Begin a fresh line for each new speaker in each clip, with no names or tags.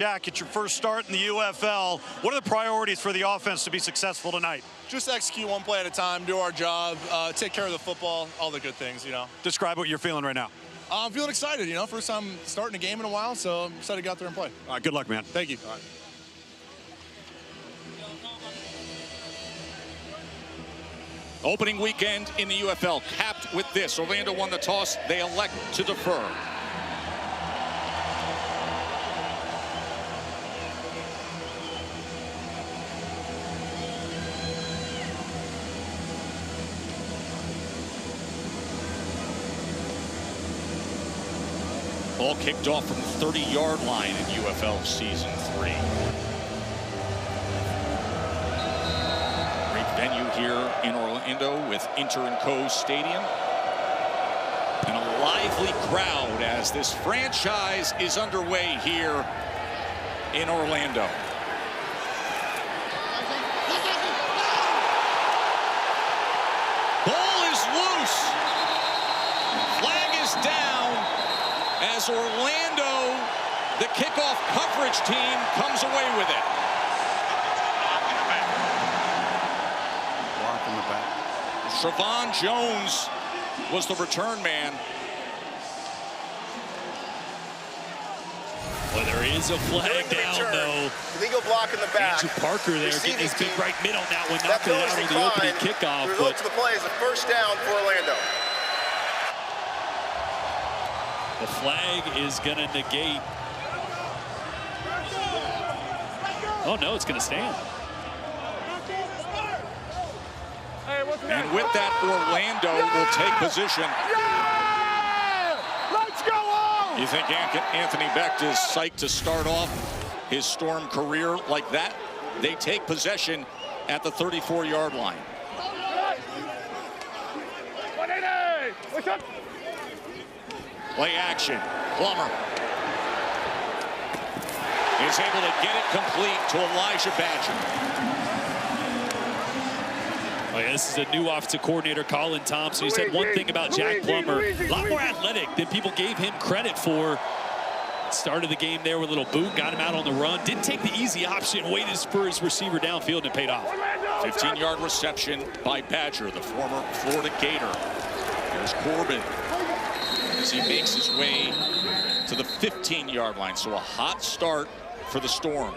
Jack, it's your first start in the UFL. What are the priorities for the offense to be successful tonight?
Just execute one play at a time, do our job, take care of the football, all the good things, you know.
Describe what you're feeling right now.
I'm feeling excited, you know. First time starting a game in a while, so I'm excited to get out there and play.
All right, good luck, man.
Thank you. All right.
Opening weekend in the UFL capped with this. Orlando won the toss. They elect to defer. Ball kicked off from the 30-yard line in UFL Season 3. Great venue here in Orlando with Inter & Co Stadium. And a lively crowd as this franchise is underway here in Orlando. Ball is loose. Flag is down. As Orlando, the kickoff coverage team, comes away with it.
Block in the back.
Shavon Jones was the return man.
Well, there is a flag down, though.
Legal block in the back.
Andrew Parker there getting his big right mid on that one, knocking it out on the opening kickoff.
The result of the play is a first down for Orlando.
The flag is going to negate. Oh, no, it's going to stand.
And with that, Orlando will take position.
Let's go!
You think Anthony Becht is psyched to start off his Storm career like that? They take possession at the 34-yard line. Play action. Plummer is able to get it complete to Elijah Badger.
Oh, yeah, this is a new offensive coordinator, Colin Thompson. He said one thing about Jack Plummer, a lot more athletic than people gave him credit for. Started the game there with a little boot, got him out on the run. Didn't take the easy option, waited for his receiver downfield, and it paid off.
15-yard reception by Badger, the former Florida Gator. Here's Corbin as he makes his way to the 15-yard line. So a hot start for the Storm.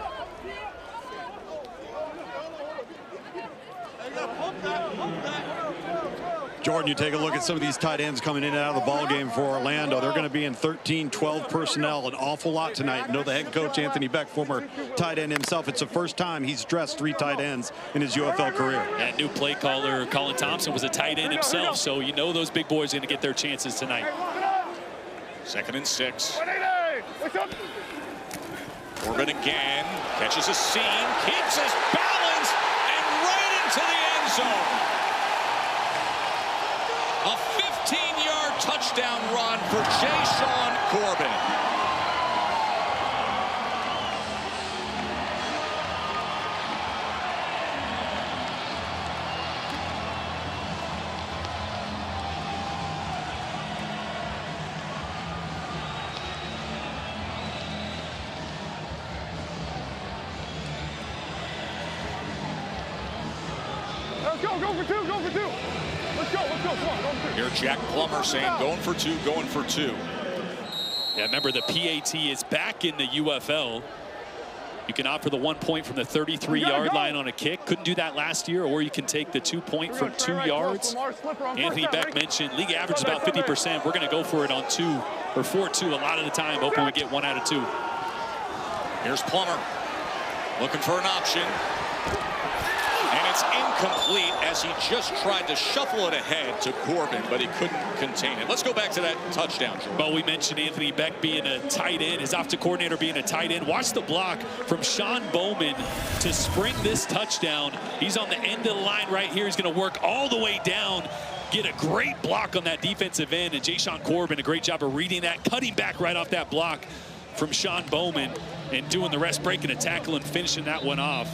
Jordan, you take a look at some of these tight ends coming in and out of the ball game for Orlando. They're going to be in 13-12 personnel an awful lot tonight. You know the head coach, Anthony Becht, former tight end himself. It's the first time he's dressed 3 tight ends in his UFL career.
That new play caller, Colin Thompson, was a tight end himself, so you know those big boys are going to get their chances tonight.
2nd and 6. Corbin again, catches a seam, keeps his balance, and right into the end zone. A 15-yard touchdown run for Jashaun Corbin.
Let's go for 2, go for 2. Let's go, come on, go for 2.
Here Jack Plummer saying going for 2, going for 2.
Yeah, remember the PAT is back in the UFL. You can opt for the 1 point from the 33-yard line on a kick. Couldn't do that last year, or you can take the 2 point from 2 yards. Anthony Becht mentioned league average is about 50%. We're going to go for it on 2 or 4-2 a lot of the time, hoping we get 1 out of 2.
Here's Plummer looking for an option. And it's incomplete as he just tried to shuffle it ahead to Corbin, but he couldn't contain it. Let's go back to that touchdown.
Well, we mentioned Anthony Becht being a tight end, his offensive coordinator being a tight end. Watch the block from Sean Bowman to spring this touchdown. He's on the end of the line right here. He's going to work all the way down, get a great block on that defensive end, and Jashaun Corbin, a great job of reading that, cutting back right off that block from Sean Bowman and doing the rest, breaking a tackle and finishing that one off.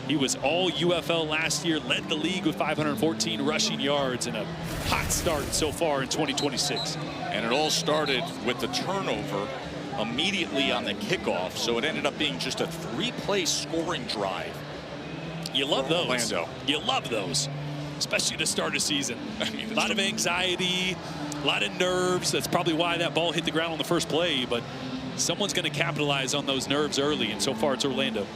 He was all UFL last year, led the league with 514 rushing yards, and a hot start so far in 2026.
And it all started with the turnover immediately on the kickoff, so it ended up being just a 3-play scoring drive.
You love those.
Orlando.
You love those, especially to start a season.
I mean,
a lot of anxiety, a lot of nerves. That's probably why that ball hit the ground on the first play, but someone's going to capitalize on those nerves early, and so far it's Orlando.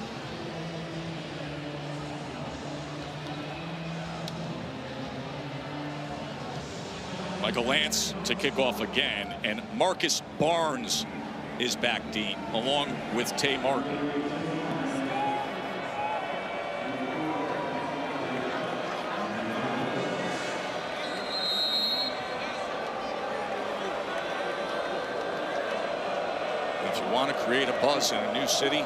Michael Lance to kick off again, and Marcus Barnes is back deep, along with Tay Martin. If you want to create a buzz in a new city,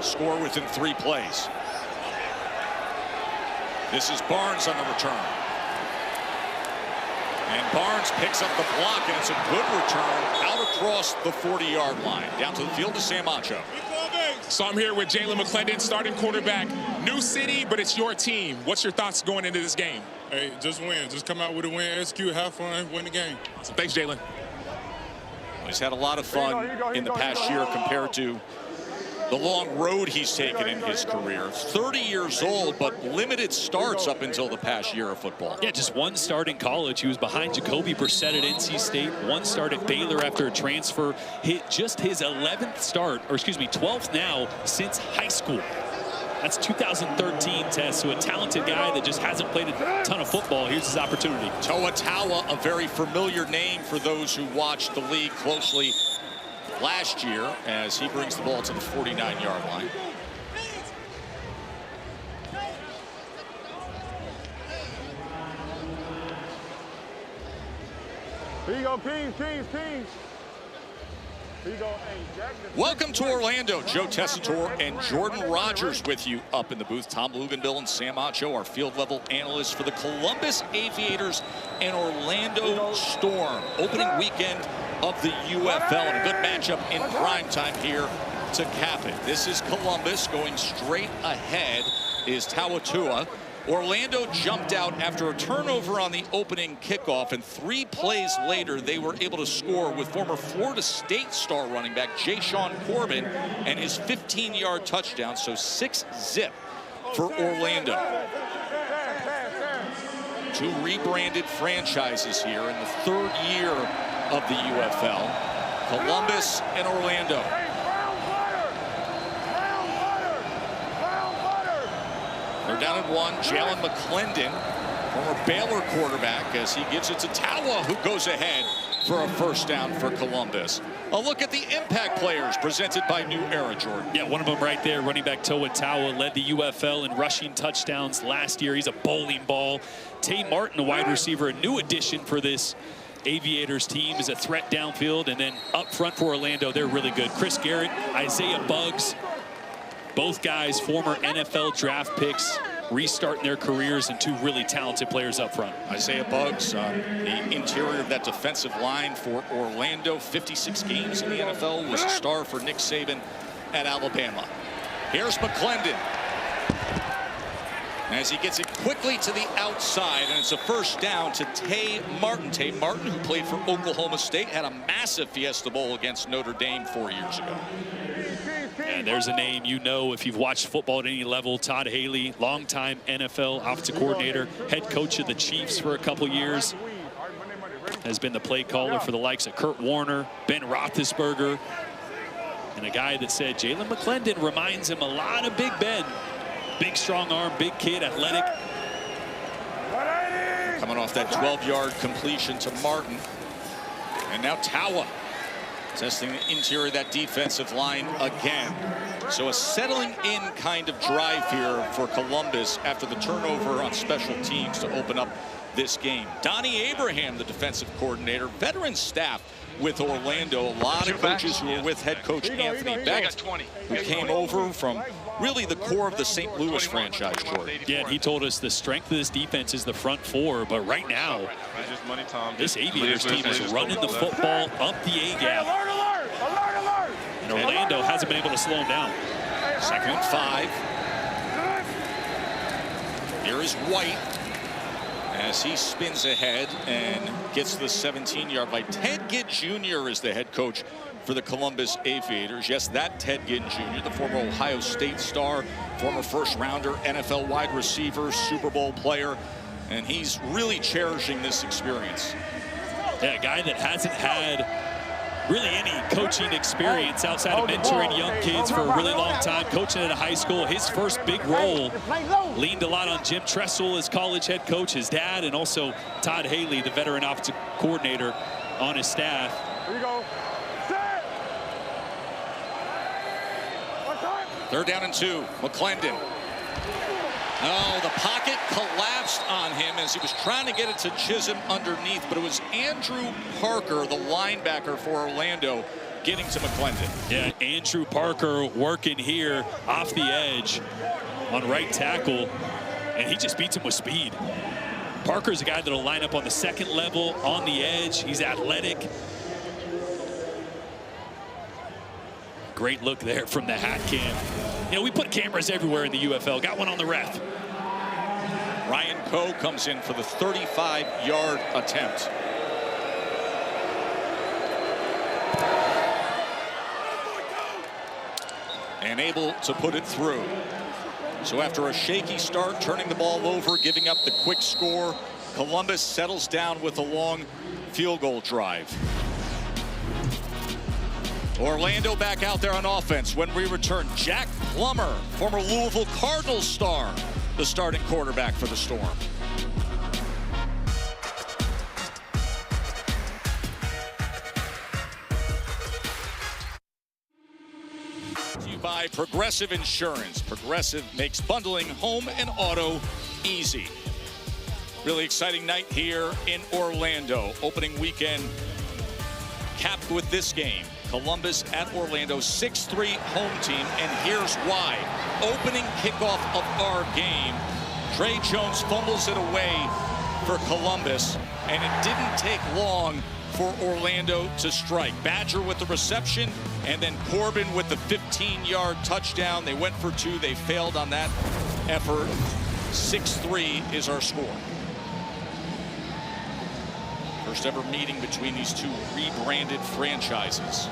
score within 3 plays. This is Barnes on the return. And Barnes picks up the block, and it's a good return out across the 40-yard line. Down to the field to Sam Acho.
So I'm here with Jalen McClendon, starting quarterback. New city, but it's your team. What's your thoughts going into this game?
Hey, just win. Just come out with a win, execute, have fun, win the game.
So thanks, Jalen.
He's had a lot of fun in the past year compared to the long road he's taken in his career. 30 years old, but limited starts up until the past year of football.
Yeah, just 1 start in college. He was behind Jacoby Brissett at NC State. 1 start at Baylor after a transfer. Hit just his 11th start, or excuse me, 12th now since high school. That's 2013 test. So a talented guy that just hasn't played a ton of football. Here's his opportunity.
Toa Taua, a very familiar name for those who watched the league closely last year, as he brings the ball to the 49-yard line.
Here you go, Kings. Here you go. Hey, Jack.
Welcome to Orlando. Joe Tessitore and Jordan Rogers with you up in the booth. Tom Luginbill and Sam Acho, our field level analysts for the Columbus Aviators and Orlando Storm. Opening weekend of the UFL, and a good matchup in prime time here to cap it. This is Columbus. Going straight ahead is Tauatua. Orlando jumped out after a turnover on the opening kickoff, and 3 plays later they were able to score with former Florida State star running back Jashawn Corbin and his 15-yard touchdown. So 6-zip for Orlando. 2 rebranded franchises here in the 3rd year of the UFL. Columbus and Orlando. They're down at 1. Jalen McClendon, former Baylor quarterback, as he gives it to Taua, who goes ahead for a first down for Columbus. A look at the impact players presented by New Era, Jordan.
Yeah, one of them right there, running back Toa Taua, led the UFL in rushing touchdowns last year. He's a bowling ball. Tay Martin, a wide receiver, a new addition for this Aviators team, is a threat downfield. And then up front for Orlando, they're really good. Chris Garrett, Isaiah Buggs, both guys former NFL draft picks, restarting their careers, and 2 really talented players up front.
Isaiah Buggs, the interior of that defensive line for Orlando, 56 games in the NFL, was a star for Nick Saban at Alabama. Here's McClendon as he gets it quickly to the outside, and it's a first down to Tay Martin. Tay Martin, who played for Oklahoma State, had a massive Fiesta Bowl against Notre Dame 4 years ago.
And there's a name you know if you've watched football at any level. Todd Haley, longtime NFL offensive coordinator, head coach of the Chiefs for a couple years. Has been the play caller for the likes of Kurt Warner, Ben Roethlisberger, and a guy that said Jalen McClendon reminds him a lot of Big Ben. Big, strong arm, big kid, athletic.
Coming off that 12-yard completion to Martin. And now Taua testing the interior of that defensive line again. So a settling in kind of drive here for Columbus after the turnover on special teams to open up this game. Donnie Abraham, the defensive coordinator, veteran staff with Orlando. A lot of coaches who were with head coach Anthony Beck, who came over from really the core of the St. Louis franchise, Jordan.
Yeah, and he told us the strength of this defense is the front 4, but right now, this Aviators team is running the football up the A-gap. And Orlando hasn't been able to slow him down.
2nd and 5. Here is White as he spins ahead and gets the 17-yard line. Ted Gitt Jr. is the head coach for the Columbus Aviators. Yes, that Ted Ginn Jr., the former Ohio State star, former first-rounder, NFL wide receiver, Super Bowl player, and he's really cherishing this experience.
Yeah, a guy that hasn't had really any coaching experience outside of mentoring young kids for a really long time, coaching at a high school. His first big role leaned a lot on Jim Tressel as college head coach, his dad, and also Todd Haley, the veteran offensive coordinator on his staff.
Here you go. Set.
3rd down and 2. McClendon. Oh, the pocket collapsed on him as he was trying to get it to Chisholm underneath, but it was Andrew Parker, the linebacker for Orlando, getting to McClendon.
Yeah, Andrew Parker working here off the edge on right tackle, and he just beats him with speed. Parker's a guy that'll line up on the 2nd level, on the edge. He's athletic. Great look there from the hat cam. You know, we put cameras everywhere in the UFL. Got one on the ref.
Ryan Coe comes in for the 35-yard attempt. And able to put it through. So after a shaky start, turning the ball over, giving up the quick score, Columbus settles down with a long field goal drive. Orlando back out there on offense when we return. Jack Plummer, former Louisville Cardinals star, the starting quarterback for the Storm. To you by Progressive Insurance. Progressive makes bundling home and auto easy. Really exciting night here in Orlando. Opening weekend capped with this game. Columbus at Orlando, 6-3 home team, and here's why. Opening kickoff of our game, Trey Jones fumbles it away for Columbus, and it didn't take long for Orlando to strike. Badger with the reception, and then Corbin with the 15-yard touchdown. They went for 2, they failed on that effort. 6-3 is our score. First ever meeting between these two rebranded franchises.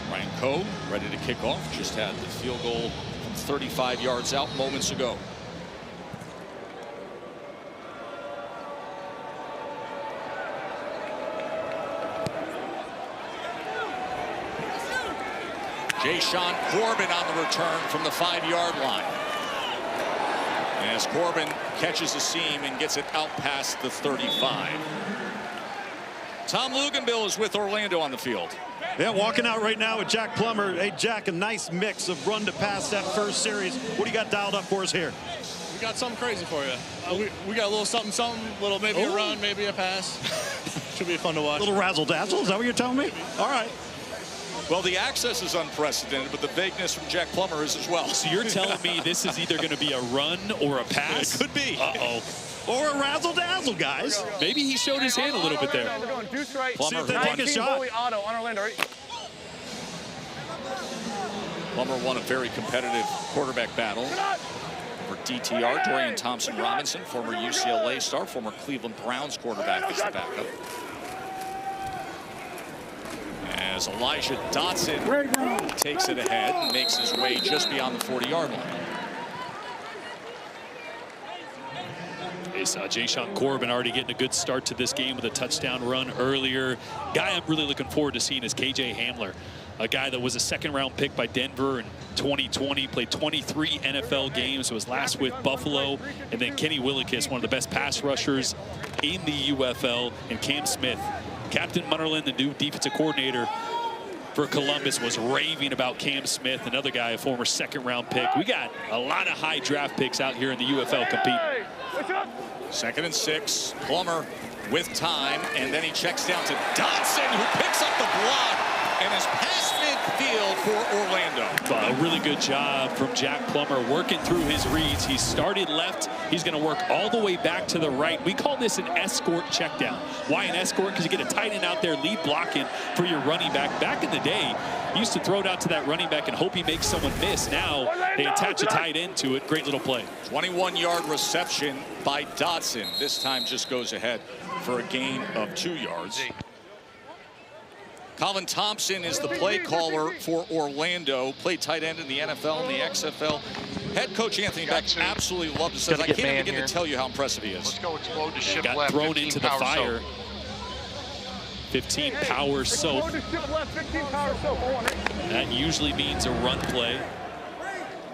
Ryan Coe ready to kick off. Just had the field goal from 35 yards out moments ago. Jashawn Corbin on the return from the 5-yard line. As Corbin catches a seam and gets it out past the 35. Tom Luginbill is with Orlando on the field.
Yeah, walking out right now with Jack Plummer. Hey, Jack, a nice mix of run to pass that first series. What do you got dialed up for us here?
We got something crazy for you. We got a little something, little maybe a run, maybe a pass. Should be fun to watch.
A little razzle-dazzle, is that what you're telling me? All right.
Well, the access is unprecedented, but the vagueness from Jack Plummer is as well.
So you're telling me this is either going to be a run or a pass?
It could be.
Uh-oh.
Or a razzle-dazzle, guys.
Maybe he showed his hand a little bit there.
We're going deuce right.
See if they take a shot.
Bully auto on Orlando.
Plummer won a very competitive quarterback battle for DTR. Dorian Thompson-Robinson, former UCLA star, former Cleveland Browns quarterback, is the backup. As Elijah Dotson takes it ahead and makes his way just beyond the 40-yard line.
Jashawn Corbin already getting a good start to this game with a touchdown run earlier. Guy I'm really looking forward to seeing is KJ Hamler, a guy that was a 2nd-round pick by Denver in 2020, played 23 NFL games, was last with Buffalo, and then Kenny Willekes, one of the best pass rushers in the UFL, and Cam Smith. Captain Munnerlyn, the new defensive coordinator for Columbus, was raving about Cam Smith, another guy, a former 2nd-round pick. We got a lot of high draft picks out here in the UFL competing.
2nd and 6. Plummer with time, and then he checks down to Dotson, who picks up the block and is past midfield for Orlando.
A really good job from Jack Plummer working through his reads. He started left. He's going to work all the way back to the right. We call this an escort check down. Why an escort? Because you get a tight end out there lead blocking for your running back. Back in the day, you used to throw it out to that running back and hope he makes someone miss. Now they attach a tight end to it. Great little play.
21-yard reception by Dotson. This time just goes ahead for a gain of 2 yards. Colin Thompson is the play caller for Orlando. Played tight end in the NFL and the XFL. Head coach Anthony Beck absolutely loved it. Says, I can't even begin to tell you how impressive he is.
Let's go explode the ship
Got
left.
thrown into the fire. 15 power soap. That usually means a run play.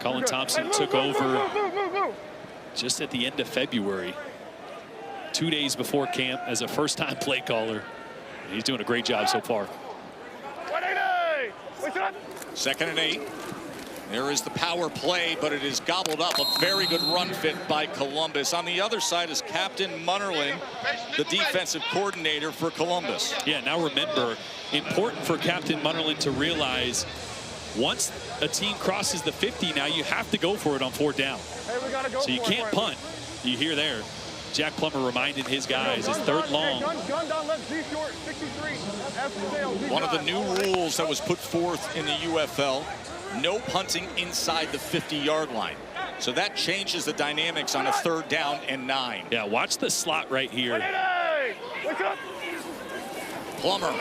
Colin Thompson took over just at the end of February, 2 days before camp, as a first-time play caller. And he's doing a great job so far.
2nd and 8. There is the power play, but it is gobbled up. A very good run fit by Columbus. On the other side is Captain Munnerlyn, the defensive coordinator for Columbus.
Yeah, now remember, important for Captain Munnerlyn to realize once a team crosses the 50, now you have to go for it on 4th down. So you can't punt. You hear there, Jack Plummer reminding his guys, it's 3rd long.
One of the new rules that was put forth in the UFL, no punting inside the 50-yard line. So that changes the dynamics on a 3rd down and 9.
Yeah, watch the slot right here.
Plummer.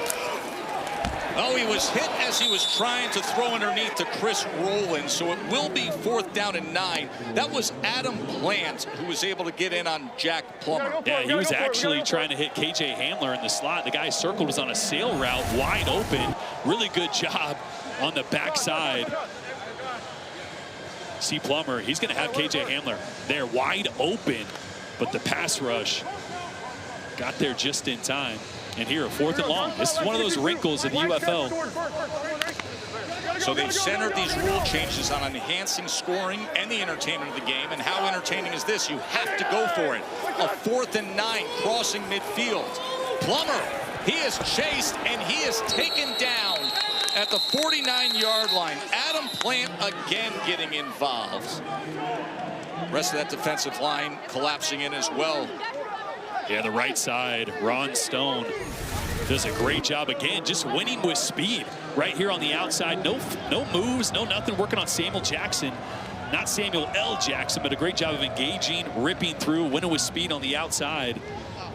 Oh, he was hit as he was trying to throw underneath to Chris Rowland, so it will be 4th down and 9. That was Adam Plant who was able to get in on Jack Plummer.
Yeah, he was actually trying to hit KJ Hamler in the slot. The guy circled, was on a sail route, wide open. Really good job on the backside. See Plummer, he's going to have KJ Hamler there wide open, but the pass rush got there just in time. And here, a 4th and long. This is one of those wrinkles in the UFL.
So they've centered these rule changes on enhancing scoring and the entertainment of the game. And how entertaining is this? You have to go for it. A 4th and 9 crossing midfield. Plummer, he is chased and he is taken down at the 49-yard line. Adam Plant again getting involved. Rest of that defensive line collapsing in as well.
Yeah, the right side, Ron Stone does a great job again, just winning with speed right here on the outside. No moves, no nothing, working on Samuel Jackson. Not Samuel L. Jackson, but a great job of engaging, ripping through, winning with speed on the outside.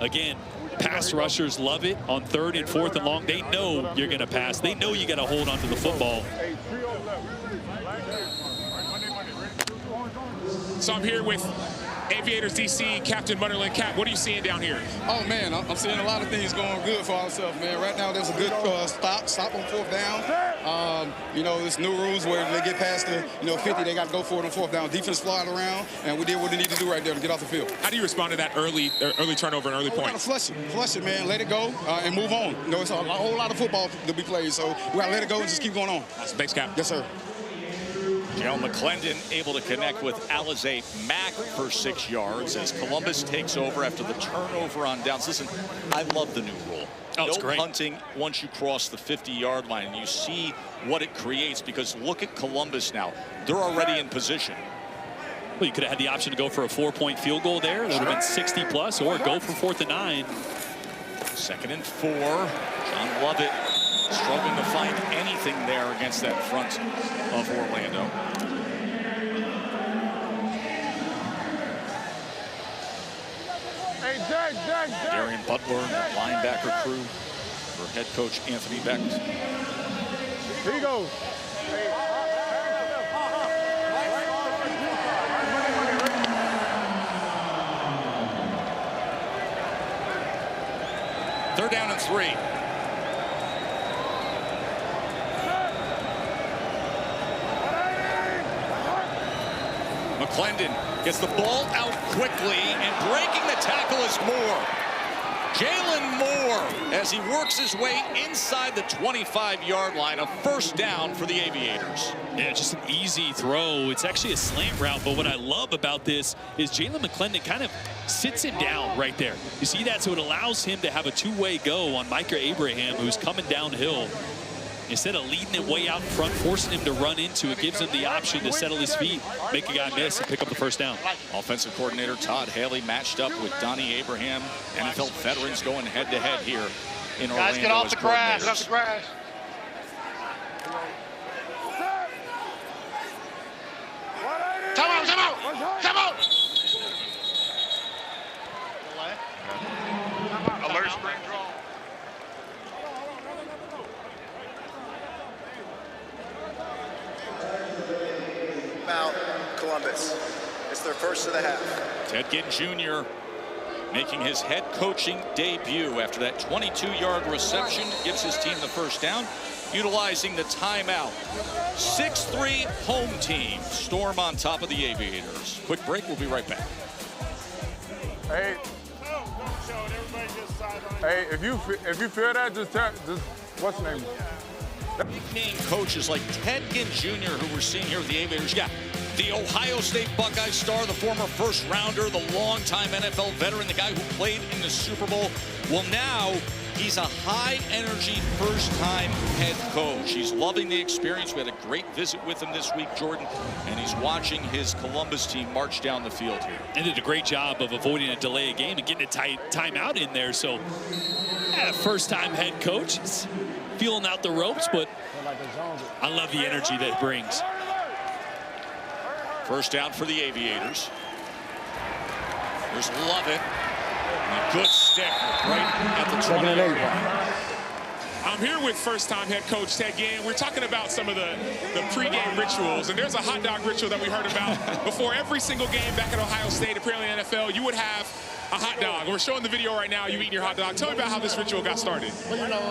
Again, pass rushers love it on 3rd and 4th and long. They know you're going to pass. They know you got to hold onto the football.
So I'm here with Aviators DC, Captain Munnerlyn. Cap, what are you seeing down here?
Oh, man, I'm seeing a lot of things going good for ourselves, man. Right now, there's a good stop on 4th down. You know, there's new rules where they get past the, 50, they got to go for it on 4th down. Defense flying around, and we did what they need to do right there to get off the field.
How do you respond to that early turnover and early
We got
point?
to flush it, man. Let it go and move on. It's a whole lot of football to be played, so we got to let it go and just keep going on.
Thanks, Cap.
Yes, sir.
Jalen McClendon able to connect with Alize Mack for 6 yards as Columbus takes over after the turnover on downs. Listen, I love the new rule.
Oh, it's
no
great.
punting once you cross the 50-yard line. And you see what it creates, because look at Columbus now. They're already in position.
Well, you could have had the option to go for a 4-point field goal there. That would have been 60 plus, or go for 4th and 9.
2nd and 4. John Lovett struggling to find anything there against that front of Orlando. Darian Butler, linebacker crew for head coach Anthony Beck.
Here you go.
Third down and 3. McClendon gets the ball out quickly, and breaking the tackle is Moore. Jalen Moore, as he works his way inside the 25-yard line, a 1st down for the Aviators.
Yeah, just an easy throw. It's actually a slant route, but what I love about this is Jalen McClendon kind of sits him down right there. You see that? So it allows him to have a two-way go on Micah Abraham, who's coming downhill. Instead of leading him way out in front, forcing him to run into it, gives him the option to settle his feet, make a guy miss, and pick up the 1st down.
Offensive coordinator Todd Haley matched up with Donnie Abraham. NFL veterans going head-to-head here in Orlando.
Guys, get off the grass.
coordinators.
Get off the grass. Time out, time out, time out. Alert spring draw.
Timeout, Columbus. It's their first of the half.
Ted Ginn Jr. making his head coaching debut after that 22-yard reception. Gives his team the first down, utilizing the timeout. 6-3 home team. Storm on top of the Aviators. Quick break. We'll be right back.
Hey, hey, if you feel that, just what's the name?
Big name coaches like Ted Ginn Jr., who we're seeing here with the Aviators. Yeah, the Ohio State Buckeye star, the former first rounder, the longtime NFL veteran, the guy who played in the Super Bowl. Well, now he's a high-energy first-time head coach. He's loving the experience. We had a great visit with him this week, Jordan, and he's watching his Columbus team march down the field here.
And did a great job of avoiding a delay of game and getting a timeout in there. So, first-time head coach. It's feeling out the ropes, but I love the energy that it brings.
First down for the Aviators. There's Lovett. And a good stick right at the 20-yard line.
I'm here with first-time head coach Ted Ginn. We're talking about some of the pregame rituals, and there's a hot dog ritual that we heard about before every single game back at Ohio State. Apparently in the NFL, you would have a hot dog. We're showing the video right now. You eating your hot dog. Tell me about how this ritual got started.
Well, you know,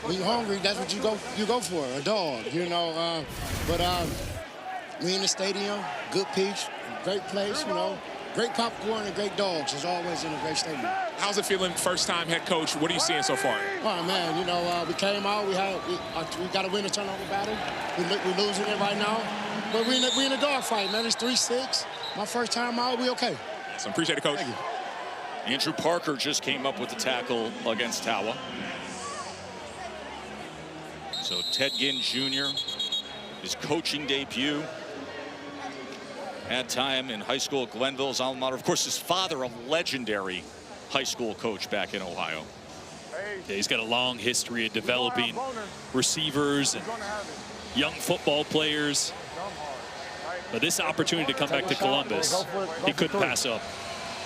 when you're hungry, that's what you go for, a dog. You know, we in the stadium, good pitch, great place. You know. Great popcorn and great dogs, as always, in a great stadium.
How's it feeling, first-time head coach? What are you seeing so far?
Oh, man, you know, we came out. We got to win the turnover battle. We're losing it right now. But we in a dogfight, man. It's 3-6. My first time out, we okay.
So appreciate it, Coach.
Thank you.
Andrew Parker just came up with the tackle against Tawa. So Ted Ginn Jr., his coaching debut. Had time in high school at Glenville, his alma mater. Of course, his father, a legendary high school coach back in Ohio.
Yeah, he's got a long history of developing receivers and young football players. But this opportunity to come back to Columbus, he couldn't pass up.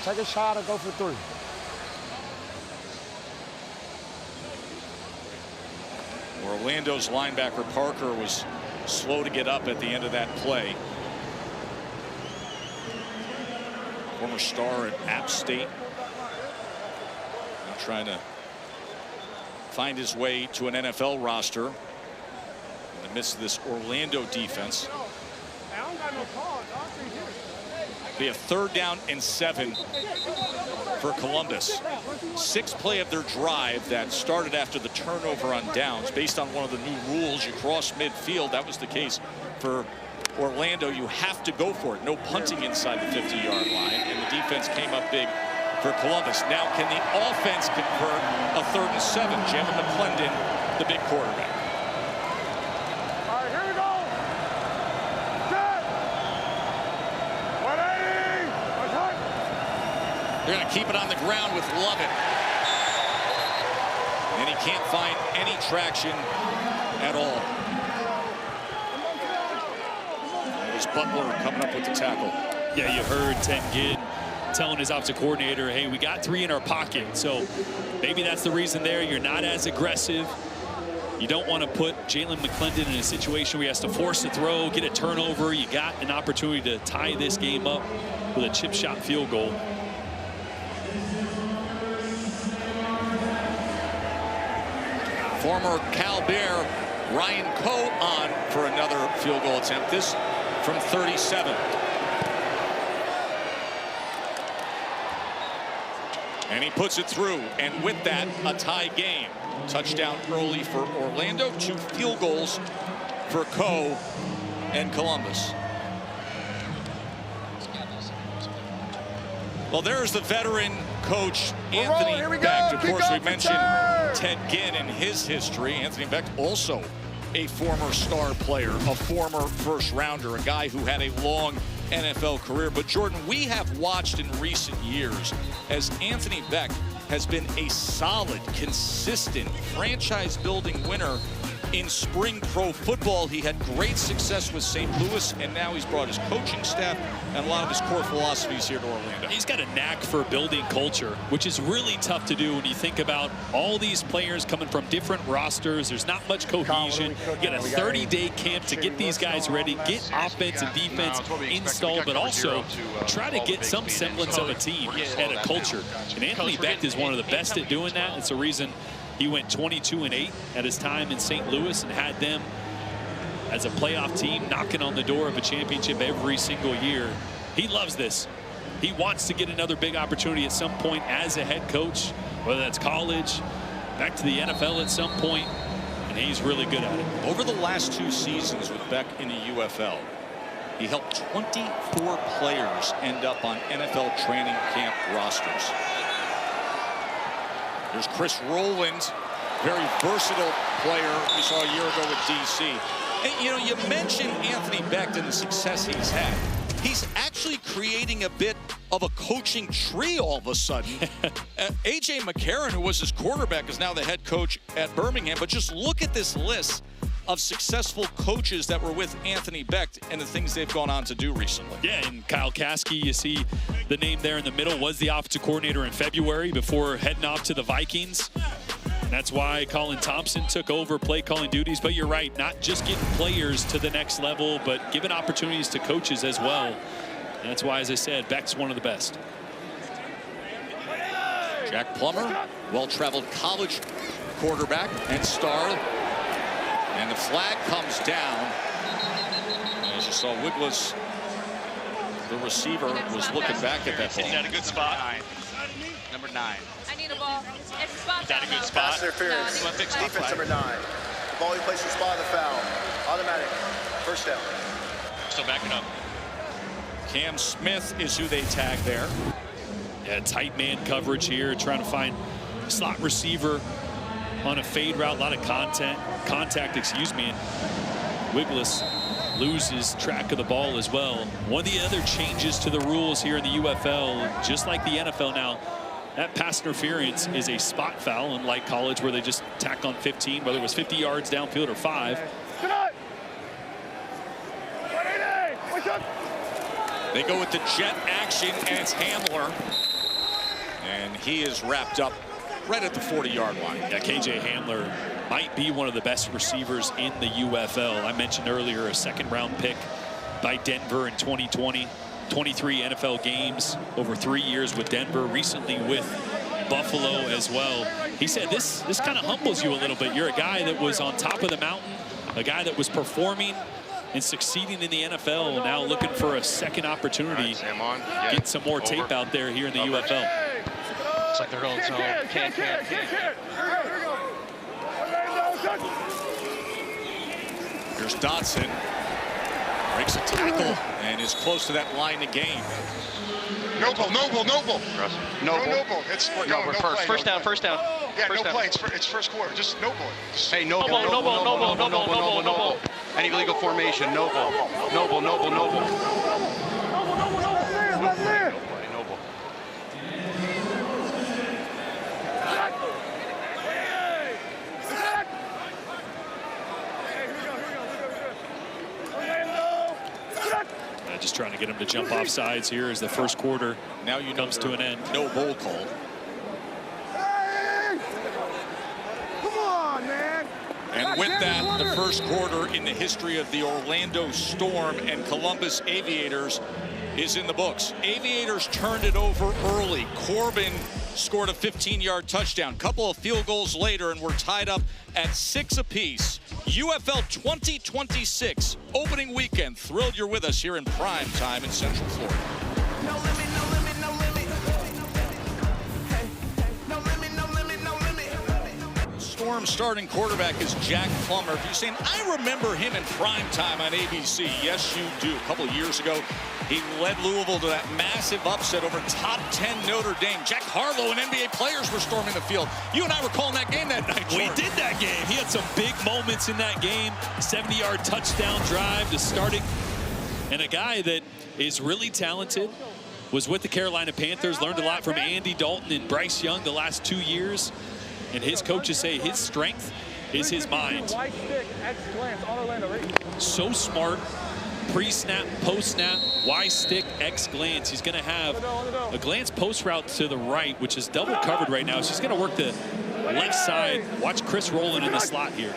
Take a shot or go for 3.
Orlando's linebacker Parker was slow to get up at the end of that play. Former star at App State. And trying to find his way to an NFL roster in the midst of this Orlando defense. Be a 3rd down and 7 for Columbus. 6th play of their drive that started after the turnover on downs. Based on one of the new rules, you cross midfield. That was the case for Orlando. You have to go for it. No punting inside the 50-yard line. And the defense came up big for Columbus. Now, can the offense convert a 3rd and 7? Jalen McClendon, the big quarterback.
All right, here we go. Set. 180. Attack.
They're going to keep it on the ground with Lovett. And he can't find any traction at all. Butler coming up with the tackle.
Yeah, you heard Ted Ginn telling his offensive coordinator, hey, we got 3 in our pocket. So maybe that's the reason there. You're not as aggressive. You don't want to put Jalen McClendon in a situation where he has to force a throw, get a turnover. You got an opportunity to tie this game up with a chip shot field goal.
Former Cal Bear Ryan Coe on for another field goal attempt. This from 37. And he puts it through. And with that, a tie game. Touchdown early for Orlando. 2 field goals for Coe and Columbus. Well, there's the veteran coach, Anthony Becht. Of course, we mentioned Ted Ginn and his history. Anthony Becht also a former star player, a former first rounder, a guy who had a long NFL career. But Jordan, we have watched in recent years as Anthony Becht has been a solid, consistent, franchise-building winner in spring pro football. He had great success with St. Louis, and now he's brought his coaching staff and a lot of his core philosophies here to Orlando.
He's got a knack for building culture, which is really tough to do when you think about all these players coming from different rosters. There's not much cohesion. You got a 30-day camp to get these guys ready, get offense and defense installed, but also try to get some semblance of a team and a culture. And Anthony Becht is one of the best at doing that. It's the reason he went 22-8 at his time in St. Louis and had them as a playoff team knocking on the door of a championship every single year. He loves this. He wants to get another big opportunity at some point as a head coach, whether that's college, back to the NFL at some point, and he's really good at it.
Over the last 2 seasons with Beck in the UFL, he helped 24 players end up on NFL training camp rosters. There's Chris Rowland, very versatile player we saw a year ago with DC. And, you know, you mentioned Anthony Becht and the success he's had. He's actually creating a bit of a coaching tree all of a sudden. A.J. McCarron, who was his quarterback, is now the head coach at Birmingham. But just look at this list of successful coaches that were with Anthony Becht and the things they've gone on to do recently.
Yeah, and Kyle Caskey, you see the name there in the middle, was the offensive coordinator in February before heading off to the Vikings. That's why Colin Thompson took over play calling duties. But you're right, not just getting players to the next level, but giving opportunities to coaches as well. And that's why, as I said, Becht's one of the best.
Jack Plummer, well-traveled college quarterback and star. And the flag comes down. As you saw, Wiglusz, the receiver, was looking back at that ball.
He's at a good spot. Number 9.
I need a ball. It's a spot.
Is that a good spot?
Pass interference. Defense number 9. The ball he places the spot of the foul. Automatic. First down.
Still backing up.
Cam Smith is who they tag there.
Yeah, tight man coverage here, trying to find slot receiver on a fade route, a lot of contact, excuse me. And Wiglusz loses track of the ball as well. One of the other changes to the rules here in the UFL, just like the NFL now, that pass interference is a spot foul, unlike college where they just tack on 15, whether it was 50 yards downfield or 5.
They go with the jet action, and it's Hamler. And he is wrapped up right at the 40-yard line.
Yeah, KJ Hamler might be one of the best receivers in the UFL. I mentioned earlier a second-round pick by Denver in 2020. 23 NFL games over 3 years with Denver, recently with Buffalo as well. He said this kind of humbles you a little bit. You're a guy that was on top of the mountain, a guy that was performing and succeeding in the NFL, now looking for a second opportunity. Get some more tape out there here in the UFL.
Looks like they're going zone. Can't.
Here's Dotson. Breaks a tackle and is close to that line to gain.
Noble.
Noble.
It's
No, first down.
Yeah, no play. It's first quarter. Just Noble.
Hey, Noble. Any legal formation, Noble.
Just trying to get him to jump off sides here as the first quarter
now
comes to an end.
No bowl call.
Come on, man.
And with that, the first quarter in the history of the Orlando Storm and Columbus Aviators is in the books. Aviators turned it over early. Corbin scored a 15-yard touchdown. Couple of field goals later, and we're tied up at 6 apiece. UFL 2026 opening weekend. Thrilled you're with us here in prime time in Central Florida.
No limit, no limit, no limit. No limit, no limit, no limit.
Storm starting quarterback is Jack Plummer. If you're saying, I remember him in prime time on ABC. Yes, you do. A couple of years ago, he led Louisville to that massive upset over top 10 Notre Dame. Jack Harlow and NBA players were storming the field. You and I were calling that game that night, Jordan.
We did that game. He had some big moments in that game. 70-yard touchdown drive to start it. And a guy that is really talented, was with the Carolina Panthers, learned a lot from Andy Dalton and Bryce Young the last 2 years. And his coaches say his strength is his mind.
Y stick, X glance on Orlando. Ready?
So smart. Pre-snap, post-snap, Y stick, X glance. He's going to have a glance post route to the right, which is double covered right now. So he's going to work the left side. Watch Chris rolling in the slot here.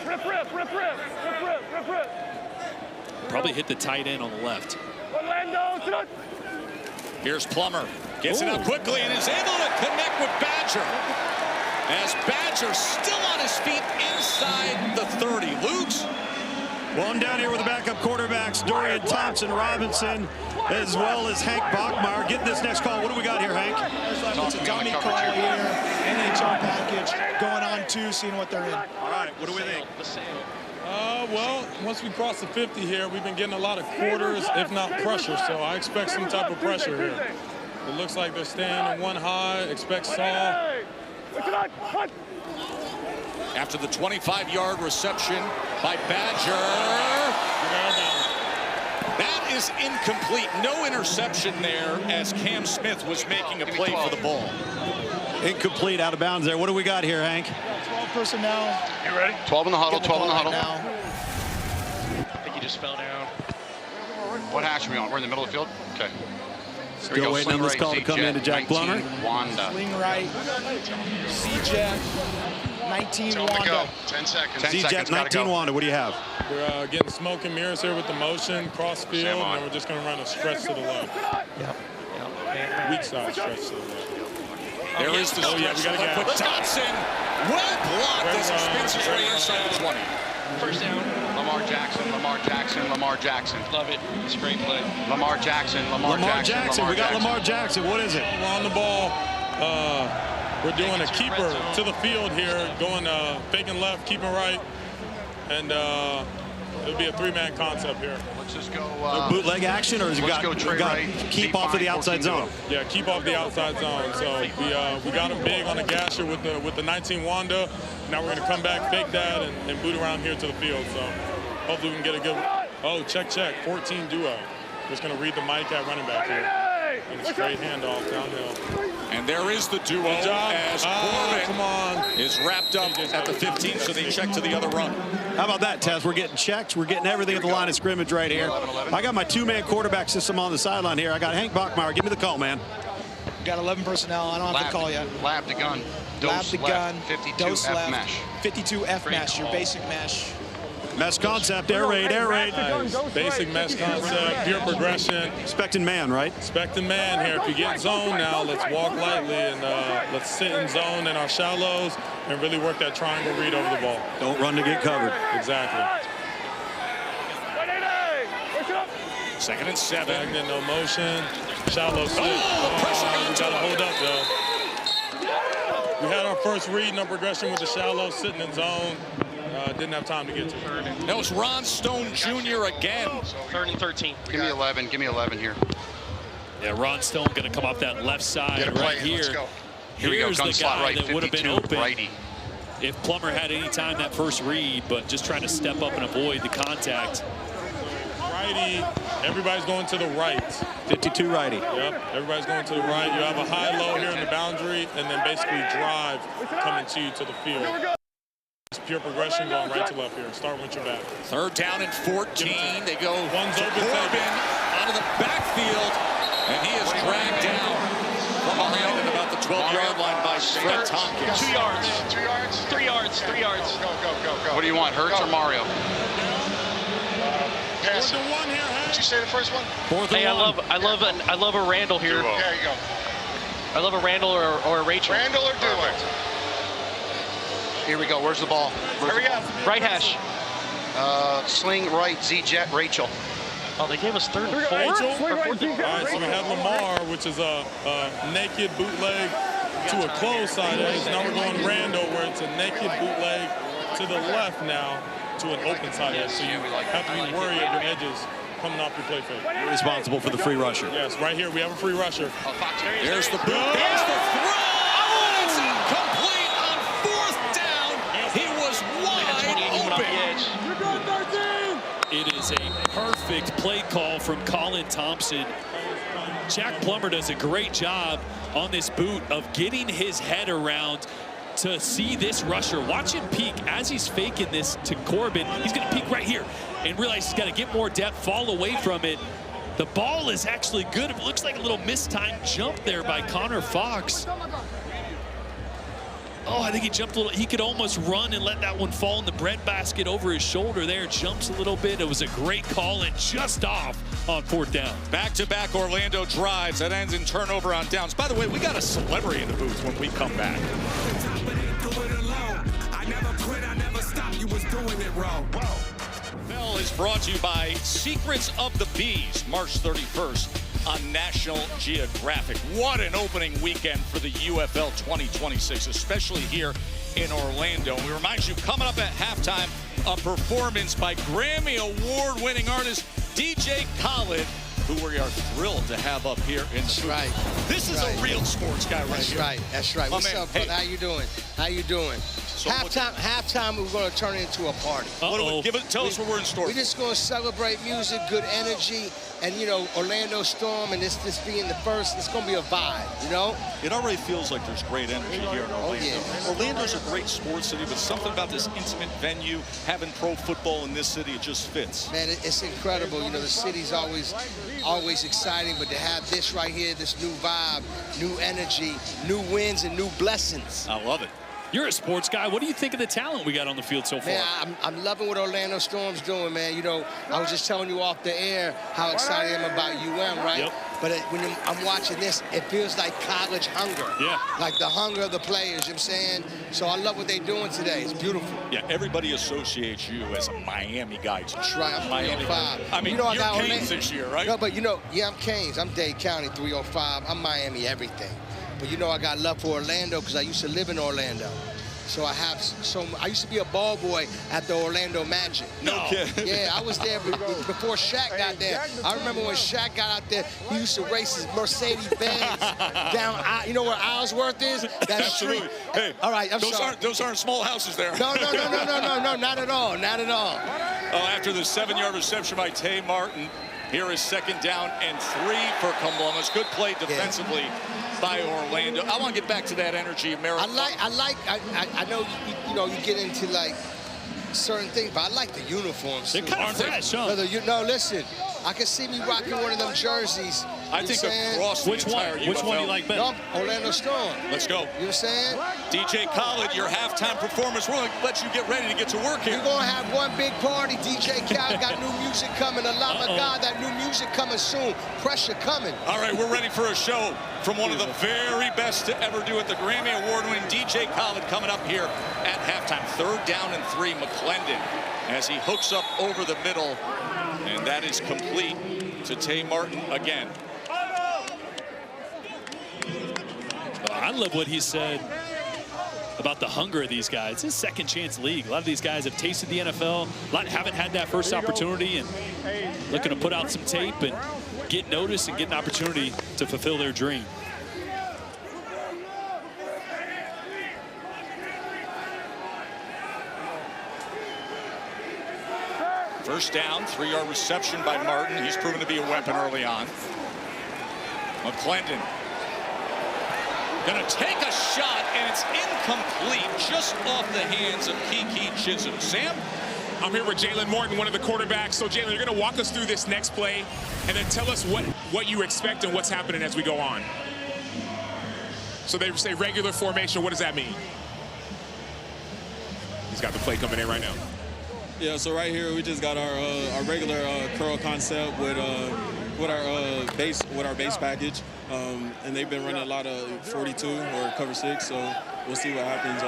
Probably hit the tight end on the left.
Here's Plummer. Gets it up quickly and is able to connect with Badger. As Badger still on his feet inside the 30. Luke's.
Well, I'm down here with the backup quarterbacks, Dorian Thompson Robinson, as well as Hank Bachmeier. Getting this next call. What do we got here, Hank?
It's a dummy call here. NHL package going on 2, seeing what they're in.
All right, what do we think?
Well, once we cross the 50 here, we've been getting a lot of quarters, if not pressure. So I expect some type of pressure here. It looks like they're staying in one high. Expect Saul.
After the 25-yard reception by Badger. That is incomplete. No interception there as Cam Smith was making a play for the ball.
Incomplete, out of bounds there. What do we got here, Hank?
12 personnel.
You ready? 12 in the huddle, 12 in the huddle.
Now.
I think he just fell down. What hash are we on? We're in the middle of the field? Okay.
Still waiting on this call to come into Jack Plummer.
Wanda.
Sling right. C-Jet. 19 Wanda.
10 seconds.
C-Jet 19 Wanda, what do you have?
We're getting smoke and mirrors here with the motion, cross field, and we're just going to run a stretch to the left. Weak side stretch to the left.
There is the stretch.
We got to get
But Dotson, well blocked as he spins his way inside the 20.
First down. Lamar Jackson, Lamar Jackson, Lamar Jackson. Love it. It's a great play. Lamar Jackson, Lamar Jackson.
We got Lamar Jackson. What is it?
We're on the ball. We're doing a keeper to the field here, going faking left, keeping right, and it'll be a 3-man concept here.
Let's just go.
Bootleg action, or has it got
right,
keep off of the outside zone?
Yeah, keep off the outside zone. So we got him big on the gasher with the 19 Wanda. Now we're going to come back, fake that, and boot around here to the field. So hopefully we can get a good. Oh, check. 14 duo. Just going to read the mic at running back here. And straight handoff downhill.
And there is the duo as Corbin is wrapped up at the 15, so they check to the other run.
How about that, Tess? We're getting checks. We're getting everything at the line of scrimmage right here. I got my 2-man quarterback system on the sideline here. I got Hank Bachmeier. Give me the call, man.
Got 11 personnel. I don't have to call yet.
Lab the gun.
Lab the gun.
52
Dose
F
left.
mesh.
52 F mesh. Your basic mesh.
Mesh concept, air raid.
Nice. Basic mesh concept, pure progression.
Expecting man, right?
Expecting man here. If you get zone now, let's walk lightly and let's sit in zone in our shallows and really work that triangle read over the ball.
Don't run to get covered.
Exactly.
2nd and 7.
Stagnant, no motion. Shallow sit. We got to hold up, though. We had our first read, no progression with the shallow, sitting in zone. Didn't have time to get to it.
That was Ron Stone Jr. again.
3rd and 13. Give me 11. Give me 11 here.
Yeah, Ron Stone going to come off that left side right here.
Let's go. Here we go.
Here's
Gun
the
slot
guy
right.
that would have been open
righty.
if Plummer had any time that first read, but just trying to step up and avoid the contact.
Righty, everybody's going to the right.
52 righty.
Yep, everybody's going to the right. You have a high-low here in the boundary, and then basically drive coming to you to the field. It's pure progression going right to left here. Start with your back.
3rd down and 14. They go
One's
to
open,
Corbin out of the backfield, and he is dragged down from behind at about the 12-yard line by Fred Tompkins.
2 yards. 2 yards. 3 yards. 3 yards. Go. What do you want, Hurts or Mario?
Pass it. One here,
Did you say the first one?
4th and 1.
I love a Randall here.
There you go.
I love a Randall or a Rachel.
Randall or Duo.
Here we go. Where's the ball?
Here we go.
Right hash. Sling right, Z-Jet, Rachel. Oh, they gave us 3rd and 4?
All right, so we have Lamar, which is a naked bootleg to a closed side edge. Now we're going Randall, where it's a naked bootleg to the left now to an open side edge. So you have to be worried of your edges coming off your play fake.
You're responsible for the free rusher.
Yes, right here we have a free rusher.
There's the boot. There's the throw. Oh, it's incomplete on 4th down. He was wide open.
It is a perfect play call from Colin Thompson. Jack Plummer does a great job on this boot of getting his head around to see this rusher. Watch him peek as he's faking this to Corbin. He's going to peek right here and realize he's got to get more depth, fall away from it. The ball is actually good. It looks like a little mistimed jump there by Connor Fox. Oh, I think he jumped a little. He could almost run and let that one fall in the breadbasket over his shoulder there. Jumps a little bit. It was a great call and just off on 4th down.
Back-to-back Orlando drives. That ends in turnover on downs. By the way, we got a celebrity in the booth when we come back. Bell is brought to you by Secrets of the Bees, March 31st on National Geographic. What an opening weekend for the UFL 2026, especially here in Orlando. We remind you, coming up at halftime, a performance by Grammy Award-winning artist DJ Khaled, who we are thrilled to have up here in the booth.
Right.
This is a real sports guy right here.
That's right. What's up, brother? How you doing? How you doing? So halftime, we're going to turn it into a party.
Tell us what we're in store.
We're just going to celebrate music, good energy, and, you know, Orlando Storm, and this being the first, it's going to be a vibe, you know?
It already feels like there's great energy here in Orlando.
Yeah.
Orlando's a great sports city, but something about this intimate venue, having pro football in this city, it just fits.
Man, it's incredible. You know, the city's always exciting, but to have this right here, this new vibe, new energy, new wins, and new blessings.
I love it.
You're a sports guy. What do you think of the talent we got on the field so far?
Man, I'm loving what Orlando Storm's doing, man. You know, I was just telling you off the air how excited I am about UM, right?
Yep.
But when I'm watching this, it feels like college hunger.
Yeah.
Like the hunger of the players, you know what I'm saying? So I love what they're doing today. It's beautiful.
Yeah, everybody associates you as a Miami guy.
That's right, I'm 305.
I mean,
you know,
you're Canes this year, right?
No, but you know, yeah, I'm Canes. I'm Dade County, 305. I'm Miami everything. But you know, I got love for Orlando because I used to live in Orlando. So I used to be a ball boy at the Orlando Magic.
No kidding.
Yeah, I was there before Shaq got there. I remember when Shaq got out there, he used to race his Mercedes-Benz down, you know where Islesworth is? That
Absolutely.
street.
Hey,
all right,
those aren't small houses there.
No, not at all, not at all.
After the 7-yard reception by Tay Martin, here is 2nd down and 3 for Columbus. Good play defensively by Orlando. I want to get back to that energy, America.
I know you know you get into like certain things, but I like the uniforms.
They're kind of fresh, huh?
Listen, I can see me rocking one of them jerseys.
I think across the entire UFL.
Which one do you like better?
No, Orlando Storm.
Let's go.
You know what I'm saying?
DJ Khaled, your halftime performance. We're going to let you get ready to get to work here.
We're going to have one big party. DJ Khaled got new music coming. Allah, my God, that new music coming soon. Pressure coming.
All right, we're ready for a show from one of the very best to ever do it. The Grammy Award-winning DJ Khaled coming up here at halftime. 3rd down and 3, McClendon, as he hooks up over the middle. And that is complete to Tay Martin again.
I love what he said about the hunger of these guys. It's a second chance league. A lot of these guys have tasted the NFL. A lot haven't had that first opportunity and looking to put out some tape and get noticed and get an opportunity to fulfill their dream.
First down, 3-yard reception by Martin. He's proven to be a weapon early on. McClendon gonna take a shot, and it's incomplete, just off the hands of Keke Chisholm. Sam?
I'm here with Jalen Morton, one of the quarterbacks. So, Jalen, you're going to walk us through this next play and then tell us what you expect and what's happening as we go on. So they say regular formation. What does that mean? He's got the play coming in right now.
Yeah, so right here we just got our regular curl concept with our base package, and they've been running a lot of 42 or cover 6. So we'll see what happens.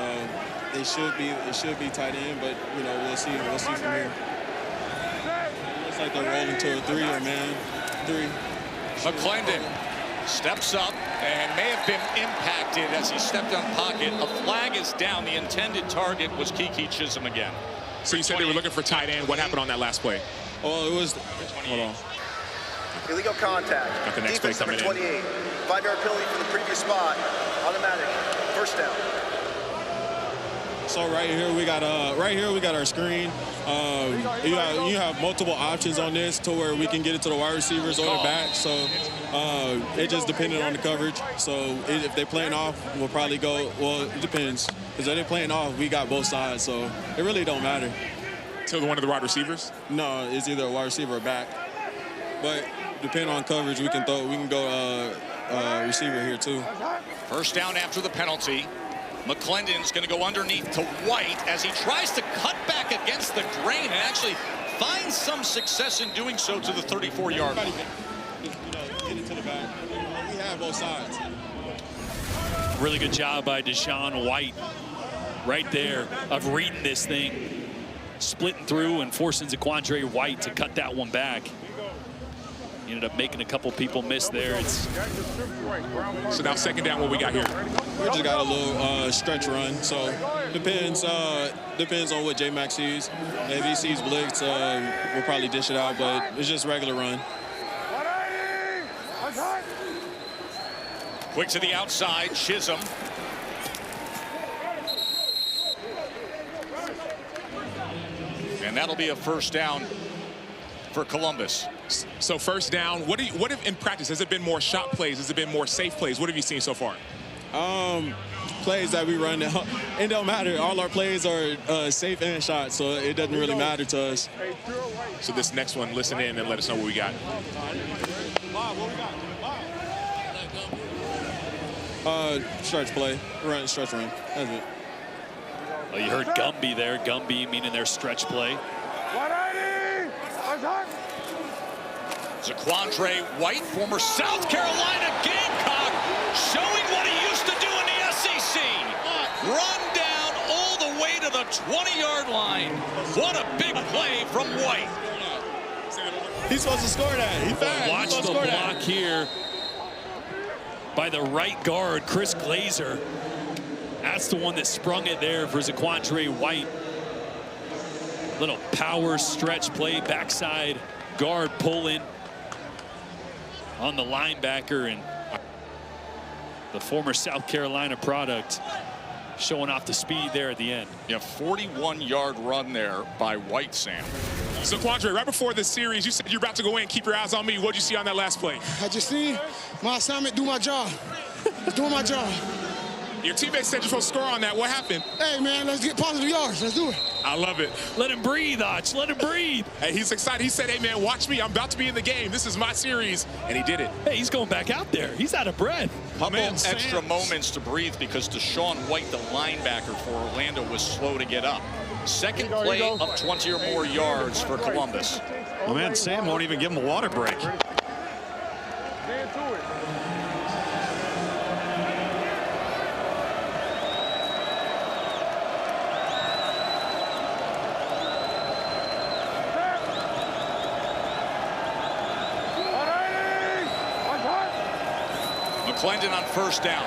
It should be tight end, but you know we'll see from here. It looks like they're rolling to a 3 or man 3.
McClendon steps up and may have been impacted as he stepped on pocket. A flag is down. The intended target was Keke Chisholm again.
So you said they were looking for tight end. What happened on that last play?
Oh, it was. Hold on.
Illegal contact.
Got the next play
Defense number
coming
28. 5-yard penalty for the previous spot. Automatic. First down.
So right here we got our screen. You have multiple options on this to where we can get it to the wide receivers or the back. So it just depended on the coverage. So if they're playing off, we'll probably go. Well, it depends. Because if they're playing off, we got both sides. So it really don't matter.
To one of the wide receivers?
No, it's either a wide receiver or back. But depending on coverage, we can go receiver here too.
First down after the penalty. McClendon's going to go underneath to White as he tries to cut back against the grain and actually finds some success in doing so to the 34-yard line.
Get it to the back. We have both sides.
Really good job by Deshaun White right there of reading this thing, splitting through and forcing Zaquandre White to cut that one back. He ended up making a couple people miss there.
So now second down, what we got here?
We just got a little stretch run. So depends on what J-Mac sees. If he sees blitz, we'll probably dish it out, but it's just regular run.
Quick to the outside, Chisholm. And that'll be a first down for Columbus.
So first down, what if in practice, has it been more shot plays? Has it been more safe plays? What have you seen so far?
Plays that we run now, it don't matter. All our plays are safe and shots, so it doesn't really matter to us.
So this next one, listen in and let us know what we got.
Stretch play, run, stretch run. That's it.
Well, you heard Gumby there. Gumby meaning their stretch play.
Zaquandre White, former South Carolina Gamecock, showing what he used to do in the SEC. Run down all the way to the 20-yard line. What a big play from White.
He's supposed to score that. He's fast.
Watch the block here by the right guard, Chris Glazer. That's the one that sprung it there for Zaquandre White. Little power stretch play, backside guard pull in on the linebacker, and the former South Carolina product showing off the speed there at the end.
Yeah, 41-yard run there by White, Sam.
Zaquandre, right before this series, you said you're about to go in and keep your eyes on me. What did you see on that last play?
I just see my assignment, do my job. Doing my job.
Your teammates said you're supposed to score on that. What happened?
Hey, man, let's get positive yards. Let's do it.
I love it.
Let him breathe, Arch. Let him breathe.
Hey, he's excited. He said, hey, man, watch me. I'm about to be in the game. This is my series. And he did it.
Hey, he's going back out there. He's out of breath.
Couple extra moments to breathe because Deshaun White, the linebacker for Orlando, was slow to get up. Second play of 20 or more yards for Columbus.
Well, man, Sam won't even give him a water break.
McClendon on first down,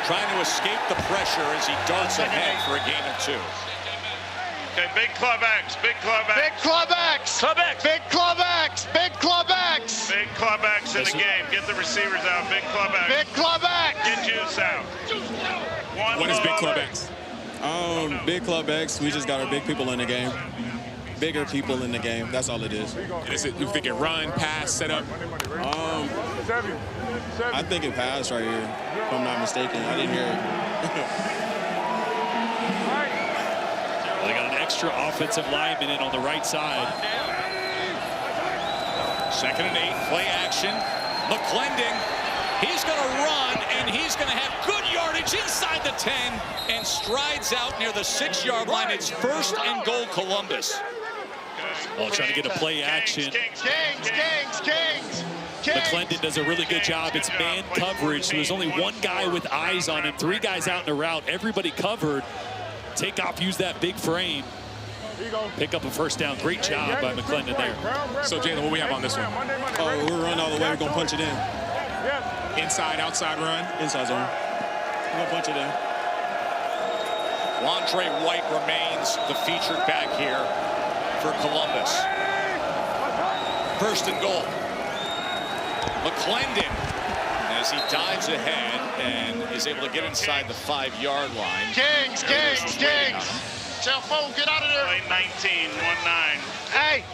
trying to escape the pressure as he darts ahead for a gain of 2.
Okay, big club X, big club X.
Big club X.
Club X.
Big club X. Big club X.
Big club X in the game. Get the receivers out. Big club X.
Big club X.
Get juice out.
What is big club X?
Big club X, we just got our big people in the game. Bigger people in the game. That's all it is.
Is it, you think it run, pass, set up?
I think it passed right here, if I'm not mistaken. I didn't hear it.
Well, they got an extra offensive lineman in on the right side.
2nd and 8, play action. McClendon, he's going to run, and he's going to have good yardage inside the 10 and strides out near the 6-yard line. It's 1st and goal, Columbus.
Oh, trying to get a play action. McClendon does a really good job. It's man coverage. So there's only one guy with eyes on him, 3 guys out in a route. Everybody covered. Take off, use that big frame. Pick up a first down. Great job by McClendon there.
So, Jalen, what we have on this one?
Oh, we'll run all the way. We're going to punch it in.
Inside, outside run?
Inside zone. We're going to punch it in.
Zaquandre White remains the featured back here for Columbus. 1st and goal. McClendon, as he dives ahead and is able to get inside the 5-yard line.
Kings. Tell Foe, get out of there.
Play 19, 1-9.
Hey.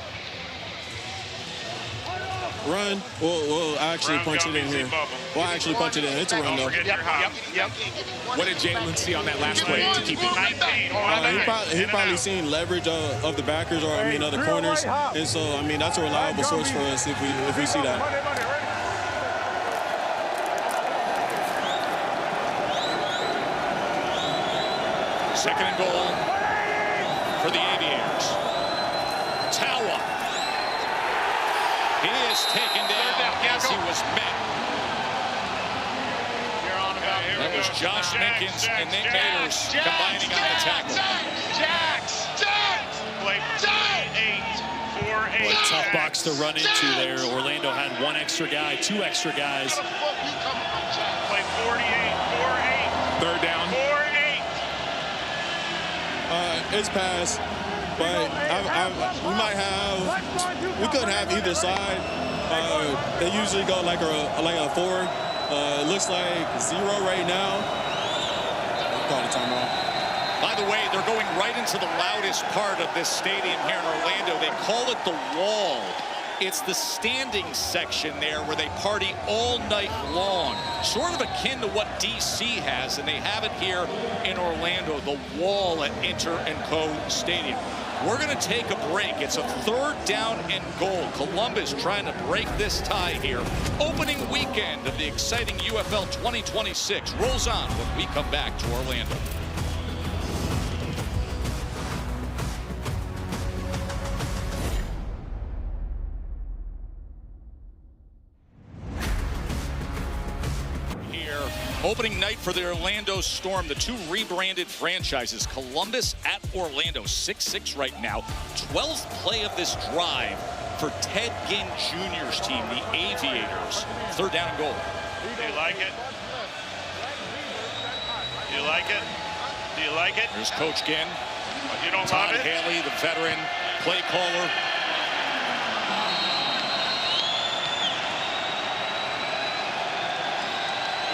Run. We'll actually punch it in here. We'll actually punch it in. It's a run, though.
Yep. What did Jalen see on that last play to keep it?
19,
He probably seen leverage of the backers, or I mean, of the corners, and so I mean that's a reliable source for us if we see that.
Second and goal for the Aviators. Tawa. He is taken down as he was met. That was Josh Minkins and Nick Maters combining on the tackle.
What a tough box to run into there. Orlando had one extra guy, two extra guys.
Play 48, 4-8.
Third down.
4-8.
It's pass, but we could have either side. They usually go like a 4. It looks like 0 right now. I'll call the timeout.
By the way, they're going right into the loudest part of this stadium here in Orlando. They call it the Wall. It's the standing section there where they party all night long. Sort of akin to what DC has, and they have it here in Orlando, the Wall at Inter & Co Stadium. We're going to take a break. It's a 3rd down and goal. Columbus trying to break this tie here. Opening weekend of the exciting UFL 2026 rolls on when we come back to Orlando. Opening night for the Orlando Storm, the 2 rebranded franchises, Columbus at Orlando, 6-6 right now. 12th play of this drive for Ted Ginn Jr.'s team, the Aviators. 3rd down and goal.
Do you like it? Do you like it? Do you like it?
Here's Coach Ginn.
You don't
Todd
love it?
Haley, the veteran play caller.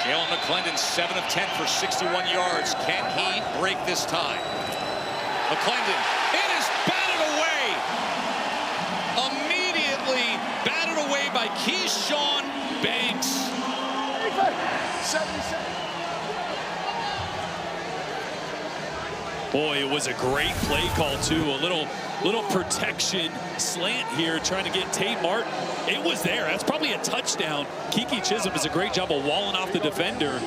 Jalen McClendon, 7 of 10 for 61 yards. Can he break this tie? McClendon, it is batted away. Immediately batted away by Keyshawn Banks.
Boy, it was a great play call, too. A little protection slant here, trying to get Tate Martin. It was there. That's probably a touchdown. Kiki Chisholm does a great job of walling off the defender.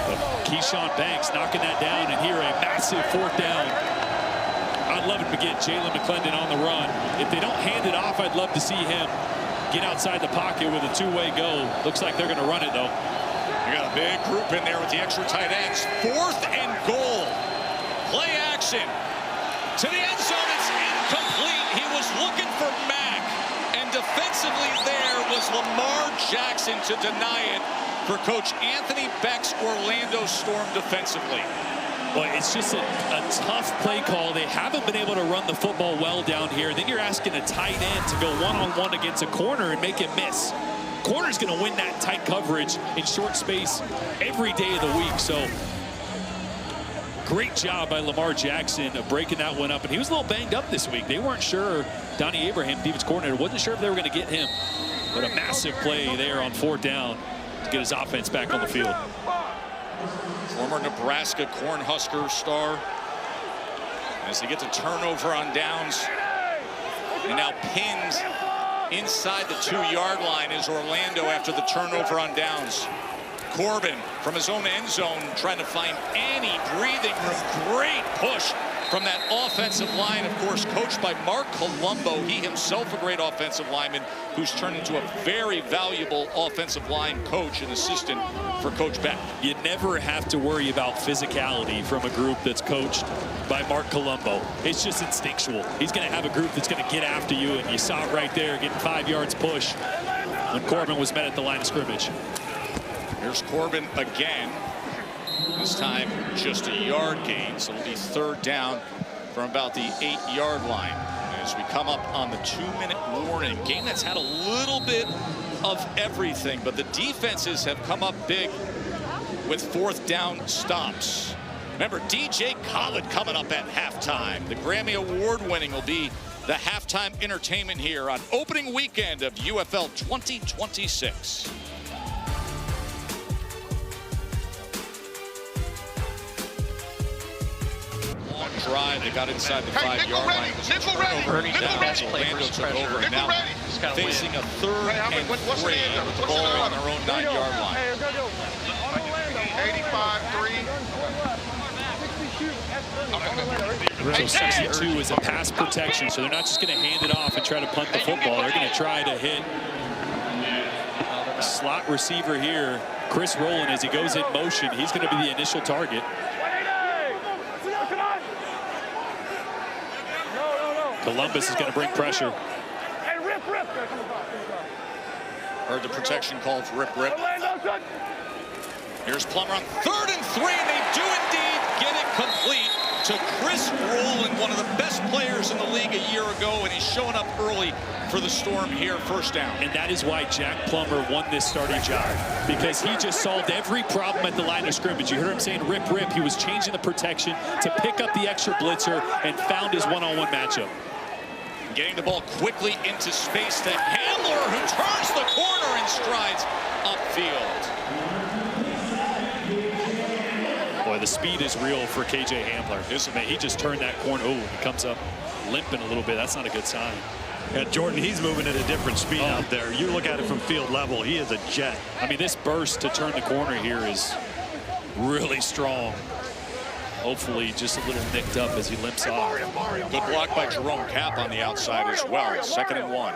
But Keyshawn Banks knocking that down, and here a massive 4th down. I'd love it to get Jalen McClendon on the run. If they don't hand it off, I'd love to see him get outside the pocket with a 2-way go. Looks like they're going to run it, though.
You got a big group in there with the extra tight ends. 4th and goal. Play action. To the end zone, it's incomplete. He was looking for Mack. And defensively there was Lamar Jackson to deny it for Coach Anthony Beck's Orlando Storm defensively.
Well, it's just a tough play call. They haven't been able to run the football well down here. Then you're asking a tight end to go one-on-one against a corner and make it miss. Corner's going to win that tight coverage in short space every day of the week. So great job by Lamar Jackson of breaking that one up. And he was a little banged up this week. They weren't sure, Donnie Abraham, defense coordinator, wasn't sure if they were going to get him. But a massive play there on 4th down to get his offense back on the field.
Former Nebraska Cornhusker star. As they get the turnover on downs. And now pinned inside the 2-yard line is Orlando after the turnover on downs. Corbin from his own end zone trying to find any breathing room. Great push from that offensive line, of course, coached by Mark Colombo. He himself a great offensive lineman who's turned into a very valuable offensive line coach and assistant for Coach Beck.
You never have to worry about physicality from a group that's coached by Mark Colombo. It's just instinctual. He's going to have a group that's going to get after you, and you saw it right there, getting 5 yards push when Corbin was met at the line of scrimmage.
Here's Corbin again. This time just a yard gain, so it'll be 3rd down from about the 8-yard line. As we come up on the 2-minute warning, game that's had a little bit of everything, but the defenses have come up big with fourth down stops. Remember, DJ Khaled coming up at halftime. The Grammy Award winning will be the halftime entertainment here on opening weekend of UFL 2026. Long drive, they got inside the 5-yard line. Orlando took over, and now facing a 3rd and 3 with the ball on their own 9-yard line.
85-3.
So 62 is a pass protection, so they're not just going to hand it off and try to punt the football. They're going to try to hit slot receiver here, Chris Rowland, as he goes in motion. He's going to be the initial target. Columbus is going to bring pressure.
Heard the protection call for rip. Here's Plummer on 3rd and 3, and they do indeed get it complete to Chris Rowland, one of the best players in the league a year ago, and he's showing up early for the Storm here, first down.
And that is why Jack Plummer won this starting job, because he just solved every problem at the line of scrimmage. You heard him saying rip. He was changing the protection to pick up the extra blitzer and found his one-on-one matchup.
Getting the ball quickly into space to Hamler, who turns the corner and strides upfield.
Boy, the speed is real for KJ Hamler. He just turned that corner. Oh, he comes up limping a little bit. That's not a good sign.
Yeah, Jordan, he's moving at a different speed out there. You look at it from field level, he is a jet.
I mean, this burst to turn the corner here is really strong. Hopefully just a little nicked up as he limps off.
Good block by Jerome Kapp on the outside as well. 2nd and 1.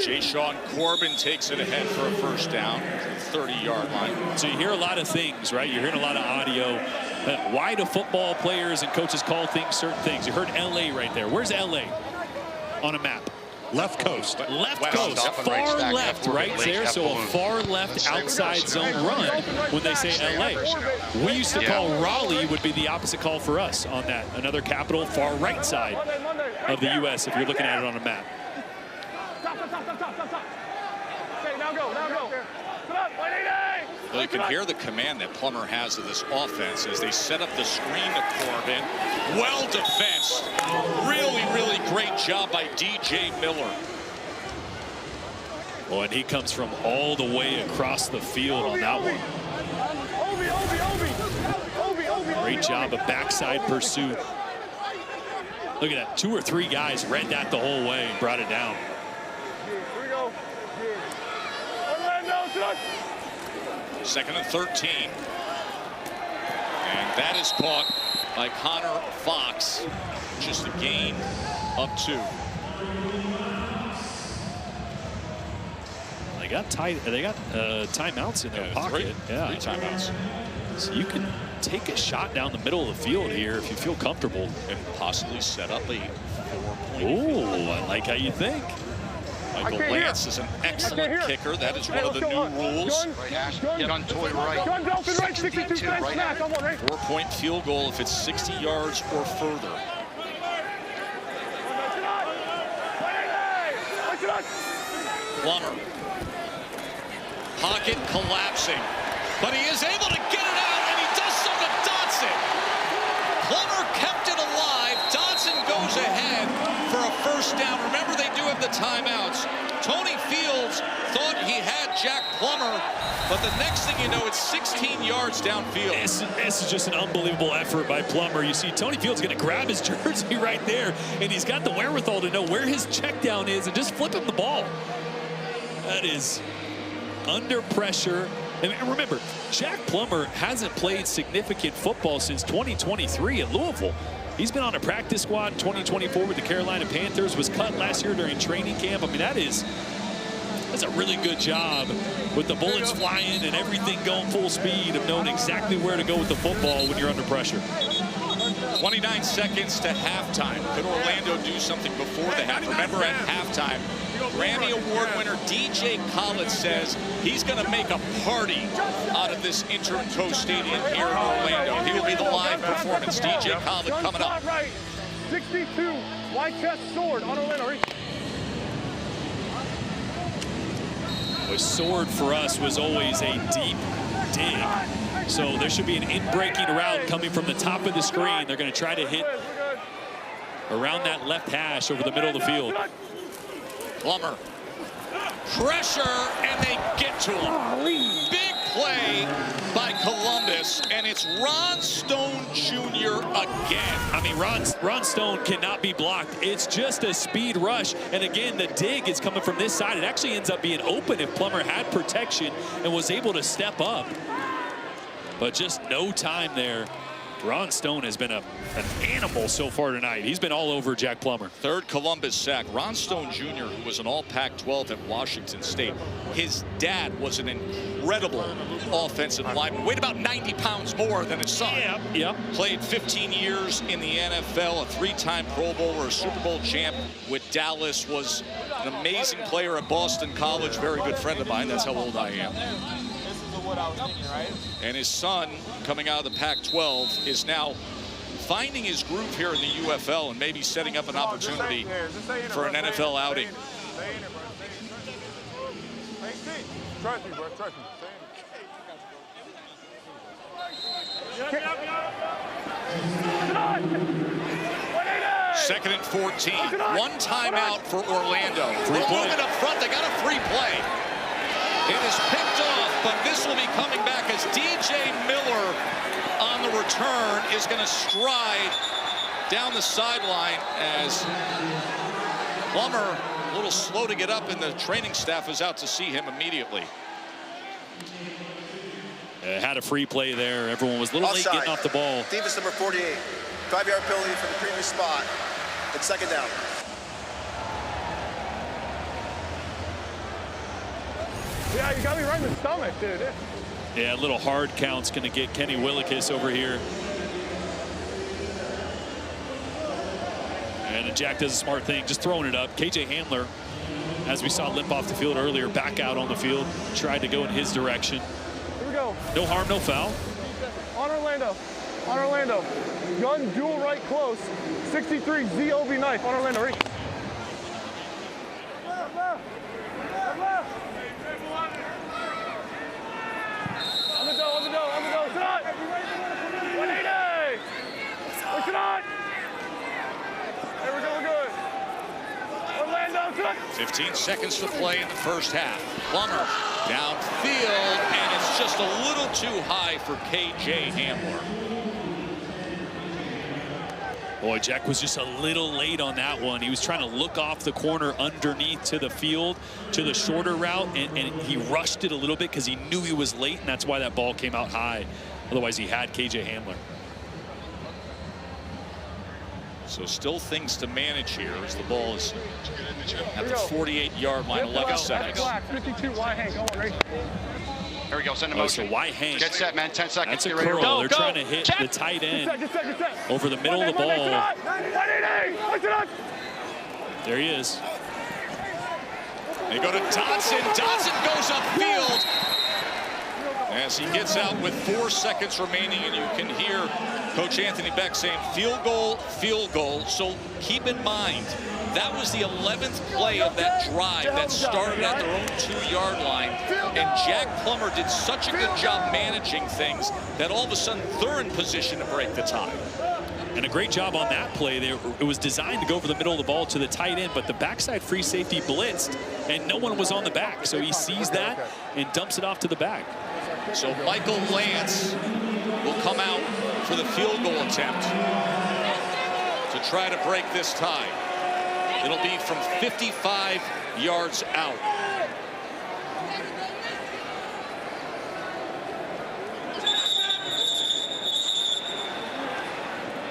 Jay-Sean Corbin takes it ahead for a first down to the 30-yard line.
So you hear a lot of things, right? You're hearing a lot of audio. Why do football players and coaches call things certain things? You heard LA right there. Where's LA on a map?
Left coast.
Left coast. Far left right there. So a far left outside zone run when they say LA. We used to call Raleigh would be the opposite call for us on that. Another capital far right side of the U.S. if you're looking at it on a map.
Well, you can hear the command that Plummer has of this offense as they set up the screen to Corbin. Well defensed. Really great job by DJ Miller.
Well, and he comes from all the way across the field on that one. Great job of backside pursuit. Look at that. 2 or 3 guys read that the whole way and brought it down.
2nd and 13. And that is caught by Connor Fox. Just a gain of 2.
They got timeouts in their pocket.
3 timeouts.
So you can take a shot down the middle of the field here if you feel comfortable.
And possibly set up a 4-point.
Ooh, I like how you think.
Michael Lance is an excellent kicker. That is one of the new rules.
Gun toy right. 62 right.
4-point field goal if it's 60 yards or further. Plummer. Pocket collapsing. But he is able to get it out, and he does so to Dotson. Plummer kept it alive. Dotson goes ahead for a first down. Remember, they do have the timeouts. Tony Fields thought he had Jack Plummer, but the next thing you know, it's 16 yards downfield.
This is just an unbelievable effort by Plummer. You see Tony Fields going to grab his jersey right there, and he's got the wherewithal to know where his check down is and just flip him the ball. That is under pressure. And remember, Jack Plummer hasn't played significant football since 2023 at Louisville. He's been on a practice squad in 2024 with the Carolina Panthers, was cut last year during training camp. I mean, that's a really good job with the bullets flying and everything going full speed of knowing exactly where to go with the football when you're under pressure.
29 seconds to halftime. Could Orlando do something before the half? Remember, at halftime, Grammy Award winner DJ Khaled says he's going to make a party out of this Interco Stadium here in Orlando. He will be the live performance. DJ Khaled coming up.
Right. 62, white chest sword on Orlando.
The sword for us was always a deep dig. So there should be an in-breaking route coming from the top of the screen. They're going to try to hit around that left hash over the middle of the field.
Plummer. Pressure, and they get to him. Big play by Columbus, and it's Ron Stone Jr. again.
I mean, Ron Stone cannot be blocked. It's just a speed rush. And again, the dig is coming from this side. It actually ends up being open if Plummer had protection and was able to step up. But just no time there. Ron Stone has been an animal so far tonight. He's been all over Jack Plummer.
Third Columbus sack. Ron Stone Jr., who was an All-Pac-12 at Washington State. His dad was an incredible offensive lineman. Weighed about 90 pounds more than his son.
Yep.
Played 15 years in the NFL, a 3-time Pro Bowler, a Super Bowl champ with Dallas. Was an amazing player at Boston College. Very good friend of mine. That's how old I am. And his son, coming out of the Pac-12, is now finding his groove here in the UFL and maybe setting up an opportunity for an NFL outing.
Trust me, bro. Trust me.
2nd and 14. One timeout for Orlando. Movement up front. They got a free play. It is picked off, but this will be coming back as DJ Miller on the return is going to stride down the sideline as Plummer, a little slow to get up, and the training staff is out to see him immediately.
Had a free play there. Everyone was a little late getting off the ball.
Defense number 48. 5-yard penalty for the previous spot. It's 2nd down.
Yeah, you got me right in the stomach, dude.
Yeah, a little hard count's going to get Kenny Willekes over here. And Jack does a smart thing, just throwing it up. KJ Hamler, as we saw limp off the field earlier, back out on the field, tried to go in his direction.
Here we go.
No harm, no foul.
On Orlando. On Orlando. Gun dual right close. 63 ZOB knife on Orlando. Ready? On the dough. Tonight. 180. Push it on. There we go, good. Orlando, tonight.
15 seconds to play in the first half. Plummer downfield, and it's just a little too high for KJ Hamler.
Boy, Jack was just a little late on that one. He was trying to look off the corner underneath to the field, to the shorter route, and he rushed it a little bit because he knew he was late, and that's why that ball came out high. Otherwise, he had KJ Hamler.
So still things to manage here as the ball is at the 48-yard line, 11 seconds.
52, Y Hank, on, ready?
Here we go, send a motion.
So Y Hank.
Get set, man, 10 seconds.
That's a
Get ready to
curl.
roll.
They're trying to hit the tight end over the middle of the ball. There he is.
They go to Dodson. Dodson goes upfield as he gets out with 4 seconds remaining, and you can hear Coach Anthony Beck saying field goal, field goal. So keep in mind, that was the 11th play of that drive that started at their own 2-yard line. And Jack Plummer did such a good job managing things that all of a sudden they're in position to break the tie.
And a great job on that play. It was designed to go over the middle of the ball to the tight end, but the backside free safety blitzed, and no one was on the back. So he sees that and dumps it off to the back.
So Michael Lance will come out for the field goal attempt to try to break this tie. It'll be from 55 yards out.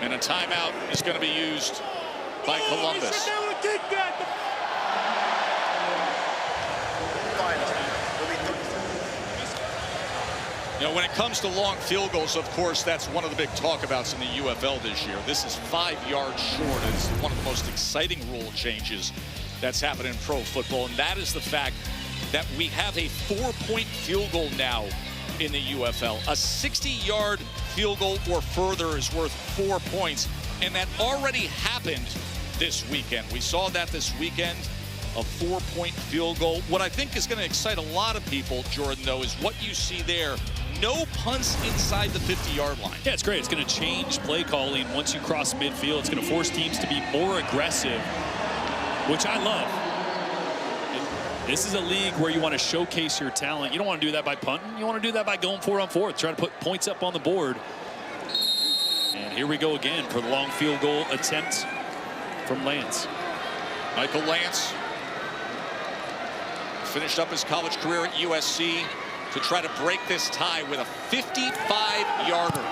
And a timeout is going to be used by Columbus. You know, when it comes to long field goals, of course, that's one of the big talkabouts in the UFL this year. This is 5 yards short. It's one of the most exciting rule changes that's happened in pro football, and that is the fact that we have a 4-point field goal now in the UFL. A 60-yard field goal or further is worth 4 points, and that already happened this weekend. We saw that this weekend, a 4-point field goal. What I think is going to excite a lot of people, Jordan, though, is what you see there. No punts inside the 50-yard line.
Yeah, it's great. It's going to change play calling once you cross midfield. It's going to force teams to be more aggressive, which I love. This is a league where you want to showcase your talent. You don't want to do that by punting. You want to do that by going 4-on-4, trying to put points up on the board. And here we go again for the long field goal attempt from Lance.
Michael Lance finished up his college career at USC to try to break this tie with a 55-yarder.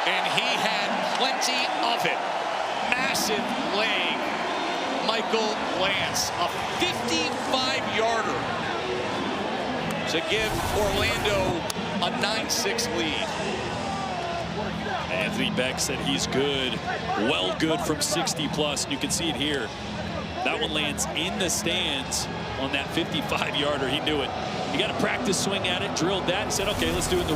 And he had plenty of it. Massive leg. Michael Lance, a 55-yarder to give Orlando a 9-6 lead.
Anthony Beck said he's good, well good from 60 plus. You can see it here. That one lands in the stands on that 55-yarder. He knew it. He got a practice swing at it, drilled that, and said, okay, let's do it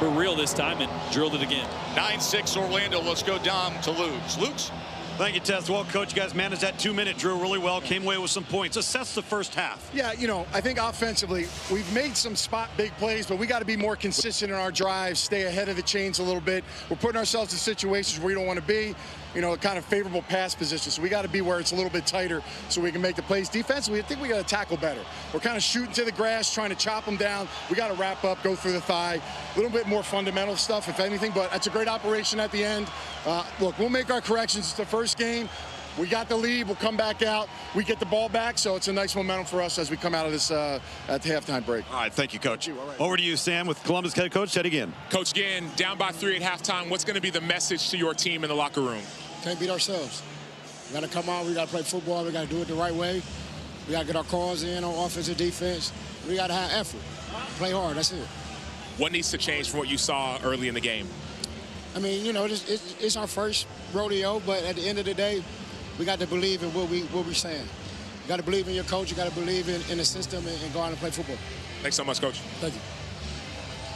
for real this time, and drilled it again.
9-6 Orlando. Let's go down to Luke's. Luke's.
Thank you, Tess. Well, Coach, you guys managed that 2-minute drill really well. Came away with some points. Assess the first half.
Yeah, you know, I think offensively, we've made some spot big plays, but we got to be more consistent in our drives, stay ahead of the chains a little bit. We're putting ourselves in situations where we don't want to be, you know, kind of favorable pass position. So we got to be where it's a little bit tighter so we can make the plays. Defensively, I think we got to tackle better. We're kind of shooting to the grass, trying to chop them down. We got to wrap up, go through the thigh. A little bit more fundamental stuff, if anything, but that's a great operation at the end. Look, we'll make our corrections. It's the first game. We got the lead. We'll come back out. We get the ball back, so it's a nice momentum for us as we come out of this at the halftime break.
All right, thank you, Coach. Over to you, Sam, with Columbus head coach Ted again.
Coach Gann, down by 3 at halftime. What's going to be the message to your team in the locker room?
Can't beat ourselves. We got to come out. We got to play football. We got to do it the right way. We got to get our calls in on offensive defense. We got to have effort. Play hard. That's it.
What needs to change from what you saw early in the game?
I mean, you know, it's our first rodeo, but at the end of the day, we got to believe in what we're saying. You got to believe in your coach. You got to believe in the system and go out and play football.
Thanks so much, Coach.
Thank you.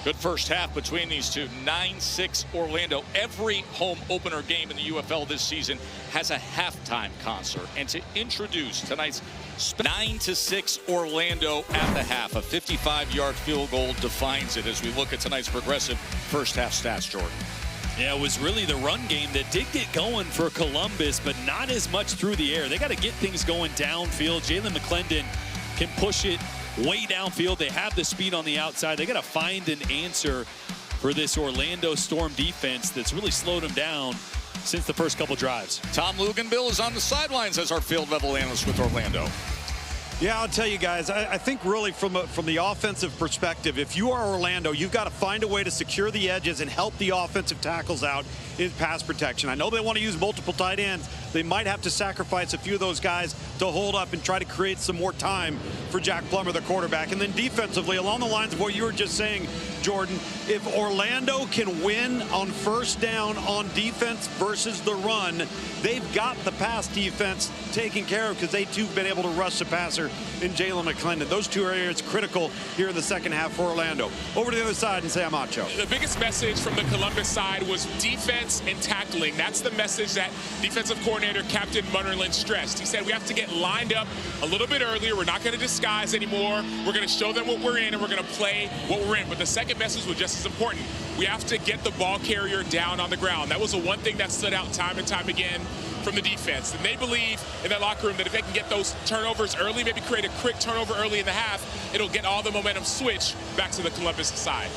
Good first half between these two. 9-6 Orlando. Every home opener game in the UFL this season has a halftime concert. And to introduce tonight's 9-6 Orlando at the half, a 55-yard field goal defines it as we look at tonight's progressive first half stats, Jordan.
Yeah, it was really the run game that did get going for Columbus, but not as much through the air. They got to get things going downfield. Jalen McClendon can push it way downfield. They have the speed on the outside. They got to find an answer for this Orlando Storm defense that's really slowed them down since the first couple drives.
Tom Luganbill is on the sidelines as our field level analyst with Orlando.
Yeah, I'll tell you guys, I think really from the offensive perspective, if you are Orlando, you've got to find a way to secure the edges and help the offensive tackles out in pass protection. I know they want to use multiple tight ends. They might have to sacrifice a few of those guys to hold up and try to create some more time for Jack Plummer, the quarterback. And then defensively, along the lines of what you were just saying, Jordan, if Orlando can win on first down on defense versus the run, they've got the pass defense taken care of because they too have been able to rush the passer in Jalen McClendon. Those two areas critical here in the second half for Orlando. Over to the other side and Sam Acho.
The biggest message from the Columbus side was defense and tackling. That's the message that defensive coordinator Captain Munnerlyn stressed. He said we have to get lined up a little bit earlier. We're not going to disguise anymore. We're going to show them what we're in and we're going to play what we're in. But the second message was just as important. We have to get the ball carrier down on the ground. That was the one thing that stood out time and time again from the defense. And they believe in that locker room that if they can get those turnovers early, maybe create a quick turnover early in the half, it'll get all the momentum switch back to the Columbus side.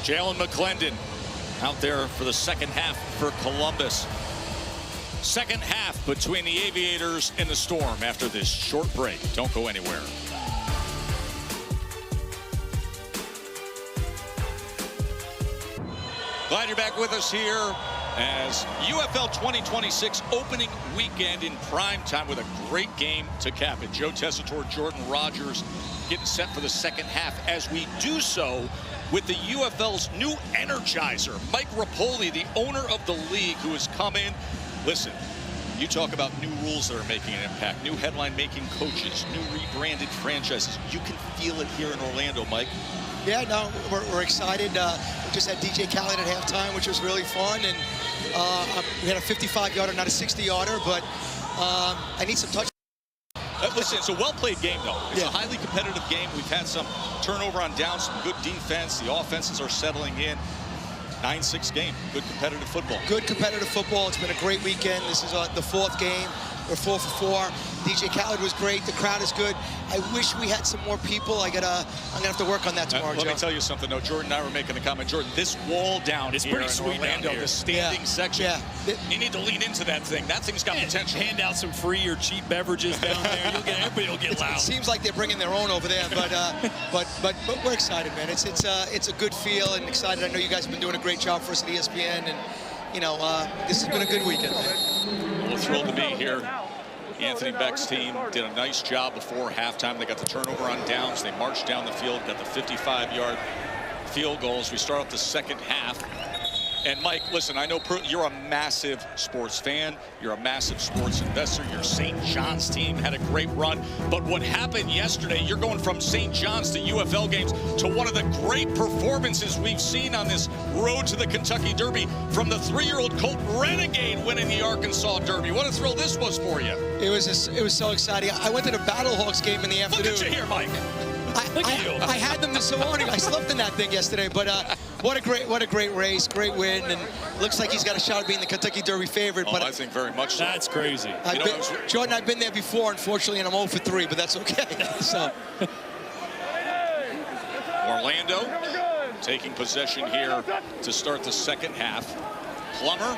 Jalen McClendon out there for the second half for Columbus. Second half between the Aviators and the Storm after this short break. Don't go anywhere. Glad you're back with us here as UFL 2026 opening weekend in prime time with a great game to cap it. Joe Tessitore, Jordan Rogers getting set for the second half as we do so with the UFL's new energizer, Mike Rapoli, the owner of the league, who has come in. Listen, you talk about new rules that are making an impact, new headline-making coaches, new rebranded franchises. You can feel it here in Orlando, Mike.
Yeah, no, we're excited. We just had DJ Khaled at halftime, which was really fun, and we had a 55-yarder, not a 60-yarder, but I need some touch.
Listen, it's a well-played game, though. It's a highly competitive game. We've had some turnover on downs, some good defense. The offenses are settling in. 9-6 game. Good competitive football.
Good competitive football. It's been a great weekend. This is the fourth game. We're 4 for 4. DJ Khaled was great. The crowd is good. I wish we had some more people. I'm gonna have to work on that tomorrow,
Let
Joe.
me tell you something, though. Jordan and I were making the comment. Jordan, this wall down
It's
here
pretty
in
sweet down
Orlando,
here.
the standing section.
Yeah.
You need to lean into that thing. That thing's got potential.
Hand out some free or cheap beverages down there. Everybody will get loud.
It seems like they're bringing their own over there, but we're excited, man. It's a good feel and excited. I know you guys have been doing a great job for us at ESPN, and you know this has been a good weekend, man.
We're thrilled to be here. Anthony Beck's team did a nice job before halftime. They got the turnover on downs. They marched down the field, got the 55-yard field goals. We start off the second half. And Mike, listen, I know you're a massive sports fan. You're a massive sports investor. Your St. John's team had a great run. But what happened yesterday, you're going from St. John's to UFL games to one of the great performances we've seen on this road to the Kentucky Derby from the 3-year-old Colt Renegade winning the Arkansas Derby. What a thrill this was for you.
It was so exciting. I went to the Battlehawks game in the afternoon.
Look at you here, Mike.
I had them this morning. I slept in that thing yesterday, but what a great race, great win, and looks like he's got a shot at being the Kentucky Derby favorite. But
I think very much so.
That's crazy.
Jordan, I've been there before, unfortunately, and I'm 0 for 3, but that's okay. So
Orlando taking possession here to start the second half. Plummer.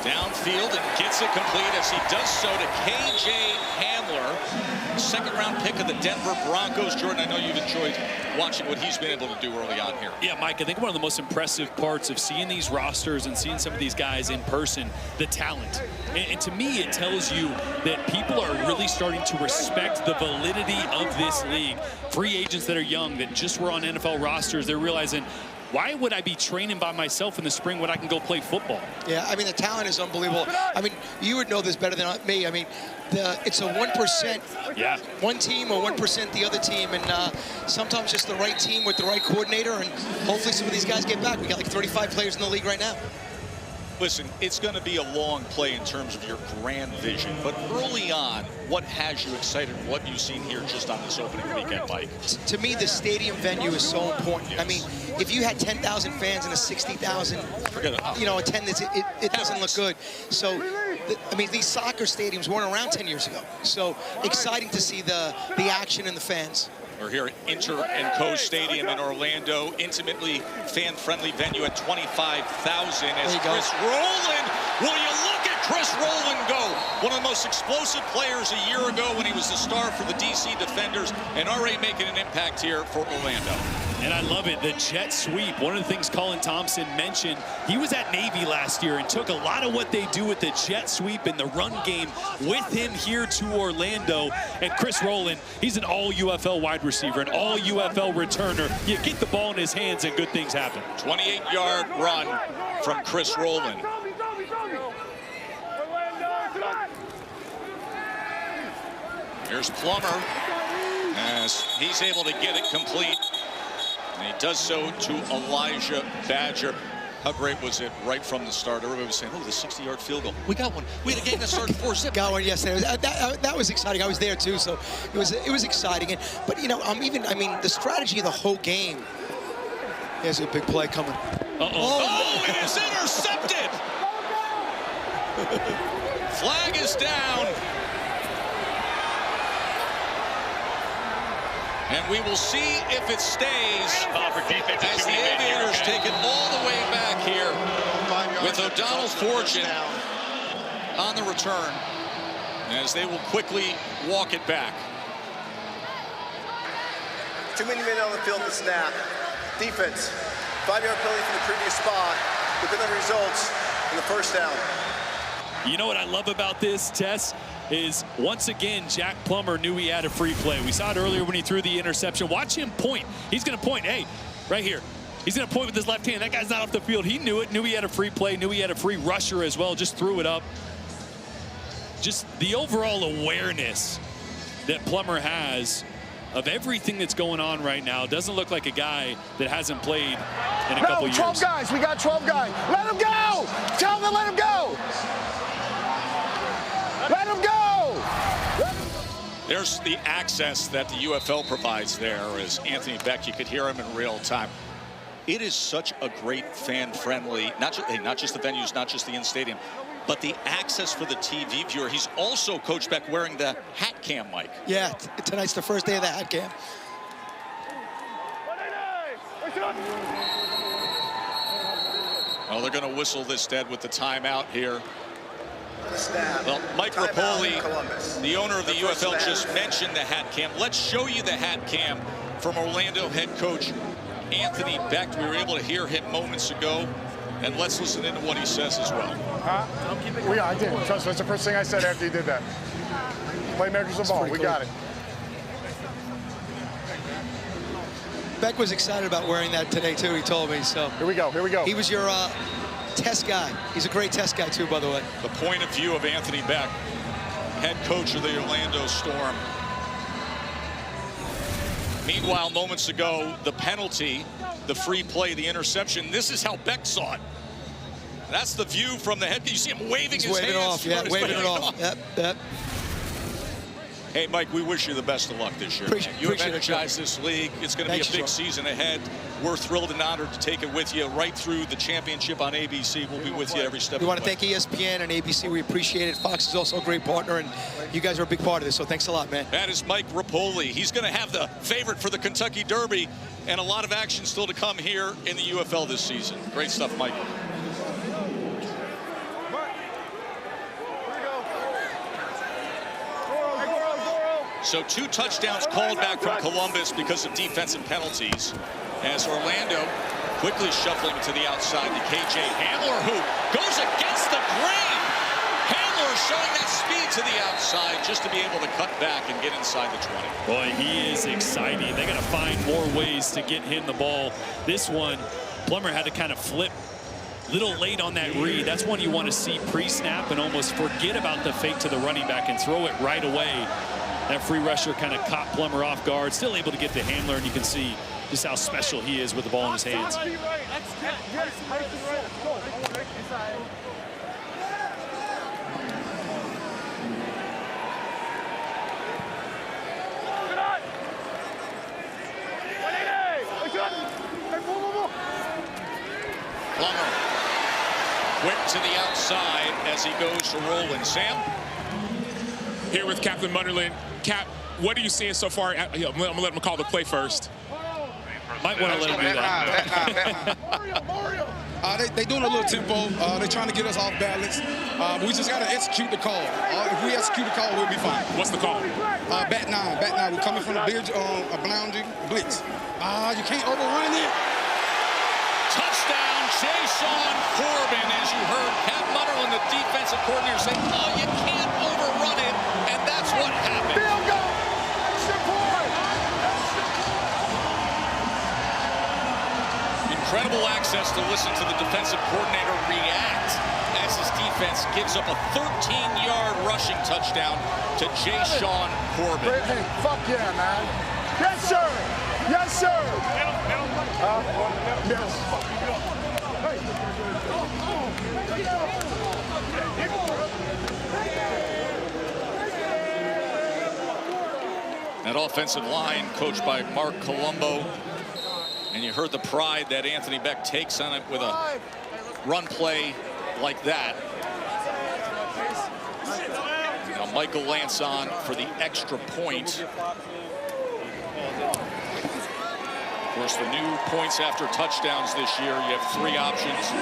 Downfield and gets it complete as he does so to KJ Hamler, second-round pick of the Denver Broncos. Jordan, I know you've enjoyed watching what he's been able to do early on here.
Yeah, Mike, I think one of the most impressive parts of seeing these rosters and seeing some of these guys in person, the talent. And to me, it tells you that people are really starting to respect the validity of this league. Free agents that are young, that just were on NFL rosters, they're realizing, why would I be training by myself in the spring when I can go play football?
yeah, I mean, the talent is unbelievable. I mean, you would know this better than me. I mean, it's a 1%.
Yeah.
One team or 1% the other team, and sometimes just the right team with the right coordinator, and hopefully some of these guys get back. We got like 35 players in the league right now.
Listen, it's going to be a long play in terms of your grand vision, but early on, what has you excited? What you've seen here just on this opening weekend, Mike?
To me, the stadium venue is so important. Yes. I mean, if you had 10,000 fans and a 60,000, attendance, it doesn't look good. So, I mean, these soccer stadiums weren't around 10 years ago. So, exciting to see the action and the fans.
We're here at Inter & Co Stadium in Orlando, intimately fan-friendly venue at 25,000 as Chris Rowland, will you look at Chris Rowland go? One of the most explosive players a year ago when he was the star for the DC Defenders, and already making an impact here for Orlando.
And I love it, the jet sweep. One of the things Colin Thompson mentioned, he was at Navy last year and took a lot of what they do with the jet sweep and the run game with him here to Orlando. And Chris Rowland, he's an all-UFL wide receiver, an all-UFL returner. You get the ball in his hands and good things happen.
28-yard run from Chris Rowland. Here's Plummer as he's able to get it complete. And he does so to Elijah Badger. How great was it right from the start? Everybody was saying, oh, the 60-yard field goal. We got one. We had a game that started 4-zip.
Got one yesterday. That was exciting. I was there too, so it was exciting. But you know, the strategy of the whole game. There's a big play coming.
Oh, it is intercepted. Flag is down. And we will see if it stays as the Aviators take it all the way back here with O'Donnell Fortune on the return as they will quickly walk it back.
Too many men on the field to snap. Defense, 5-yard penalty from the previous spot. Look at the results in the first down.
You know what I love about this, Tess, is once again, Jack Plummer knew he had a free play. We saw it earlier when he threw the interception. Watch him point. He's going to point, hey, right here. He's going to point with his left hand. That guy's not off the field. He knew it, knew he had a free play, knew he had a free rusher as well, just threw it up. Just the overall awareness that Plummer has of everything that's going on right now. Doesn't look like a guy that hasn't played in a couple years.
12 guys. We got 12 guys. Let him go. Tell them to let him go. Let him go.
There's the access that the UFL provides there as Anthony Beck. You could hear him in real time. It is such a great fan-friendly, not just the venues, not just the in-stadium, but the access for the TV viewer. He's also, Coach Beck, wearing the hat cam, Mike.
Yeah, tonight's the first day of the hat cam.
Oh, they're going to whistle this dead with the timeout here. Well, Mike Rapoli, the owner of the UFL, just mentioned the hat cam. Let's show you the hat cam from Orlando head coach Anthony Beck. We were able to hear him moments ago, and let's listen into what he says as well.
Yeah, I did. Trust me, that's the first thing I said after you did that. Playmakers of ball, we got it.
Beck was excited about wearing that today, too, he told me. So
here we go, here we go.
He was your test guy. He's a great test guy, too, by the way.
The point of view of Anthony Beck, head coach of the Orlando Storm. Meanwhile, moments ago, the penalty, the free play, the interception. This is how Beck saw it. That's the view from the head. You see him waving his hands.
Off, yeah, waving it off. Yep.
Hey, Mike, we wish you the best of luck this year. You have energized this league. It's going to be a big season ahead. We're thrilled and honored to take it with you right through the championship on ABC. We'll be with you every step of the way.
We want to thank ESPN and ABC. We appreciate it. Fox is also a great partner, and you guys are a big part of this, so thanks a lot, man.
That is Mike Rapoli. He's going to have the favorite for the Kentucky Derby, and a lot of action still to come here in the UFL this season. Great stuff, Mike. So 2 touchdowns called back from Columbus because of defensive penalties, as Orlando quickly shuffling to the outside to KJ Hamler, who goes against the grain. Hamler showing that speed to the outside just to be able to cut back and get inside the 20.
Boy, he is exciting. They got to find more ways to get him the ball. This one, Plummer had to kind of flip a little late on that read. That's one you want to see pre-snap and almost forget about the fake to the running back and throw it right away. That free rusher kind of caught Plummer off guard, still able to get to Hamler, and you can see just how special he is with the ball in his hands.
Plummer quick to the outside as he goes to Roland. Sam?
Here with Captain Munderland. Cap, what are you seeing so far? I'm going to let him call the play first.
Might want to let him do that.
They doing a little tempo. They're trying to get us off balance. But we just got to execute the call. If we execute the call, we'll be fine.
What's the call?
Bat nine. We're coming from the bridge, a boundary blitz. You can't overrun it.
Touchdown, Jashaun Corbin, as you heard Pat Munderland, the defensive coordinator, say, oh, you can't overrun it, and that's what happened.
Field goal! Extra point!
Incredible access to listen to the defensive coordinator react as his defense gives up a 13-yard rushing touchdown to Jashaun Corbin.
Hey, fuck yeah, man. Yes, sir! Yes, sir! Yes.
That offensive line coached by Mark Colombo. And you heard the pride that Anthony Beck takes on it with a run play like that. Now Michael Lance on for the extra point. Of course, the new points after touchdowns this year, you have 3 options.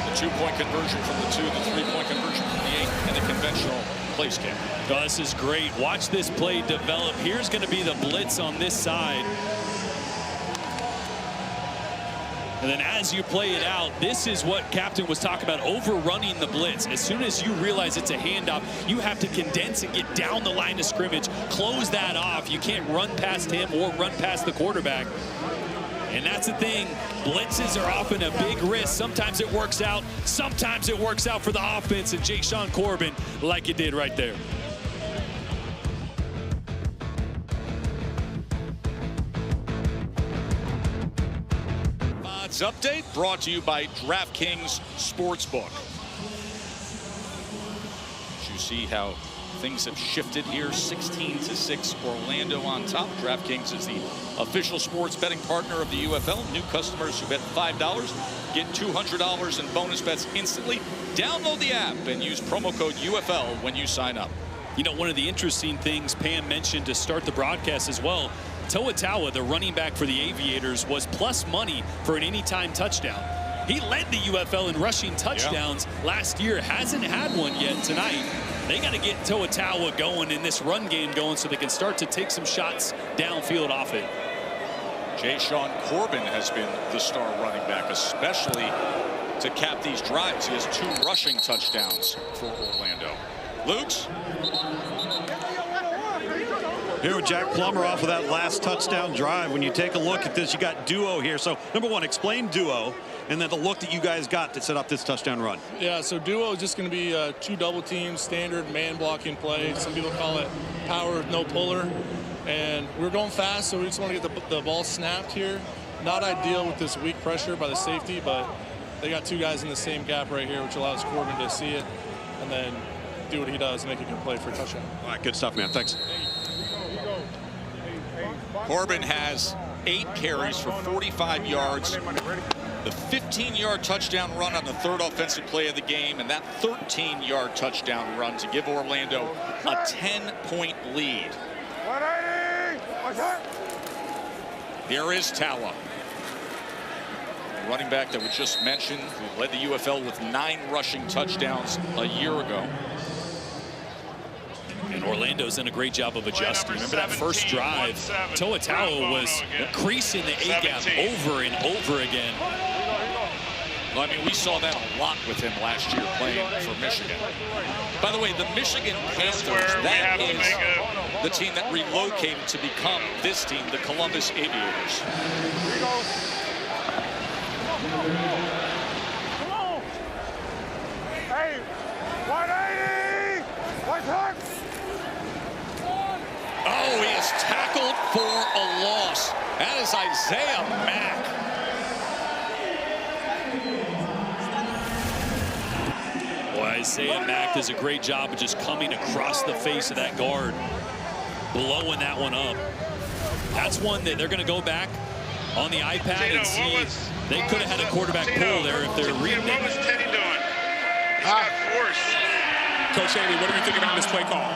The 2-point conversion from the 2, the 3-point conversion from the 8, and the conventional place kick.
Oh, this is great. Watch this play develop. Here's going to be the blitz on this side. And then as you play it out, this is what Captain was talking about, overrunning the blitz. As soon as you realize it's a handoff, you have to condense and get down the line of scrimmage, close that off. You can't run past him or run past the quarterback. And that's the thing. Blitzes are often a big risk. Sometimes it works out. Sometimes it works out for the offense. And Jashaun Corbin, like it did right there.
Odds update brought to you by DraftKings Sportsbook. You see how things have shifted here. 16-6 Orlando on top. DraftKings is the official sports betting partner of the UFL. New customers who bet $5 get $200 in bonus bets instantly. Download the app and use promo code UFL when you sign up.
You know, one of the interesting things Pam mentioned to start the broadcast as well, Toa Taua, the running back for the Aviators, was plus money for an anytime touchdown. He led the UFL in rushing touchdowns last year. Hasn't had one yet tonight. They got to get Toa Taua going in this run game going so they can start to take some shots downfield off it.
Jashaun Corbin has been the star running back, especially to cap these drives. He has 2 rushing touchdowns for Orlando. Luke's.
Here with Jack Plummer off of that last touchdown drive. When you take a look at this, you got duo here. So, number one, explain duo, and then the look that you guys got to set up this touchdown run.
Yeah, so duo is just going to be 2 double teams, standard man blocking play. Some people call it power with no puller. And we're going fast, so we just want to get the ball snapped here. Not ideal with this weak pressure by the safety, but they got 2 guys in the same gap right here, which allows Corbin to see it and then do what he does and make a good play for a touchdown.
All right, good stuff, man. Thanks.
Corbin has 8 carries for 45 yards. The 15-yard touchdown run on the 3rd offensive play of the game, and that 13-yard touchdown run to give Orlando a 10-point lead. Here is Taua, the running back that we just mentioned, who led the UFL with 9 rushing touchdowns a year ago.
And Orlando's done a great job of adjusting. Remember that first drive, Toa Taua was creasing the A-gap over and over again.
Well, I mean, we saw that a lot with him last year playing for Michigan. By the way, the Michigan Panthers, that is the team that relocated to become this team, the Columbus Aviators.
Hey, 180! What's up?
Oh, he is tackled for a loss. That is Isaiah Mack.
Boy, Isaiah Mack does a great job of just coming across the face of that guard, blowing that one up. That's one that they're going to go back on the iPad and see. They could have had a quarterback pull there if they're reading it.
What was Teddy doing? He's got force.
Coach Haley, what are we thinking on this play call?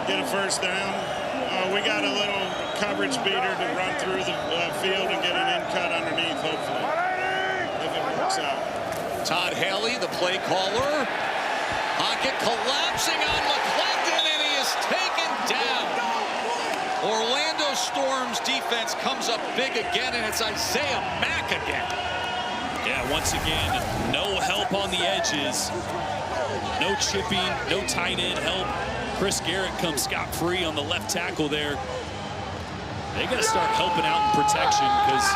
Get a first down. We got a little coverage beater to run through the field and get an in cut underneath, hopefully, if it works out.
Todd Haley, the play caller. Hockett collapsing on McClendon, and he is taken down. Orlando Storm's defense comes up big again, and it's Isaiah Mack again.
Yeah, once again, no help on the edges. No chipping, no tight end help. Chris Garrett comes scot-free on the left tackle there. They got to start helping out in protection because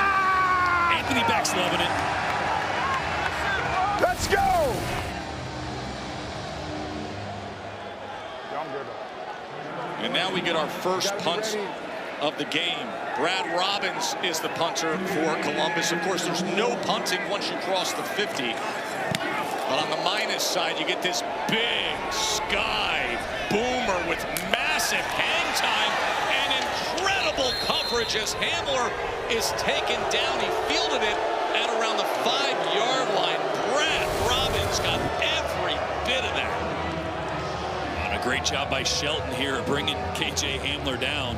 Anthony Beck's loving it.
Let's go!
And now we get our first punt of the game. Brad Robbins is the punter for Columbus. Of course, there's no punting once you cross the 50. But on the minus side, you get this big sky boomer with massive hang time and incredible coverage as Hamler is taken down. He fielded it at around the 5-yard line. Brad Robbins got every bit of that.
And a great job by Shelton here bringing KJ Hamler down.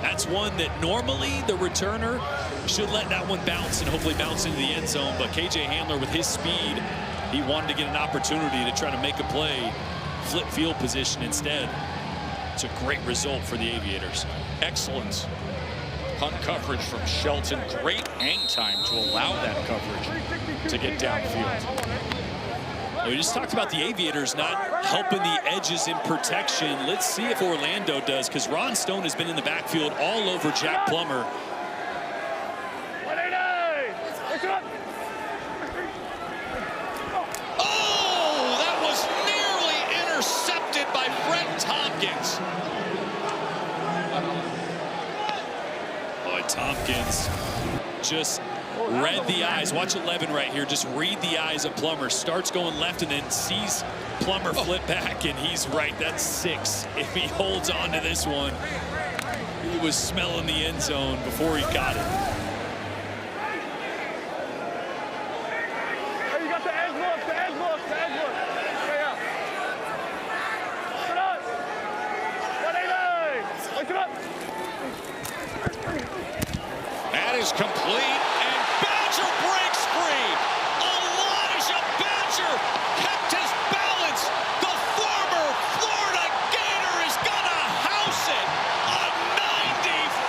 That's one that normally the returner should let that one bounce and hopefully bounce into the end zone. But KJ Hamler, with his speed, he wanted to get an opportunity to try to make a play, flip field position instead. It's a great result for the Aviators.
Excellent punt coverage from Shelton. Great hang time to allow that coverage to get downfield.
We just talked about the Aviators not helping the edges in protection. Let's see if Orlando does, because Ron Stone has been in the backfield all over Jack Plummer. just read the eyes. Watch 11 right here. Just read the eyes of Plummer. Starts going left and then sees Plummer flip back, and he's right. That's 6. If he holds on to this one, he was smelling the end zone before he got it.
That is complete, and Badger breaks free. Elijah Badger kept his balance. The former Florida Gator is gonna house it. A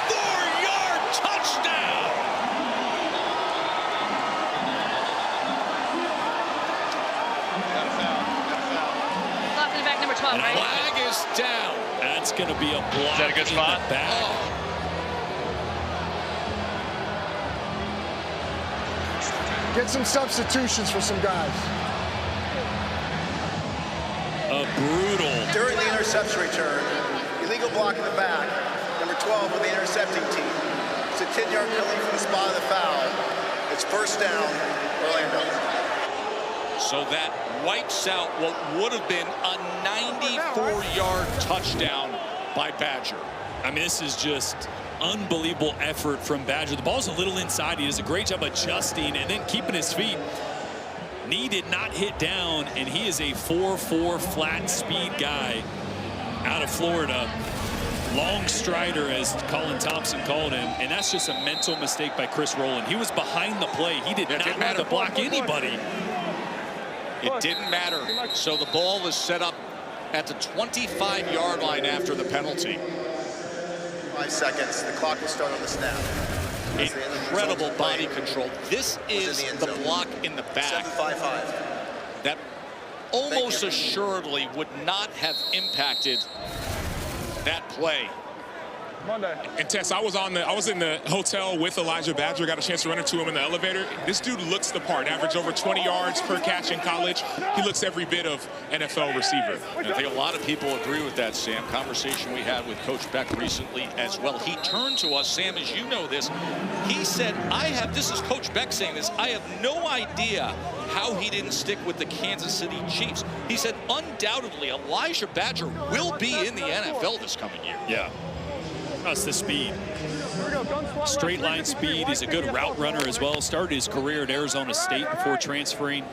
94-yard touchdown.
Block in the back, number 12, right?
Flag is down.
That's going to be a block.
Is that a good spot?
In the back.
Get some substitutions for some guys.
A brutal.
During the interception return, illegal block in the back, number 12 on the intercepting team. It's a 10-yard penalty from the spot of the foul. It's first down, Orlando.
So that wipes out what would have been a 94-yard touchdown by Badger.
I mean, this is just unbelievable effort from Badger. The ball's a little inside. He does a great job adjusting and then keeping his feet. Knee did not hit down, and he is a 4.4 flat speed guy out of Florida. Long strider, as Colin Thompson called him, and that's just a mental mistake by Chris Rowland. He was behind the play. He did not have to block anybody.
It didn't matter. So the ball was set up at the 25-yard line after the penalty.
5 seconds. The clock will start on the snap.
Incredible body control. This is the block in the back
7-5-5.
that almost assuredly would not have impacted that play.
And Tess, I was in the hotel with Elijah Badger, got a chance to run into him in the elevator. This dude looks the part, averaged over 20 yards per catch in college. He looks every bit of NFL receiver.
And I think a lot of people agree with that, Sam. Conversation we had with Coach Beck recently as well. He turned to us, Sam, as you know this. He said, this is Coach Beck saying this, I have no idea how he didn't stick with the Kansas City Chiefs. He said, undoubtedly, Elijah Badger will be in the NFL this coming year.
Yeah. That's the speed. Straight line speed. He's a good route runner as well. Started his career at Arizona State before transferring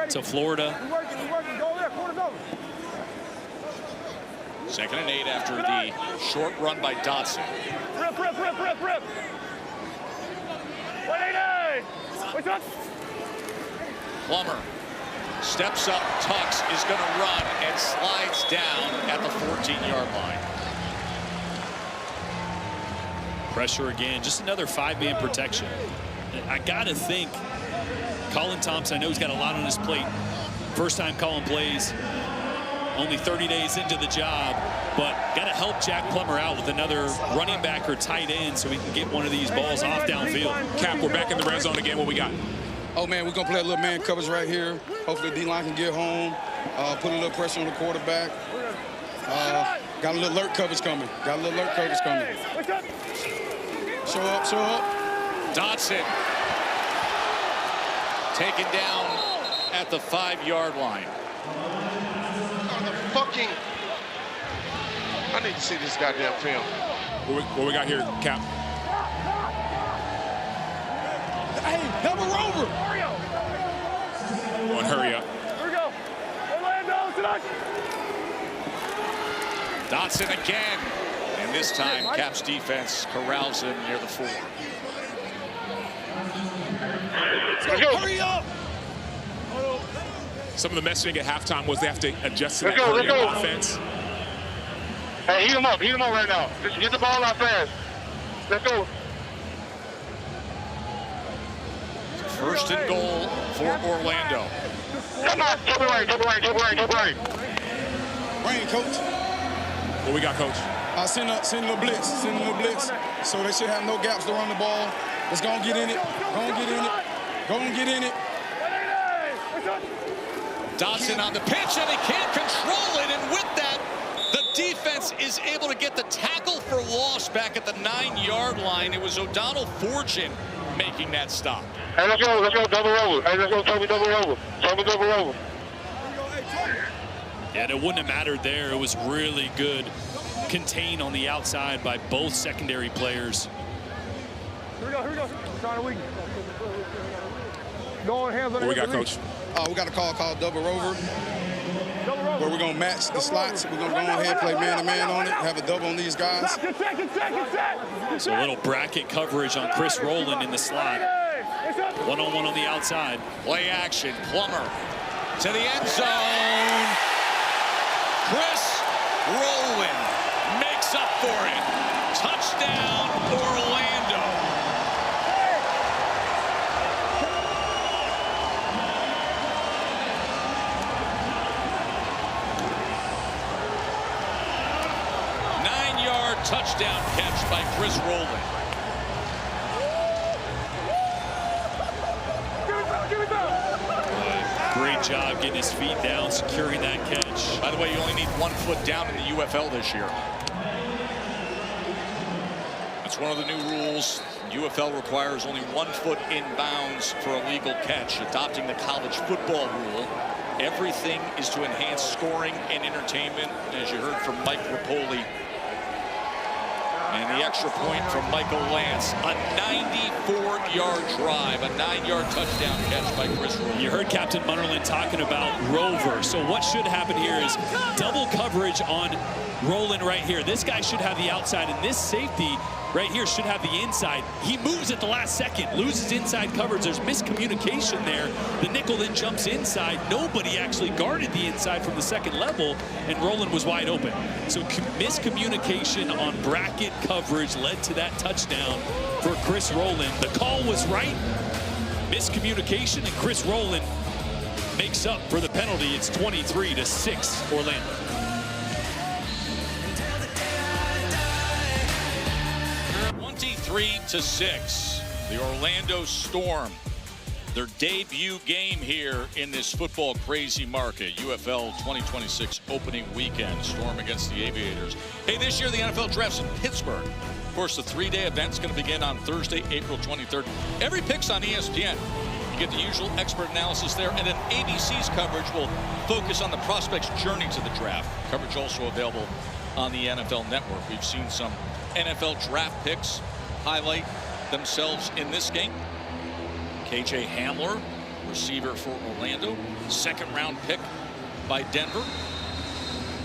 to Florida.
2nd and 8 after the short run by Dotson. Plummer steps up, tucks, is going to run, and slides down at the 14-yard line.
Pressure again, just another 5-man protection. I gotta think Colin Thompson, I know he's got a lot on his plate. First time calling plays, only 30 days into the job, but gotta help Jack Plummer out with another running back or tight end so we can get one of these balls off downfield.
Cap, we're back in the red zone again. What we got?
Oh, man, we're going to play a little man coverage right here. Hopefully the D-line can get home, put a little pressure on the quarterback. Got a little alert coverage coming. Show up.
Dotson taken down at the 5-yard line.
I need to see this goddamn film.
What we got here, Cap?
Hey, double rover.
Come on, hurry up.
Here we go. Orlando, tonight.
Dotson again. And this time, Cap's defense corrals him near the 4.
Hurry up.
Some of the messaging at halftime was they have to adjust to that hurry up offense.
Hey, heat him up right now. Just get the ball out fast. Let's go.
First and goal for Orlando.
Come on, double right.
Rain, coach.
What we got, coach?
Send a little blitz. So they should have no gaps to run the ball. Let's go and get in it.
Dotson on the pitch, and he can't control it. And with that, the defense is able to get the tackle for loss back at the 9-yard line. It was O'Donnell Fortune making that stop.
Hey, let's go double over. Hey, let's go Toby double over. Toby double over.
Yeah, and it wouldn't have mattered there. It was really good contained on the outside by both secondary players.
Here we go. Trying to weak. Going hands on the
What we got, Coach? We got a call called double rover, where we're going to match the slots. We're going to go ahead, play man-to-man on it, have a double on these guys.
So a little bracket coverage on Chris Rowland in the slot. One-on-one on the outside.
Play action, Plummer to the end zone. Chris Rowland makes up for it. Touchdown, Orlando. Nine-yard touchdown catch by Chris Rowland.
Great job getting his feet down, securing that catch.
By the way, you only need 1 foot down in the UFL this year. That's one of the new rules. UFL requires only 1 foot in bounds for a legal catch, adopting the college football rule. Everything is to enhance scoring and entertainment, as you heard from Mike Rapoli. And the extra point from Michael Lance, a 94-yard drive, a 9-yard touchdown catch by Chris Rowland.
You heard Captain Munnerlyn talking about Rover. So what should happen here is double coverage on Rowland right here. This guy should have the outside, and this safety right here should have the inside. He moves at the last second, loses inside coverage. There's miscommunication there. The nickel then jumps inside. Nobody actually guarded the inside from the second level, and Rowland was wide open. So miscommunication on bracket coverage led to that touchdown for Chris Rowland. The call was right. Miscommunication, and Chris Rowland makes up for the penalty. It's 23-6 Orlando.
23-6, the Orlando Storm, their debut game here in this football crazy market. UFL 2026 opening weekend, Storm against the Aviators. Hey, this year the NFL draft's in Pittsburgh. Of course, the 3-day event's going to begin on Thursday, April 23rd. Every pick's on ESPN. You get the usual expert analysis there, and then ABC's coverage will focus on the prospect's journey to the draft. Coverage also available on the NFL Network. We've seen some NFL draft picks highlight themselves in this game. KJ Hamler, receiver for Orlando, second-round pick by Denver.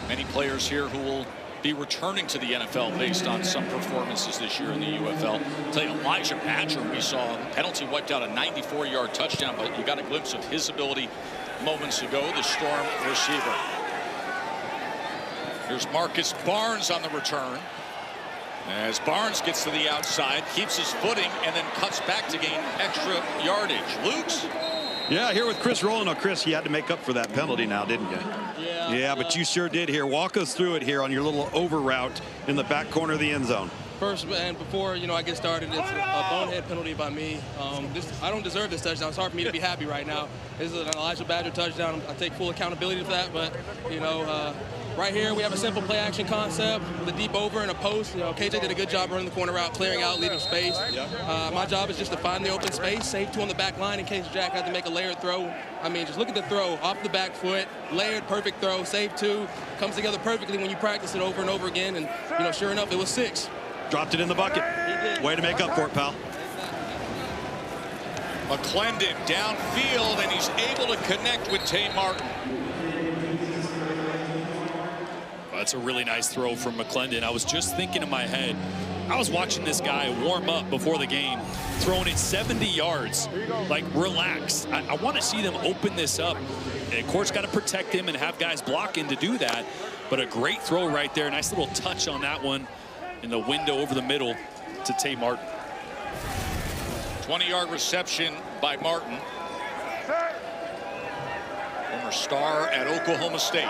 Many players here who will be returning to the NFL based on some performances this year in the UFL. I'll tell you, Elijah Badger, we saw penalty wiped out a 94-yard touchdown, but you got a glimpse of his ability moments ago, the Storm receiver. Here's Marcus Barnes on the return. As Barnes gets to the outside, keeps his footing, and then cuts back to gain extra yardage. Lukes?
Yeah, here with Chris Rowland. Now, Chris, you had to make up for that penalty now, didn't you?
Yeah.
Yeah, but you sure did here. Walk us through it here on your little over route in the back corner of the end zone.
First, and before I get started, it's a bonehead penalty by me. I don't deserve this touchdown. It's hard for me to be happy right now. This is an Elijah Badger touchdown. I take full accountability for that, but right here we have a simple play action concept with a deep over and a post. KJ did a good job running the corner route, clearing out, leaving space. My job is just to find the open space, save two on the back line in case Jack had to make a layered throw. I mean, just look at the throw, off the back foot, layered, perfect throw, save two, comes together perfectly when you practice it over and over again, and sure enough, it was 6.
Dropped it in the bucket. Way to make up for it, pal.
McClendon downfield, and he's able to connect with Tay Martin.
That's a really nice throw from McClendon. I was just thinking in my head, I was watching this guy warm up before the game, throwing it 70 yards, like relax. I want to see them open this up. And of course, got to protect him and have guys blocking to do that. But a great throw right there. Nice little touch on that one in the window over the middle to Tay Martin.
20-yard reception by Martin. Former star at Oklahoma State.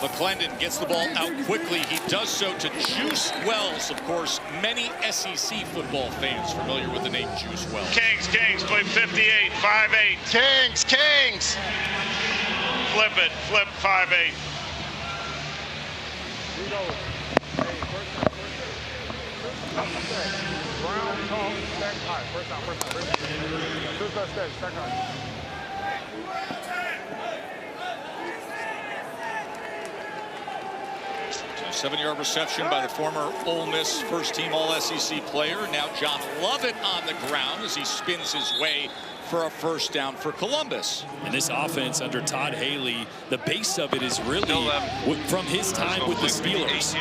McClendon gets the ball out quickly. He does so to Juice Wells. Of course, many SEC football fans familiar with the name Juice Wells.
Kings, play 58, 5-8. Kings. Flip it, flip 5-8.
First down.
7-yard reception by the former Ole Miss first-team All-SEC player. Now John Lovett on the ground as he spins his way for a first down for Columbus.
And this offense under Todd Haley, the base of it is really from his time with the Steelers.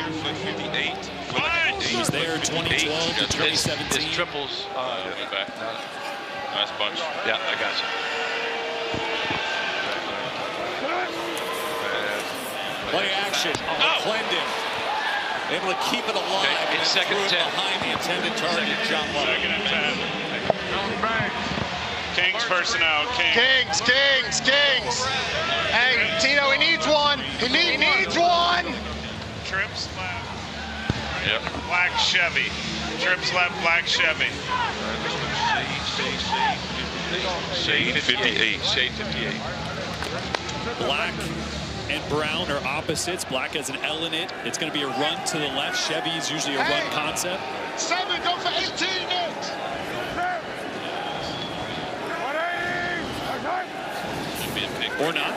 He was there 2012 to 2017.
This triples. Nice bunch. Yeah, I got you.
Play action. McClendon able to keep it alive and then
second
threw it
10.
behind the intended target, John Lovett.
Kings personnel.
Kings. Hey, Tino, he needs one. He needs one.
Trips left.
Yep.
Black Chevy. Trips left, black Chevy.
Shade 58. Shade 58.
Black and brown are opposites. Black has an L in it. It's going to be a run to the left. Chevy is usually a run concept.
7, go for 18 next.
Or not.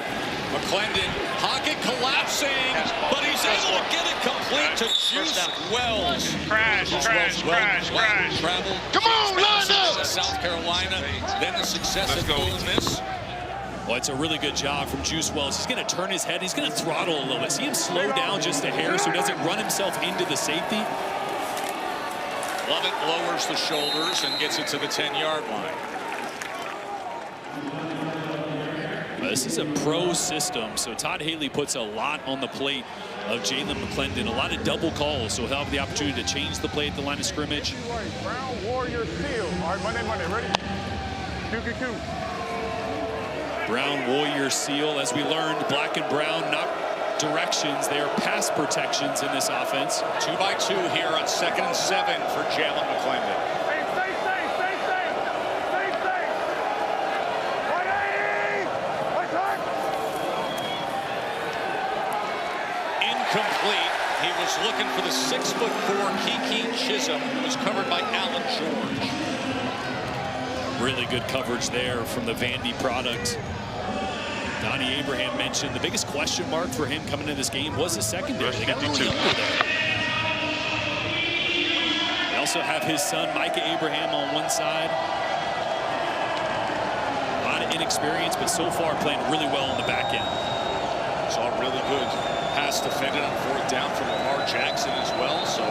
McClendon, pocket collapsing, but he's able to get it complete to Juice Wells.
Crash.
Traveled.
Come on, Lando!
South Carolina, then the success at Ole Miss.
Well, it's a really good job from Juice Wells. He's going to turn his head. He's going to throttle a little bit. See him slow down just a hair so he doesn't run himself into the safety.
Lovett lowers the shoulders and gets it to the 10-yard line.
This is a pro system, so Todd Haley puts a lot on the plate of Jalen McClendon. A lot of double calls, so he'll have the opportunity to change the play at the line of scrimmage.
Brown Warrior Seal. All right, Monday, ready? 2-2.
Brown Warrior Seal. As we learned, black and brown, not directions. They are pass protections in this offense.
2-by-2 here on 2nd and 7 for Jalen McClendon. Incomplete. He was looking for the 6'4" Keke Chisholm, who was covered by Alan George.
Really good coverage there from the Vandy product. Donnie Abraham mentioned the biggest question mark for him coming into this game was the secondary. They got really under there. They also have his son, Micah Abraham, on one side. A lot of inexperience, but so far playing really well on the back end.
Saw a really good pass defended on 4th down from Lamar Jackson as well. So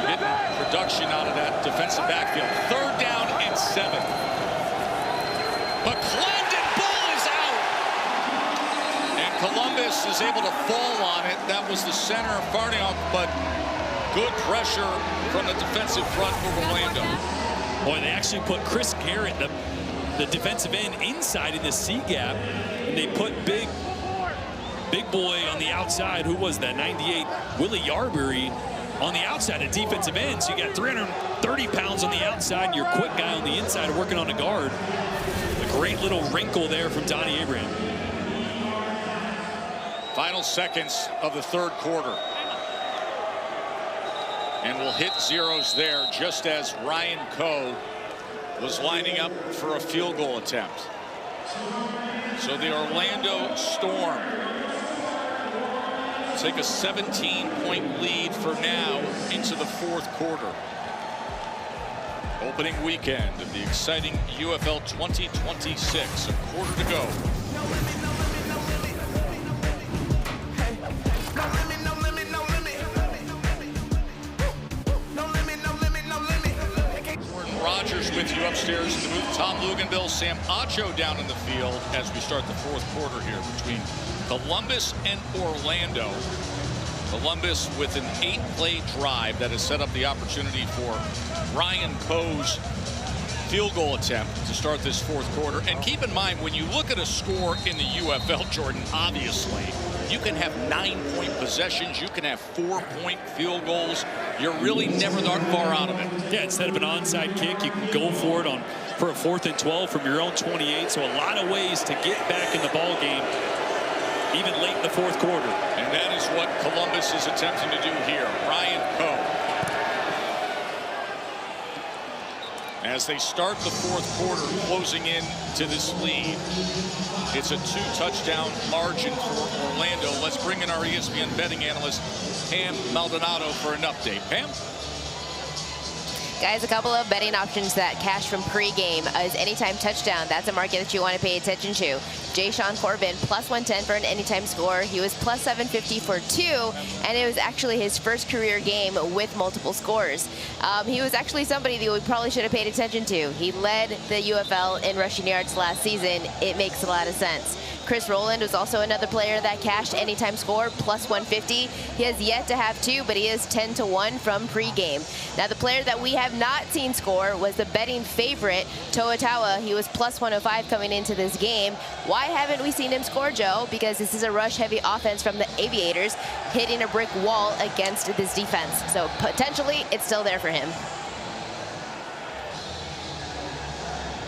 getting production out of that defensive backfield. 3rd down and 7. McClendon, ball is out. And Columbus is able to fall on it. That was the center farting off, but good pressure from the defensive front for Orlando.
Boy, they actually put Chris Garrett, the defensive end, inside in the C gap, and they put big boy on the outside. Who was that? 98 Willie Yarbury on the outside at defensive end. So you got 330 pounds on the outside and your quick guy on the inside working on a guard. A great little wrinkle there from Donnie Abraham.
Final seconds of the 3rd quarter. And we'll hit zeros there just as Ryan Coe was lining up for a field goal attempt. So the Orlando Storm take a 17-point lead for now into the 4th quarter. Opening weekend of the exciting UFL 2026. A quarter to go. Rogers with you upstairs in the booth. Tom Luganville, Sam Acho down in the field as we start the 4th quarter here between Columbus and Orlando. Columbus with an 8-play drive that has set up the opportunity for Ryan Coe's field goal attempt to start this 4th quarter. And keep in mind, when you look at a score in the UFL, Jordan, obviously, you can have 9-point possessions. You can have 4-point field goals. You're really never that far out of it.
Yeah, instead of an onside kick, you can go for it for a 4th and 12 from your own 28. So a lot of ways to get back in the ball game, even late in the 4th quarter.
And that is what Columbus is attempting to do here. Ryan Coe. As they start the fourth quarter, closing in to this lead. It's a 2-touchdown margin for Orlando. Let's bring in our ESPN betting analyst, Pam Maldonado, for an update. Pam?
Guys, a couple of betting options that cash from pregame is anytime touchdown. That's a market that you want to pay attention to. Jashaun Corbin, plus 110 for an anytime score. He was plus 750 for 2, and it was actually his first career game with multiple scores. He was actually somebody that we probably should have paid attention to. He led the UFL in rushing yards last season. It makes a lot of sense. Chris Rowland was also another player that cashed anytime score, plus 150. He has yet to have 2, but he is 10-1 from pregame. Now, the player that we have not seen score was the betting favorite, Toa Taua. He was plus 105 coming into this game. Why haven't we seen him score, Joe? Because this is a rush-heavy offense from the Aviators, hitting a brick wall against this defense. So potentially, it's still there for him.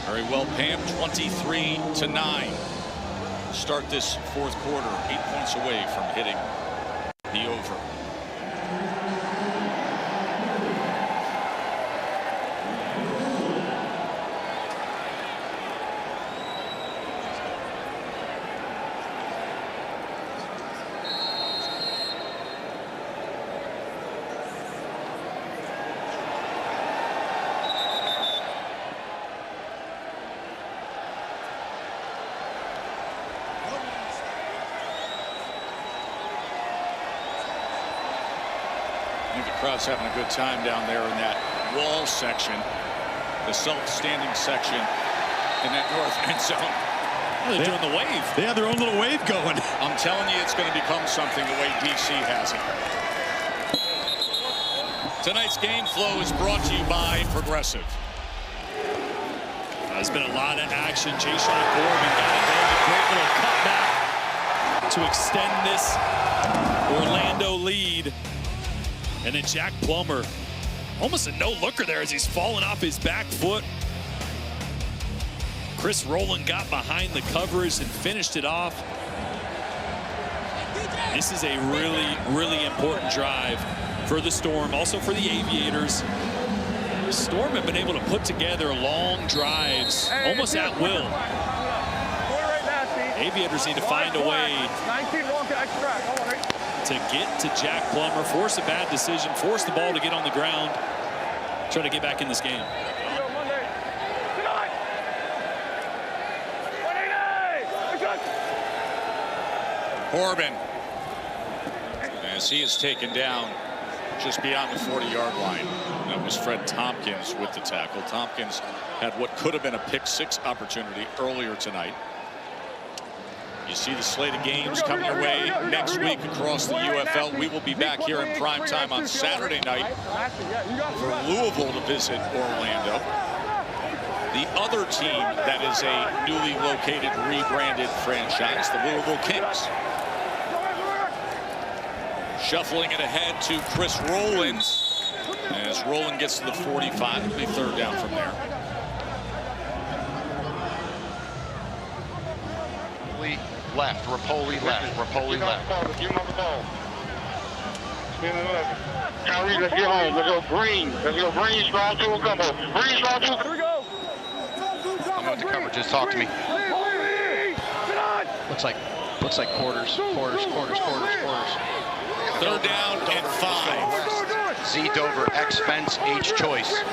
Very well, Pam. 23-9. Start this fourth quarter, 8 points away from hitting the over. Crowd's having a good time down there in that wall section, the self-standing section in that north end zone.
Oh, they're doing the wave.
They have their own little wave going.
I'm telling you, it's going to become something the way DC has it. Tonight's game flow is brought to you by Progressive.
There's been a lot of action. Jashaun Corbin got it there. A great little cutback to extend this Orlando lead. And then Jack Plummer, almost a no-looker there as he's falling off his back foot. Chris Rowland got behind the coverage and finished it off. This is a really, really important drive for the Storm, also for the Aviators. The Storm have been able to put together long drives, almost at will. Aviators need to find a way to get to Jack Plummer, force a bad decision, force the ball to get on the ground, try to get back in this game.
Corbin, as he is taken down just beyond the 40-yard line. That was Fred Tompkins with the tackle. Tompkins had what could have been a pick-6 opportunity earlier tonight. You see the slate of games coming your way next week across the UFL. We will be back here in prime time on Saturday night for Louisville to visit Orlando. The other team that is a newly located, rebranded franchise, the Louisville Kings. Shuffling it ahead to Chris Rowland. As Rowland gets to the 45, it'll be third down from there.
Left, Rapoli left, Rapoli left.
Give him the ball. Kyrie, let's get home. Let's go Green. Let's go Green, strong to a couple. Green, strong to a couple. Here we go.
I'm going to cover. Just talk to me. Looks like quarters.
Third down and 5.
Z Dover, X Fence, H Choice.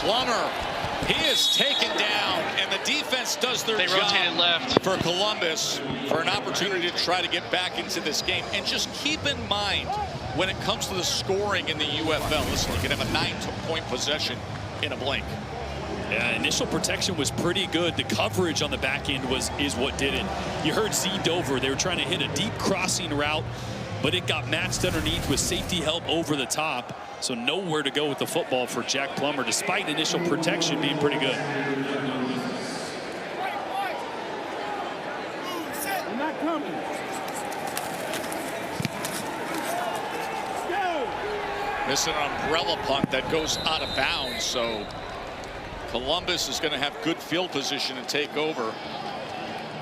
Plummer, he is taken down, and the defense does their job.
They rotated left
for Columbus for an opportunity to try to get back into this game. And just keep in mind, when it comes to the scoring in the UFL, listen, you can have a 9-point possession in a blink.
Yeah, initial protection was pretty good. The coverage on the back end is what did it. You heard Z Dover. They were trying to hit a deep crossing route, but it got matched underneath with safety help over the top. So nowhere to go with the football for Jack Plummer, despite initial protection being pretty good.
They're not coming.
This is an umbrella punt that goes out of bounds, so Columbus is going to have good field position and take over.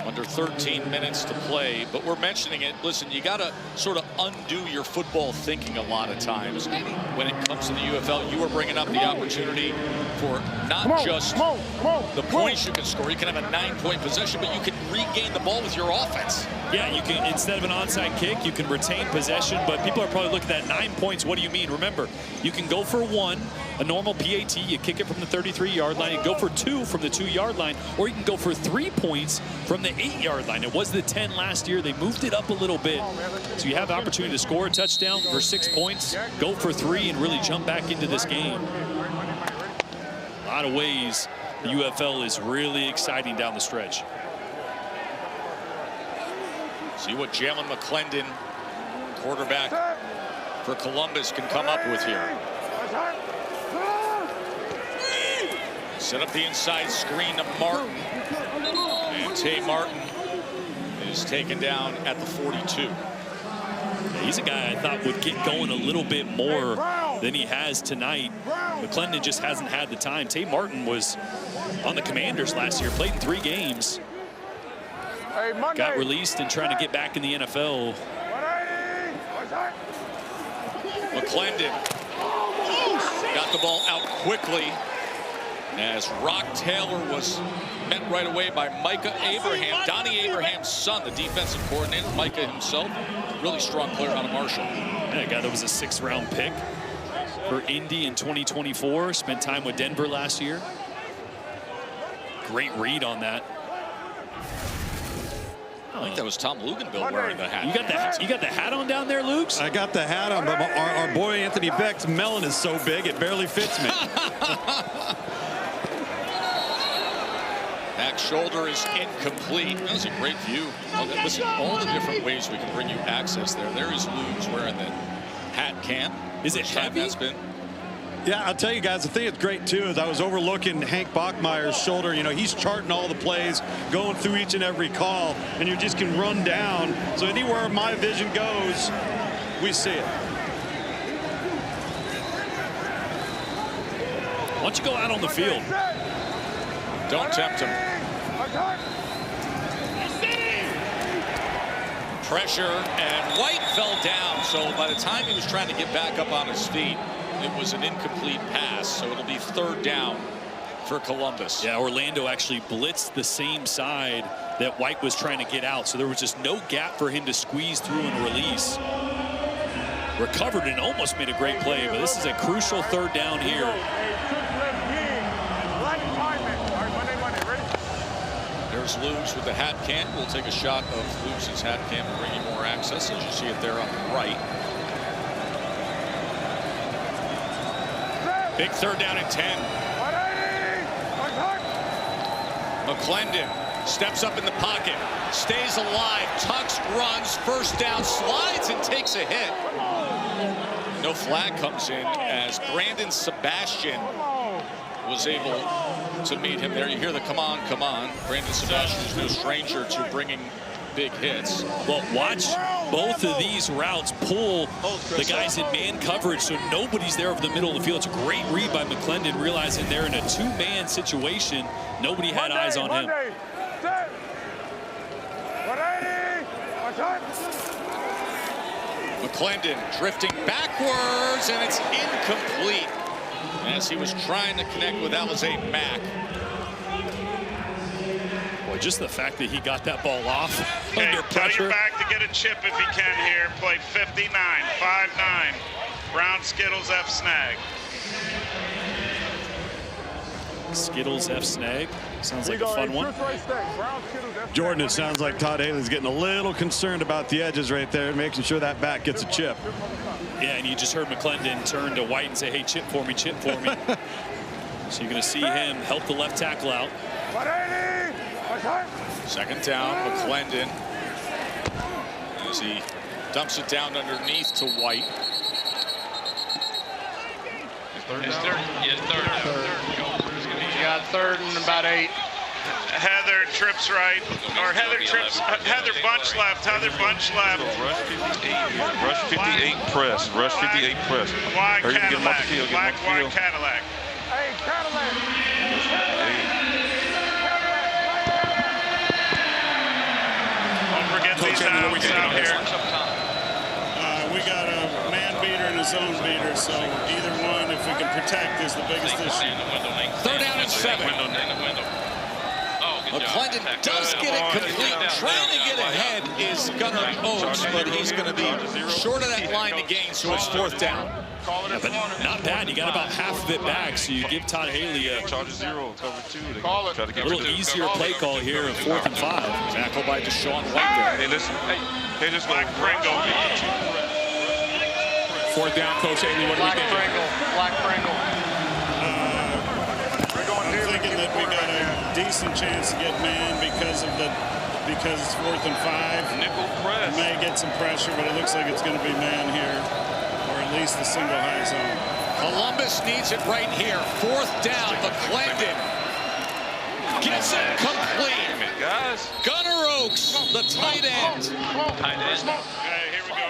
Under 13 minutes to play, but we're mentioning it. Listen, you got to sort of undo your football thinking a lot of times. When it comes to the UFL, you are bringing up the opportunity for not just the points you can score. You can have a 9-point possession, but you can regain the ball with your offense.
Yeah, you can, instead of an onside kick, you can retain possession, but people are probably looking at 9 points. What do you mean? Remember, you can go for 1, a normal PAT, you kick it from the 33-yard line, you go for 2 from the 2-yard line, or you can go for 3 points from the 8-yard line. It was the 10 last year. They moved it up a little bit. So you have the opportunity to score a touchdown for 6 points, go for 3, and really jump back into this game. A lot of ways the UFL is really exciting down the stretch.
See what Jalen McClendon, quarterback for Columbus, can come up with here. Set up the inside screen to Martin. And Tay Martin is taken down at the 42.
He's a guy I thought would get going a little bit more than he has tonight. McClendon just hasn't had the time. Tay Martin was on the Commanders last year, played in 3 games. Got released and trying to get back in the NFL.
McClendon got the ball out quickly as Rock Taylor was met right away by Micah Abraham. Donnie Abraham's son, the defensive coordinator. Micah himself, really strong player out of Marshall.
Yeah, a guy that was a 6th-round pick for Indy in 2024. Spent time with Denver last year. Great read on that.
I think that was Tom Luganville wearing the hat.
You got the hat on down there, Luke?
I got the hat on, but our boy Anthony Beck's melon is so big it barely fits me.
Back shoulder is incomplete. That was a great view. Listen, all the different ways we can bring you access there. There is Luke's wearing the hat cam.
Is it heavy?
That's been.
Yeah, I'll tell you guys, the thing that's great, too, is I was overlooking Hank Bachmeier's shoulder. You know, he's charting all the plays, going through each and every call, and you just can run down. So anywhere my vision goes, we see it.
Why don't you go out on the field?
Don't tempt him. Pressure, and White fell down. So by the time he was trying to get back up on his feet, it was an incomplete pass, so it'll be 3rd down for Columbus.
Yeah, Orlando actually blitzed the same side that White was trying to get out, so there was just no gap for him to squeeze through and release. Recovered and almost made a great play, but this is a crucial 3rd down here.
There's Luce with the hat cam. We'll take a shot of Luce's hat cam and bring you more access, as you see it there on the right. Big 3rd down and 10. McClendon steps up in the pocket, stays alive, tucks, runs, 1st down, slides, and takes a hit. No flag comes in as Brandon Sebastian was able to meet him there. You hear the come on, come on. Brandon Sebastian is no stranger to bringing big hits.
Well, watch both of these routes pull the guys in man coverage, so nobody's there over the middle of the field. It's a great read by McClendon, realizing they're in a 2-man situation. Nobody had eyes on him.
McClendon drifting backwards, and it's incomplete as he was trying to connect with Alize Mack.
Boy, just the fact that he got that ball off under
Tell
pressure.
your back to get a chip if he can here. Play 59, 5-9. Brown Skittles F Snag.
Skittles F Snag. Sounds like a fun one.
Jordan, it sounds like Todd Haley's getting a little concerned about the edges right there, making sure that back gets a chip.
Yeah, and you just heard McClendon turn to White and say, hey, chip for me, chip for me. So you're going to see him help the left tackle out.
2nd down, McClendon, as he dumps it down underneath to White.
It's 3rd down. You got 3rd and about 8.
Heather trips right, or Heather trips, Heather bunch left, Heather bunch left.
Rush 58 press, rush 58 press.
Wide
Hurry, get him off
Cadillac,
the field, get him
black
off the
wide
field.
Cadillac. Hey, Cadillac.
Coach Andy, what we think
out
about this?
here.
We got a man beater and a zone beater, so either one, if we can protect, is the biggest issue.
3rd down and 7. McClendon does get it complete. Trying to get ahead is Gunnar Oaks, but he's going to be short of that line to gain, so it's 4th down.
Yeah, but not bad. You got about half of it back, so you give Todd Haley a little easier play call here at 4th and 5.
Tackle by Deshaun White.
Hey, listen. Hey, just Black Pringle.
4th down, Coach Haley, what do we think?
Black Pringle.
I'm thinking that we got a decent chance to get man because it's 4th and 5.
Nickel press.
We may get some pressure, but it looks like it's going to be man here, or at least the single high zone.
Columbus needs it right here. 4th down. McClendon gets it complete.
Guys.
Gunnar Oaks, the tight end.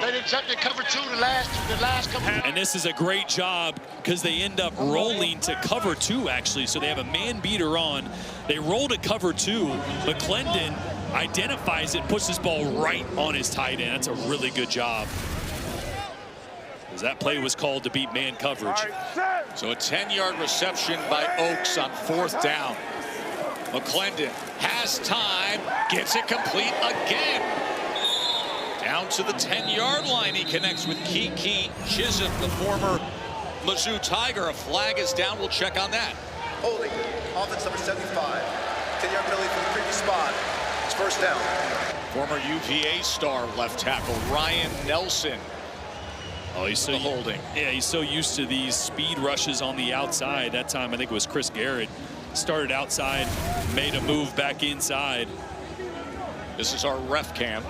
They didn't check the cover 2 the last couple.
And this is a great job because they end up rolling to cover 2, actually. So they have a man beater on. They roll to cover 2. McClendon identifies it, puts this ball right on his tight end. That's a really good job. As that play was called to beat man coverage.
So a 10-yard reception by Oaks on 4th down. McClendon has time, gets it complete again. Down to the 10-yard line, he connects with Kiki Chisholm, the former Mizzou Tiger. A flag is down. We'll check on that.
Holding, offense number 75. 10-yard penalty from the previous spot. It's 1st down.
Former UVA star left tackle Ryan Nelson.
Oh, he's so
holding.
Yeah, he's so used to these speed rushes on the outside. That time, I think it was Chris Garrett. Started outside, made a move back inside.
This is our ref cam.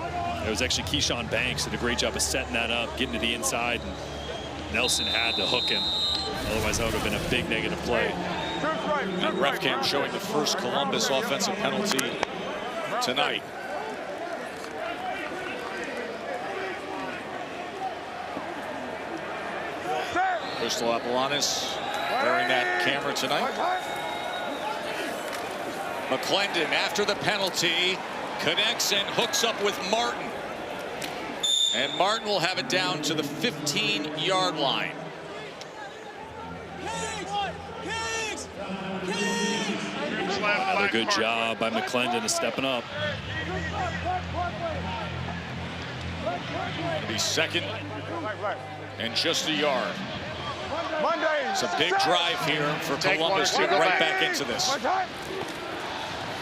It was actually Keyshawn Banks did a great job of setting that up, getting to the inside, and Nelson had to hook him. Otherwise, that would have been a big negative play.
And ref cam showing the first Columbus offensive penalty tonight. Crystal Apolanis wearing that camera tonight. McClendon, after the penalty, connects and hooks up with Martin. And Martin will have it down to the 15-yard line.
Another good job by McClendon of stepping up.
The 2nd and just a yard. It's a big drive here for Columbus to get right back into this.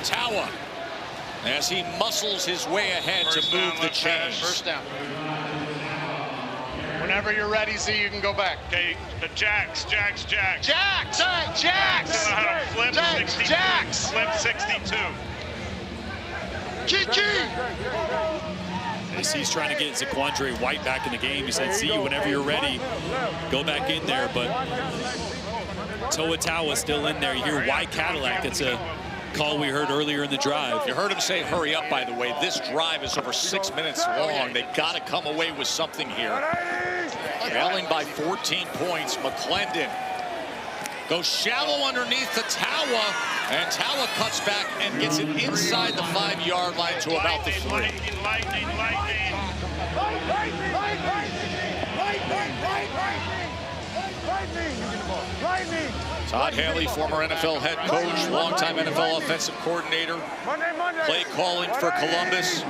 Tawa, as he muscles his way ahead to move the chains.
1st down. Whenever you're ready, Z, you can go back.
Okay, the Jacks.
Jacks!
Jacks! Flip 62.
Jacks!
Flip 62.
Kiki!
As he's trying to get Zaquandre White back in the game, he said, see you whenever you're ready. Go back in there, but Toa Tawa still in there. You hear Y Cadillac. It's a call we heard earlier in the drive.
You heard him say hurry up, by the way. This drive is over 6 minutes long. They've got to come away with something here. Trailing by 14 points. McClendon goes shallow underneath the Tawa, and Tawa cuts back and gets it inside the 5-yard line to about the 3.
Lightning.
Todd Haley, former NFL head coach, longtime NFL offensive coordinator, play calling for Columbus.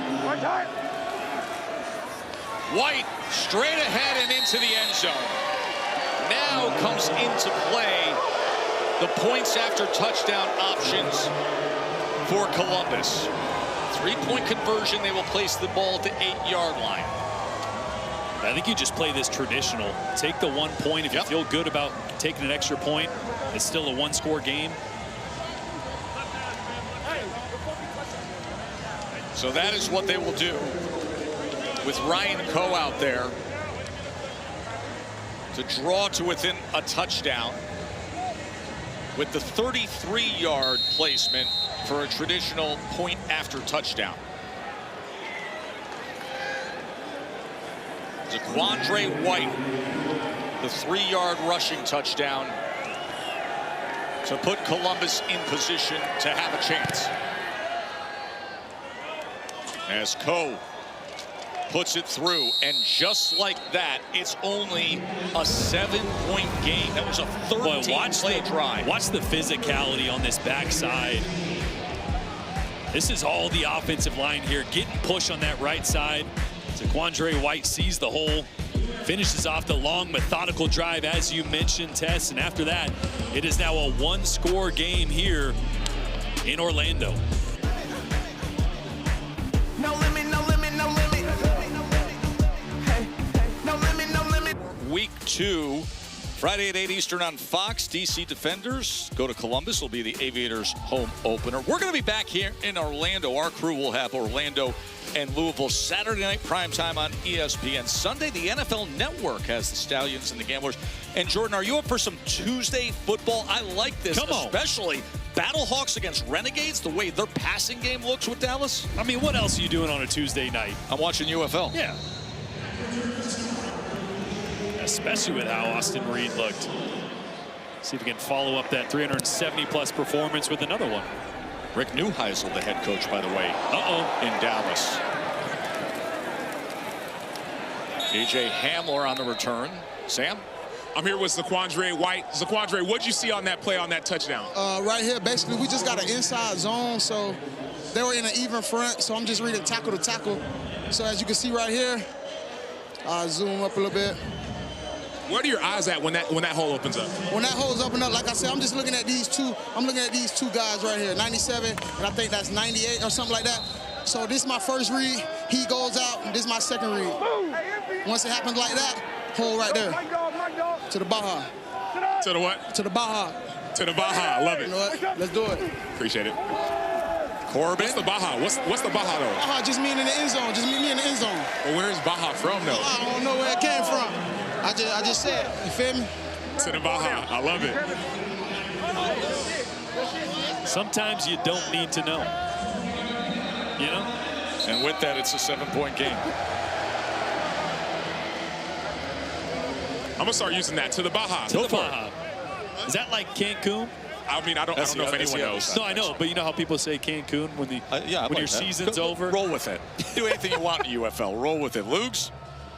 White straight ahead and into the end zone. Now comes into play the points after touchdown options for Columbus. 3-point conversion, they will place the ball at the 8-yard line.
I think you just play this traditional. Take the 1 point. If you feel good about taking an extra point, it's still a 1-score game.
So that is what they will do with Ryan Coe out there to draw to within a touchdown with the 33-yard placement for a traditional point after touchdown. Zaquandre White, the 3-yard rushing touchdown to put Columbus in position to have a chance. As Coe puts it through, and just like that, it's only a 7-point game. That was a 13-play drive.
Watch the physicality on this backside. This is all the offensive line here, getting push on that right side. Zaquandre White sees the hole, finishes off the long, methodical drive, as you mentioned, Tess. And after that, it is now a one-score game here in Orlando.
No limit, no limit, no limit. Hey, no limit, no limit.
Week 2, Friday at 8 Eastern on Fox. DC Defenders go to Columbus. Will be the Aviators' home opener. We're going to be back here in Orlando. Our crew will have Orlando and Louisville Saturday night primetime on ESPN. Sunday, the NFL Network has the Stallions and the Gamblers. And Jordan, are you up for some Tuesday football? I like this, especially Battlehawks against Renegades, the way their passing game looks with Dallas.
I mean, what else are you doing on a Tuesday night?
I'm watching UFL.
Yeah. Especially with how Austin Reed looked. See if we can follow up that 370-plus performance with another one.
Rick Neuheisel, the head coach, by the way, in Dallas. A.J. Hamler on the return. Sam?
I'm here with Zaquandre White. Zaquandre, what'd you see on that play, on that touchdown?
Right here, basically, we just got an inside zone, so they were in an even front, so I'm just reading tackle to tackle. So as you can see right here, I'll zoom up a little bit.
Where are your eyes at when that hole opens up?
When that hole's open up, like I said, I'm just looking at these two. I'm looking at these two guys right here, 97, and I think that's 98 or something like that. So this is my first read. He goes out, and this is my second read. Once it happens like that, hole right there. To the Baja.
To the what?
To the Baja.
To the Baja. I love it.
You know what? Let's do it.
Appreciate it. Corbin. What's the Baja? What's the Baja though?
Baja just mean in the end zone. Just meet me in the end zone.
Well, where is Baja from though?
I don't know where it came from. I just said, you feel me?
To the Baja. I love it.
Sometimes you don't need to know. You know?
And with that, it's a 7-point game.
I'm going to start using that. To the Baja.
To the Baja. Is that like Cancun?
I mean, I don't know if anyone knows.
No, I know, but you know how people say Cancun when your season's over?
Roll with it. Do anything you want in the UFL. Roll with it. Lugs?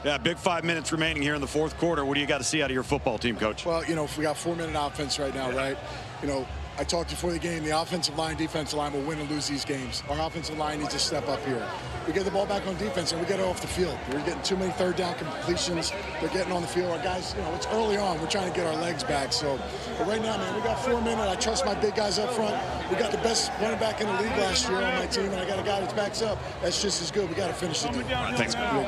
Yeah, big 5 minutes remaining here in the fourth quarter. What do you got to see out of your football team, Coach?
Well, you know, if we got 4-minute offense right now, right? You know, I talked before the game, the offensive line, defensive line will win and lose these games. Our offensive line needs to step up here. We get the ball back on defense and we get it off the field. We're getting too many third down completions. They're getting on the field. Our guys, you know, it's early on. We're trying to get our legs back. So, but right now, man, we got 4 minutes. I trust my big guys up front. We got the best running back in the league last year on my team, and I got a guy that backs up. That's just as good. We got to finish the deal.
Thanks, man.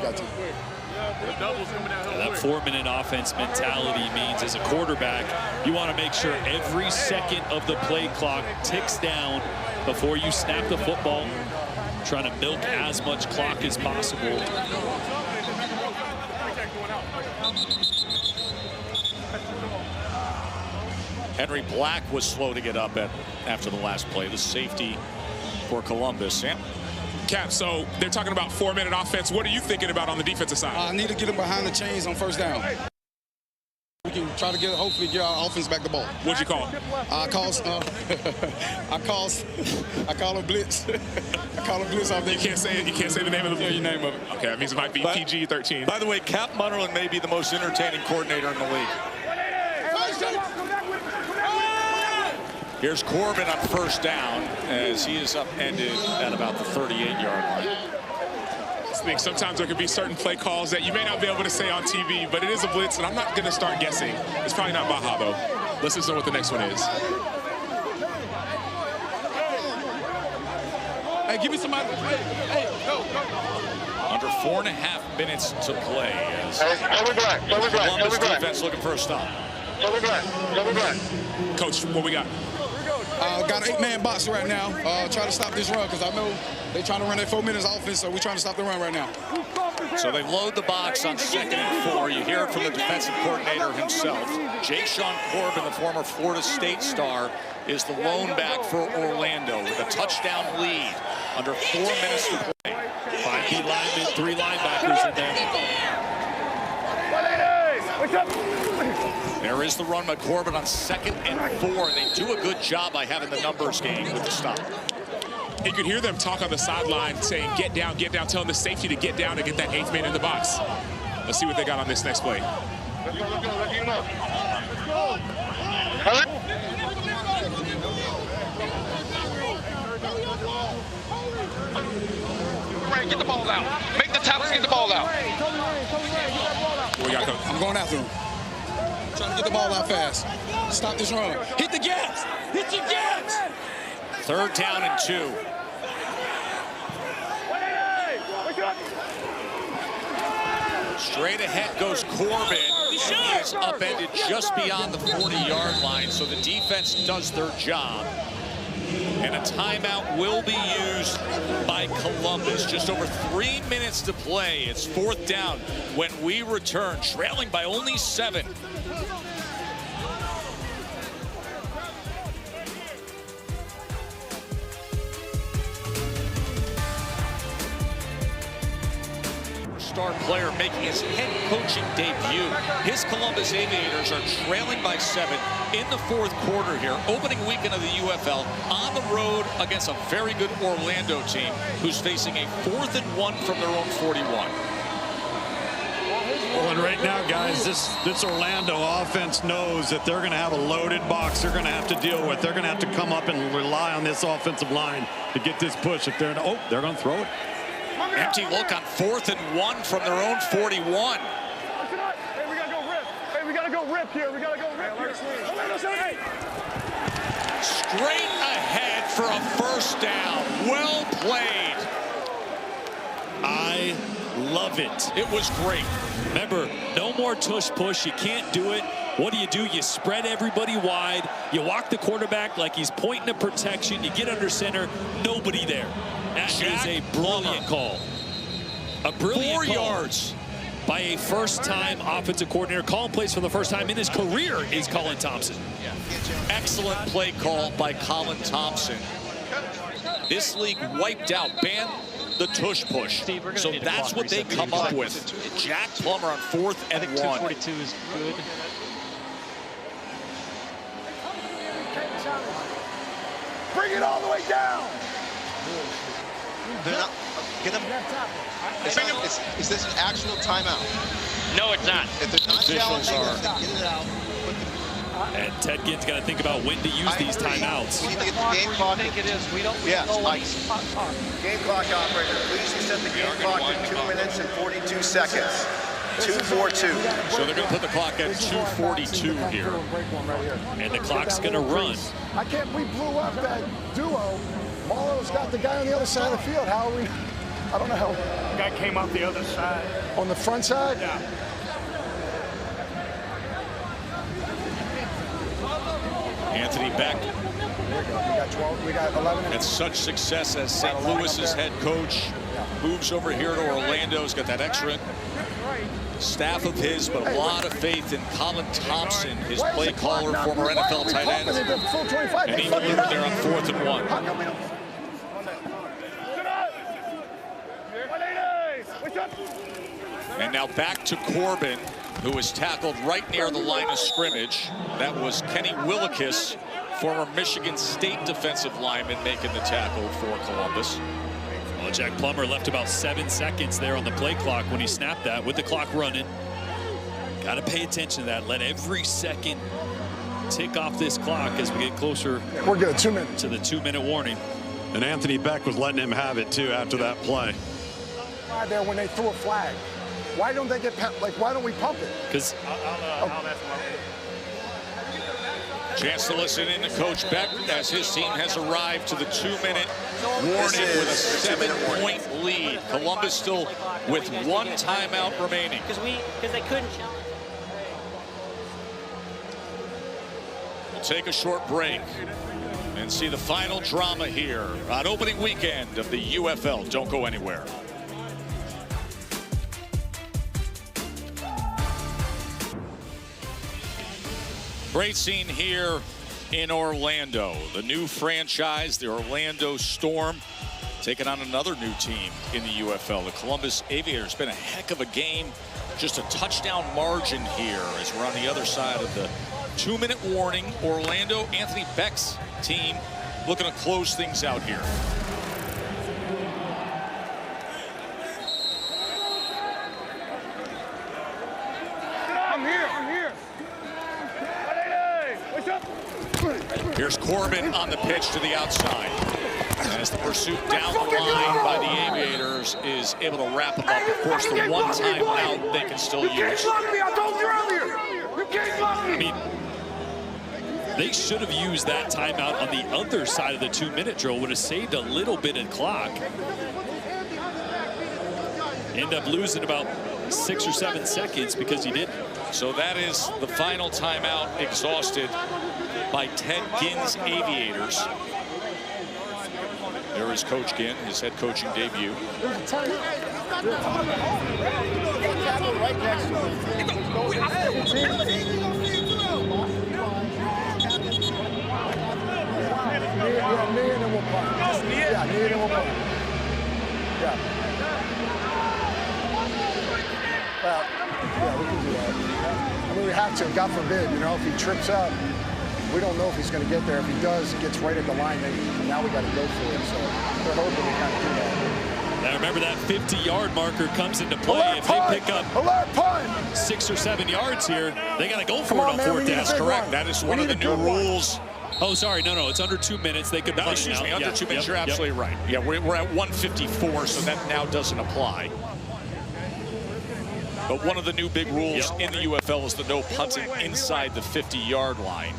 That 4-minute offense mentality means as a quarterback, you want to make sure every second of the play clock ticks down before you snap the football, trying to milk as much clock as possible.
Henry Black was slow to get up after the last play. The safety for Columbus. Sam?
Cap, so they're talking about 4-minute offense. What are you thinking about on the defensive side?
I need to get them behind the chains on first down. We can try to hopefully get our offense back the ball.
What'd you call?
I call a blitz. I call a blitz off there.
You can't say it. You can't say the name of the
your name of it.
Okay, that means it might be PG-13.
By the way, Cap Munnerlyn may be the most entertaining coordinator in the league. Here's Corbin on first down as he is upended at about the 38-yard line.
I think sometimes there could be certain play calls that you may not be able to say on TV, but it is a blitz, and I'm not going to start guessing. It's probably not Baja, though. Let's just know what the next one is.
Hey, give me somebody. Hey, go.
Under 4.5 minutes to play.
Columbus
defense looking for a stop.
Coach, what we got?
Got an 8-man box right now. Try to stop this run because I know they're trying to run their 4 minutes offense, so we're trying to stop the run right now.
So they load the box on 2nd and 4. You hear it from the defensive coordinator himself. Jay-Sean Corbin, the former Florida State star, is the lone back for Orlando with a touchdown lead under 4 minutes to play.
5 D linemen, 3 linebackers in there.
There is the run by Corbin on 2nd and 4. They do a good job by having the numbers game with the stop.
You could hear them talk on the sideline saying, get down, telling the safety to get down and get that 8th man in the box. Let's see what they got on this next play.
Let's go. Let's get him up. Hurry. Ray, get the ball out. Make the tackles get the ball out.
I'm going after him. Trying to get the ball out fast. Stop this run. Hit the gaps. Hit your gaps.
3rd down and 2. Straight ahead goes Corbin. He is upended just beyond the 40-yard line, so the defense does their job. And a timeout will be used by Columbus. Just over 3 minutes to play. It's 4th down when we return, trailing by only 7. Star player making his head coaching debut. His Columbus Aviators are trailing by 7 in the 4th quarter here. Opening weekend of the UFL on the road against a very good Orlando team who's facing a 4th and 1 from their own 41.
Well, and right now, guys, this Orlando offense knows that they're going to have a loaded box they're going to have to deal with. They're going to have to come up and rely on this offensive line to get this push. If they're they're going to throw it.
Empty look on 4th and 1 from their own 41.
Hey, we gotta go rip. Hey, we gotta go rip here. We gotta go rip here.
Straight ahead for a 1st down. Well played.
I love it.
It was great.
Remember, no more tush push. You can't do it. What do? You spread everybody wide. You walk the quarterback like he's pointing to protection. You get under center. Nobody there. That is a brilliant call. A brilliant
4
call
yards
by a first-time offensive coordinator. Calling plays for the first time in his career is Colin Thompson.
Excellent play call by Colin Thompson. This league wiped out, banned the tush push. So that's what they come up with. Jack Plummer on 4th and 1.
242 is good.
Bring it all the way down.
They're not. Get them. Is this an actual timeout?
No, it's not.
If they're not challenging us, then get it out.
And Ted Ginn's got to think about when to use these timeouts.
We need to get the game clock.
I think it is. We don't
Yes,
know
Mike.
Game clock operator, please reset the game clock to 2 minutes and 42 seconds. 2:42.
So they're going to put the clock at 2:42 here.
And the clock's going to run.
I can't. We blew up that duo. Marlowe's got the guy on the other side of the field. How are we? I don't know how.
The guy came off the other side.
On the front side?
Yeah.
Anthony Beck.
We got 12. We got 11.
Had such success as St. Louis's head coach. Moves over here to Orlando. He's got that extra staff of his, but a lot of faith in Colin Thompson, his play caller, former NFL tight end. And he delivered there on 4th and 1. And now back to Corbin, who was tackled right near the line of scrimmage. That was Kenny Willekes, former Michigan State defensive lineman, making the tackle for Columbus.
Well, Jack Plummer left about 7 seconds there on the play clock when he snapped that with the clock running. Got to pay attention to that. Let every second tick off this clock as we get closer.
We're good. 2 minutes.
To the 2-minute warning.
And Anthony Beck was letting him have it, too, after that play.
There when they threw a flag. Why don't they get, why don't we pump it?
Because
chance to listen in to Coach Beck as his team has arrived to the 2-minute warning with a 7-point lead. Columbus still with 1 timeout remaining.
Because they couldn't.
We'll take a short break and see the final drama here on opening weekend of the UFL. Don't go anywhere. Great scene here in Orlando. The new franchise, the Orlando Storm, taking on another new team in the UFL. The Columbus Aviators. Been a heck of a game. Just a touchdown margin here as we're on the other side of the 2-minute warning. Orlando, Anthony Beck's team looking to close things out here. Here's Corbin on the pitch to the outside. As the pursuit down the line by the Aviators is able to wrap them up. Of course, the one timeout they can still use.
I mean, they should have used that timeout on the other side of the 2-minute drill. Would have saved a little bit of clock. End up losing about 6 or 7 seconds because he didn't.
So that is the final timeout exhausted by Ted Ginn's Aviators. There is Coach Ginn, his head coaching debut.
Well, yeah, we can do that. I mean, we have to, God forbid, you know, if he trips up, we don't know if he's going to get there. If he does, he gets right at the line, then now we got to go for it. So we're hoping we kind of do that.
Now remember that 50-yard marker comes into play. If they pick up 6 or 7 yards here, they got to go for it on 4th down.
That's correct. That is one of the new rules.
Oh, sorry. No. It's under 2 minutes. They could run it now.
Under 2 minutes. You're absolutely right. Yeah, we're at 1:54, so that now doesn't apply. But one of the new big rules in the UFL is the no punting inside the 50-yard line.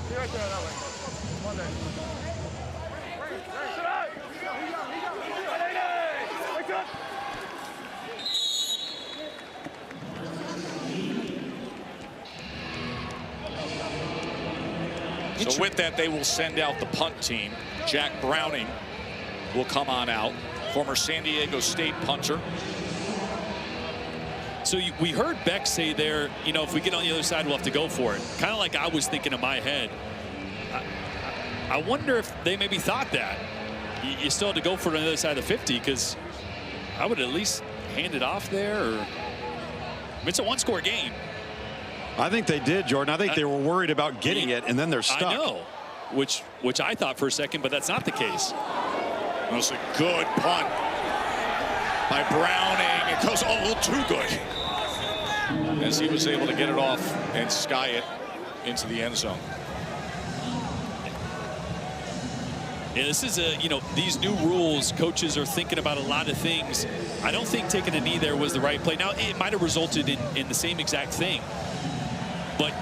So with that, they will send out the punt team. Jack Browning will come on out, former San Diego State punter.
So we heard Beck say there, you know, if we get on the other side, we'll have to go for it. Kind of like I was thinking in my head. I wonder if they maybe thought that. You still had to go for it on the other side of the 50, because I would at least hand it off there. Or, I mean, it's a one-score game.
I think they did, Jordan. I think they were worried about getting it, and then they're stuck.
I know, which I thought for a second, but that's not the case.
That was a good punt by Browning. It goes a little too good, as he was able to get it off and sky it into the end zone.
Yeah, this is these new rules, coaches are thinking about a lot of things. I don't think taking a knee there was the right play. Now, it might have resulted in the same exact thing, but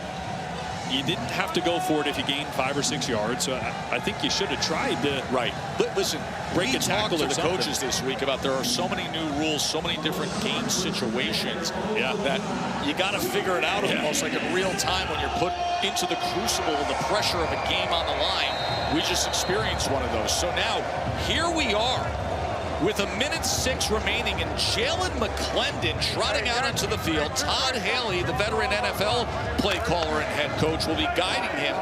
you didn't have to go for it if you gained 5 or 6 yards. So I think you should have tried to.
Right. But listen,
break a tackle
to
or
the
something.
coaches this week about there are so many new rules, so many different game situations that you got to figure it out almost like in real time when you're put into the crucible of the pressure of a game on the line. We just experienced one of those. So now here we are with 1:06 remaining, and Jalen McClendon trotting out onto the field. Todd Haley, the veteran NFL play caller and head coach, will be guiding him.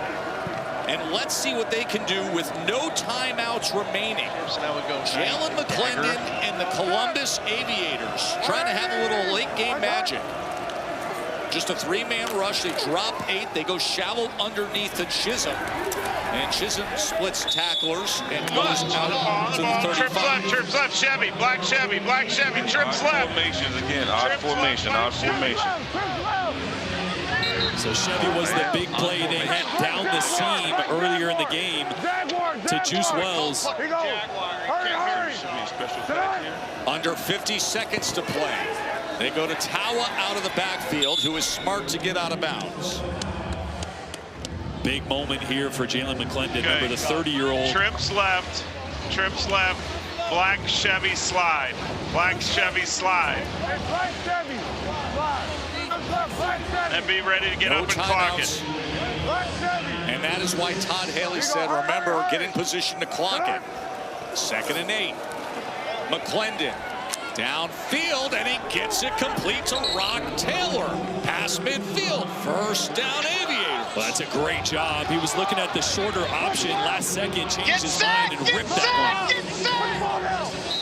And let's see what they can do with no timeouts remaining.
So now we go
Jalen McClendon and the Columbus Aviators trying to have a little late game magic. Just a 3-man rush. They drop 8. They go shallow underneath to Chisholm. And Chisholm splits tacklers and goes out to the 35.
Trips left, Chevy, black Chevy, trips left.
Formations again, odd formation.
So Chevy was the big play they had down the seam earlier in the game to Juice Wells.
Under 50 seconds to play. They go to Tawa out of the backfield, who is smart to get out of bounds.
Big moment here for Jalen McClendon, remember the 30-year-old.
Trips left, black Chevy slide, and be ready to get up and clock it.
And that is why Todd Haley said, remember, get in position to clock it. 2nd and 8. McClendon downfield, and he gets it complete to Rock Taylor. Past midfield, 1st down Aviators.
Well, that's a great job. He was looking at the shorter option last second, changed his mind and ripped that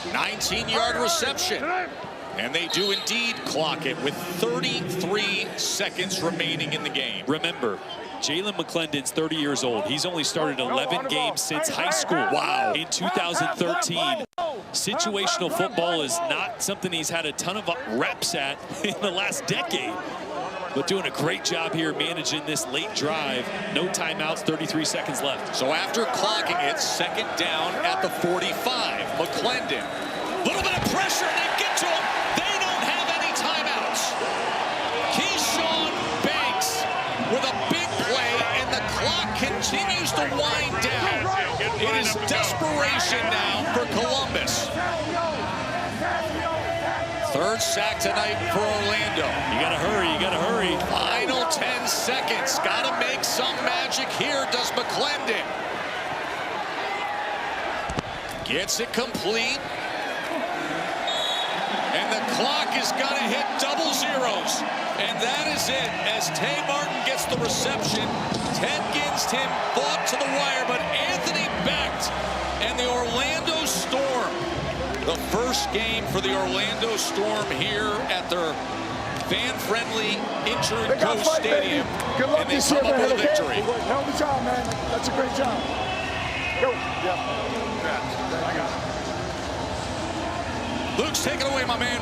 one.
19-yard reception. And they do indeed clock it with 33 seconds remaining in the game.
Remember, Jalen McClendon's 30 years old. He's only started 11 games since high school.
Wow.
In 2013. Situational football is not something he's had a ton of reps at in the last decade. but doing a great job here managing this late drive. No timeouts, 33 seconds left.
So after clocking it, second down at the 45. McClendon, little bit of pressure, they get to him. They don't have any timeouts. Keyshawn Banks with a big play, and the clock continues to wind down. It is desperation now for Columbus. Third sack tonight for Orlando.
You gotta hurry, you gotta hurry.
Final 10 seconds. Gotta make some magic here, does McClendon. Gets it complete. And the clock is gonna hit double zeros. And that is it, as Tay Martin gets the reception. Ted Ginstad fought to the wire, but Anthony Becht and the Orlando Storm. The first game for the Orlando Storm here at their fan-friendly Injured Coast Stadium. And they come up with a victory.
Hell of a job, man. That's a great job. Go. Yeah.
Luke's take it away, my man.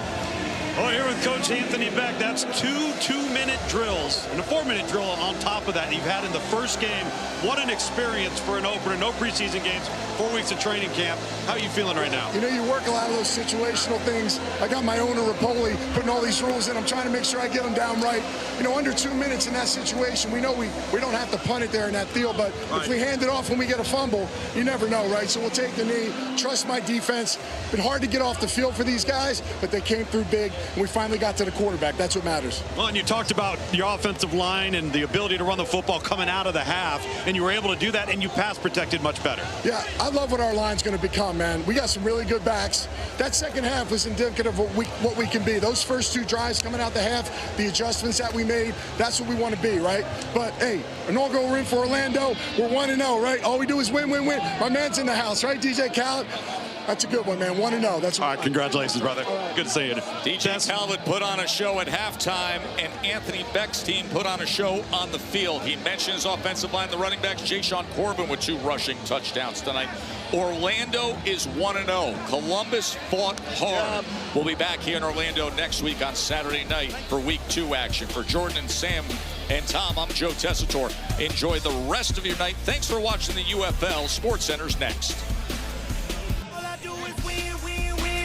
Well, here with Coach Anthony Becht, that's two 2-minute drills and a 4-minute drill on top of that you've had in the first game. What an experience for an opener. No preseason games, 4 weeks of training camp. How are you feeling right now?
You know, you work a lot of those situational things. I got my owner, Rapoli, putting all these rules in. I'm trying to make sure I get them down right. You know, under 2 minutes in that situation, we know we don't have to punt it there in that field, but if we hand it off when we get a fumble, you never know, right? So we'll take the knee, trust my defense. Been hard to get off the field for these guys, but they came through big, and we finally got to the quarterback. That's what matters.
Well, and you talked about your offensive line and the ability to run the football coming out of the half, and you were able to do that, and you pass protected much better.
Yeah, I love what our line's going to become, man. We got some really good backs. That second half was indicative of what we can be. Those first two drives coming out the half, the adjustments that we made, that's what we want to be, right? But, hey, inaugural win for Orlando. We're 1-0, right? All we do is win, win, win. My man's in the house, right, DJ Khaled? That's a good one, man. 1-0. That's
all right. Congratulations, brother. Good to see you.
DJ Khaled put on a show at halftime, and Anthony Becht's team put on a show on the field. He mentioned his offensive line, the running backs, Jashaun Corbin with 2 rushing touchdowns tonight. Orlando is 1-0. Columbus fought hard. We'll be back here in Orlando next week on Saturday night for Week 2 action. For Jordan and Sam and Tom, I'm Joe Tessitore. Enjoy the rest of your night. Thanks for watching the UFL. SportsCenter's next.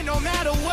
No matter what.